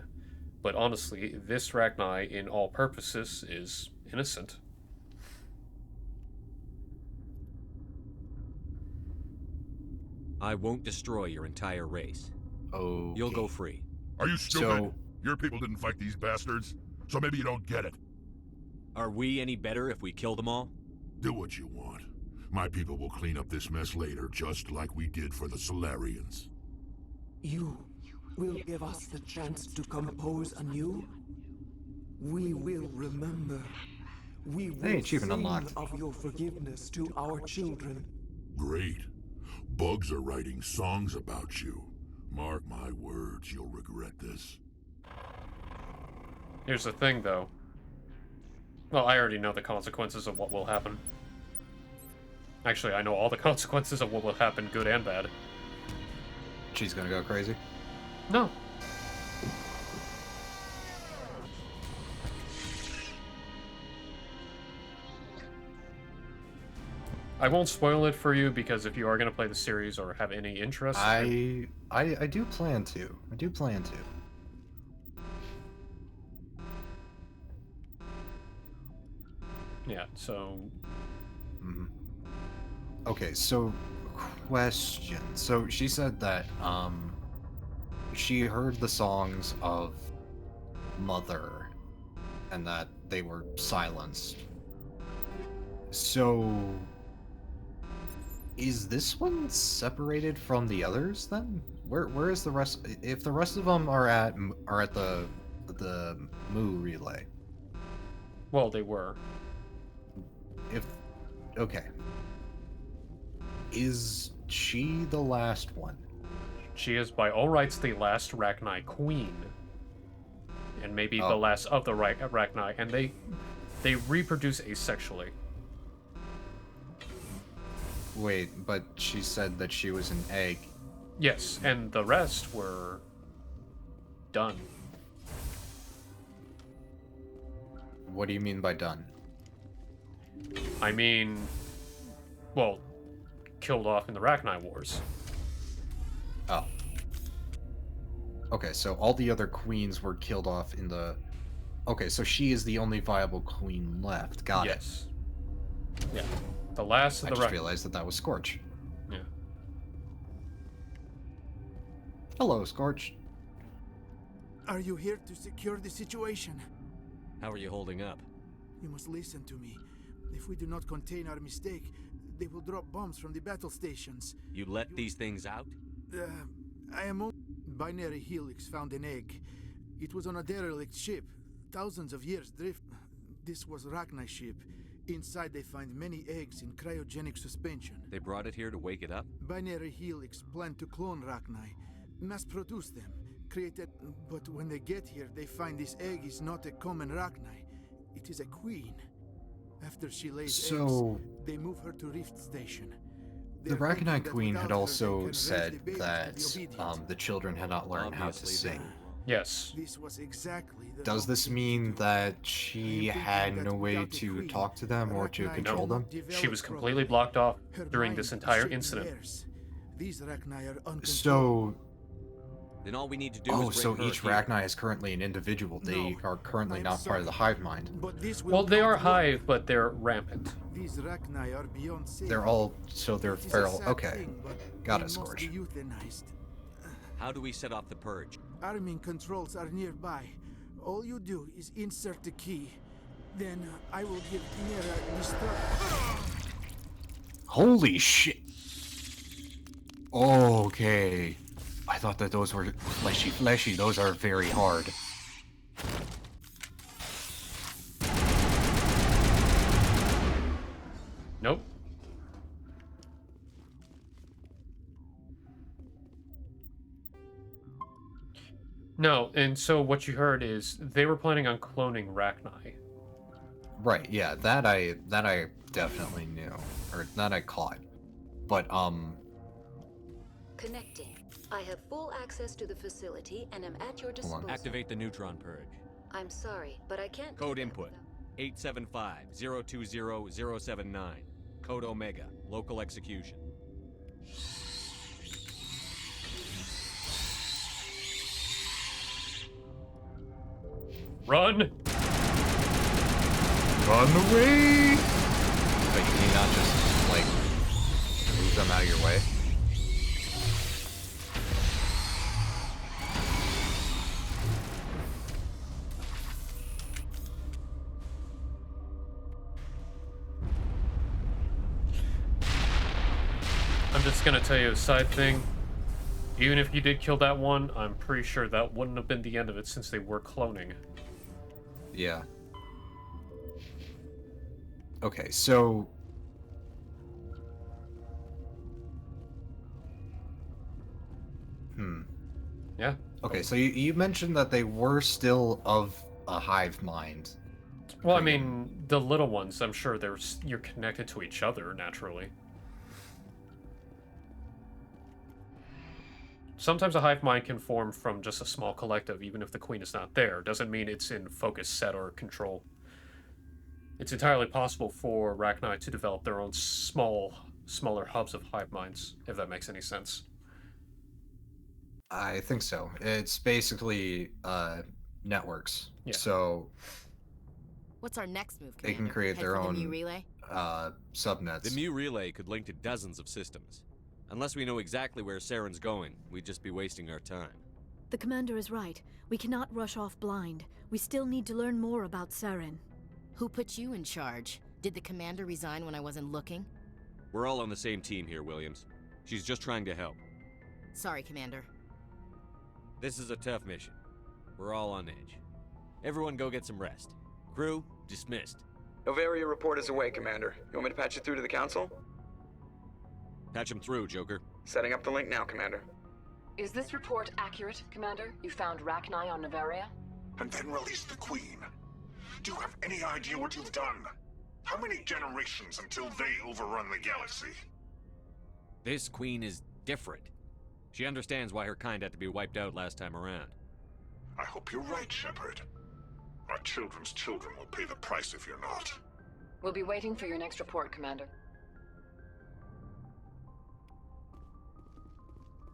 But honestly, this Rachni, in all purposes, is innocent. I won't destroy your entire race. Oh. You'll go free. Are you stupid? Your people didn't fight these bastards, so maybe you don't get it. Are we any better if we kill them all? Do what you want. My people will clean up this mess later, just like we did for the Solarians. You will give us the chance to compose anew? We will remember. We will sing of your forgiveness to our children. Great. Bugs are writing songs about you. Mark my words, you'll regret this. Here's the thing, though. Well, I already know the consequences of what will happen. Actually, I know all the consequences of what will happen, good and bad. She's gonna go crazy? No. I won't spoil it for you because if you are going to play the series or have any interest... I do plan to. I do plan to. Yeah, so... Okay, so... Question. So she said that, she heard the songs of Mother and that they were silenced. So... Is this one separated from the others, then? Where is the rest? If the rest of them are at the Moo relay. Well, they were. Okay. Is she the last one? She is by all rights the last Rachni queen. And maybe the last of the Rachni, and they reproduce asexually. Wait, but she said that she was an egg. Yes, and the rest were done. What do you mean by done? I mean, well, killed off in the Rachni Wars. Oh. Okay, so all the other queens were killed off in the... Okay, so she is the only viable queen left. Got it. Yes. Yeah. The last of the... I just realized that was Scorch. Yeah. Hello, Scorch. Are you here to secure the situation? How are you holding up? You must listen to me. If we do not contain our mistake, they will drop bombs from the battle stations. You let these things out? I am on... Binary Helix found an egg. It was on a derelict ship. Thousands of years drift. This was Rachni's ship. Inside they find many eggs in cryogenic suspension. They brought it here to wake it up? Binary Helix planned to clone Rachni, mass produce them, create it. But when they get here, they find this egg is not a common Rachni. It is a queen. After she lays eggs, they move her to Rift Station. The Rachni Queen had also said that the children had not learned how to sing. Yes. This was exactly the... Does this mean that she had no way to talk to them or to control them? She was completely blocked off during this entire incident. These Rachni are uncontrolled. So... Then all we need to do Oh, is so bring her each here. Rachni is currently an individual. They are currently not part of the hive mind. Well, they are hive, but they're rampant. These Rachni are beyond safety. They're all... So they're It is a feral. sad Okay. thing, but Got they it, must Scorch. be euthanized. How do we set off the purge? Arming controls are nearby. All you do is insert the key. Then I will give Nera destruct. Holy shit! Okay. I thought that those were fleshy. Those are very hard. Nope. No, and so what you heard is they were planning on cloning Rachni. Right, yeah, that I definitely knew. Or that I caught. But, Connecting. I have full access to the facility and am at your disposal. Activate the neutron purge. I'm sorry, but I can't... Code input. 875-020-079. Code Omega. Local execution. Run! Run away! But can you not just, like, move them out of your way? I'm just gonna tell you a side thing. Even if you did kill that one, I'm pretty sure that wouldn't have been the end of it since they were cloning. Yeah. Okay, so... Yeah. Okay, so you mentioned that they were still of a hive mind. Well, I mean, the little ones, I'm sure you're connected to each other, naturally. Sometimes a hive mind can form from just a small collective, even if the queen is not there. Doesn't mean it's in focus, set, or control. It's entirely possible for Rachni to develop their own smaller hubs of hive minds, if that makes any sense. I think so. It's basically networks. Yeah. So What's our next move, they can Commander? create Head their for the own Mu relay? subnets. The Mu relay could link to dozens of systems. Unless we know exactly where Saren's going, we'd just be wasting our time. The commander is right. We cannot rush off blind. We still need to learn more about Saren. Who put you in charge? Did the commander resign when I wasn't looking? We're all on the same team here, Williams. She's just trying to help. Sorry, Commander. This is a tough mission. We're all on edge. Everyone go get some rest. Crew, dismissed. Novaria report is away, Commander. You want me to patch you through to the Council? Patch him through, Joker. Setting up the link now, Commander. Is this report accurate, Commander? You found Rachni on Novaria? And then release the Queen. Do you have any idea what you've done? How many generations until they overrun the galaxy? This queen is different. She understands why her kind had to be wiped out last time around. I hope you're right, Shepard. Our children's children will pay the price if you're not. We'll be waiting for your next report, Commander.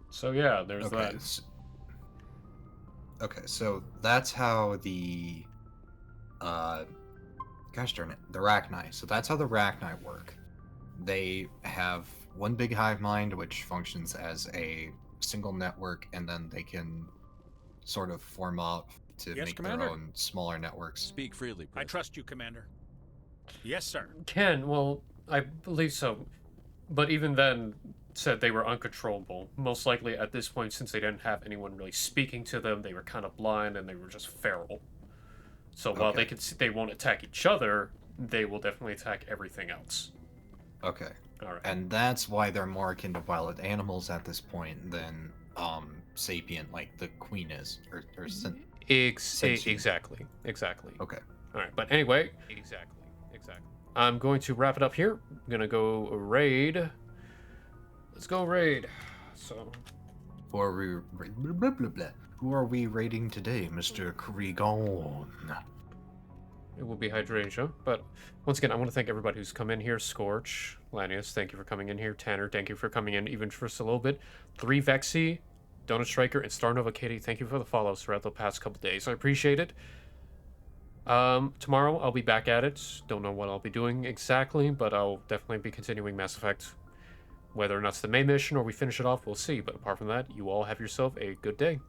So yeah, there's Okay, that. Okay, so that's how the gosh darn it, the Rachni. So that's how the Rachni work. They have one big hive mind which functions as a single network, and then they can sort of form up to Yes, make Commander? their own smaller networks. Speak freely, I trust you, Commander. Yes, sir. Ken, well, I believe so. But even then, said they were uncontrollable. Most likely at this point, since they didn't have anyone really speaking to them, they were kind of blind and they were just feral. So while Okay. they won't attack each other, they will definitely attack everything else. Okay. Alright. And that's why they're more akin to wild animals at this point than sapient, like the queen is, or sentient. Exactly. Okay. Alright, but anyway, exactly. I'm going to wrap it up here. I'm gonna go raid. Let's go raid. So, Who are we? Blah, blah, blah, blah. Who are we raiding today, Mr. Krigon? it will be Hydrangea. But once again, I want to thank everybody who's come in here. Scorch, Lanius, thank you for coming in here. Tanner, thank you for coming in even just a little bit. 3 Vexy, Donut Striker, and Starnova Katie, thank you for the follows throughout the past couple days. I appreciate it. Tomorrow I'll be back at it. Don't know what I'll be doing exactly, but I'll definitely be continuing Mass Effect. Whether or not it's the main mission or we finish it off, we'll see. But apart from that, you all have yourself a good day.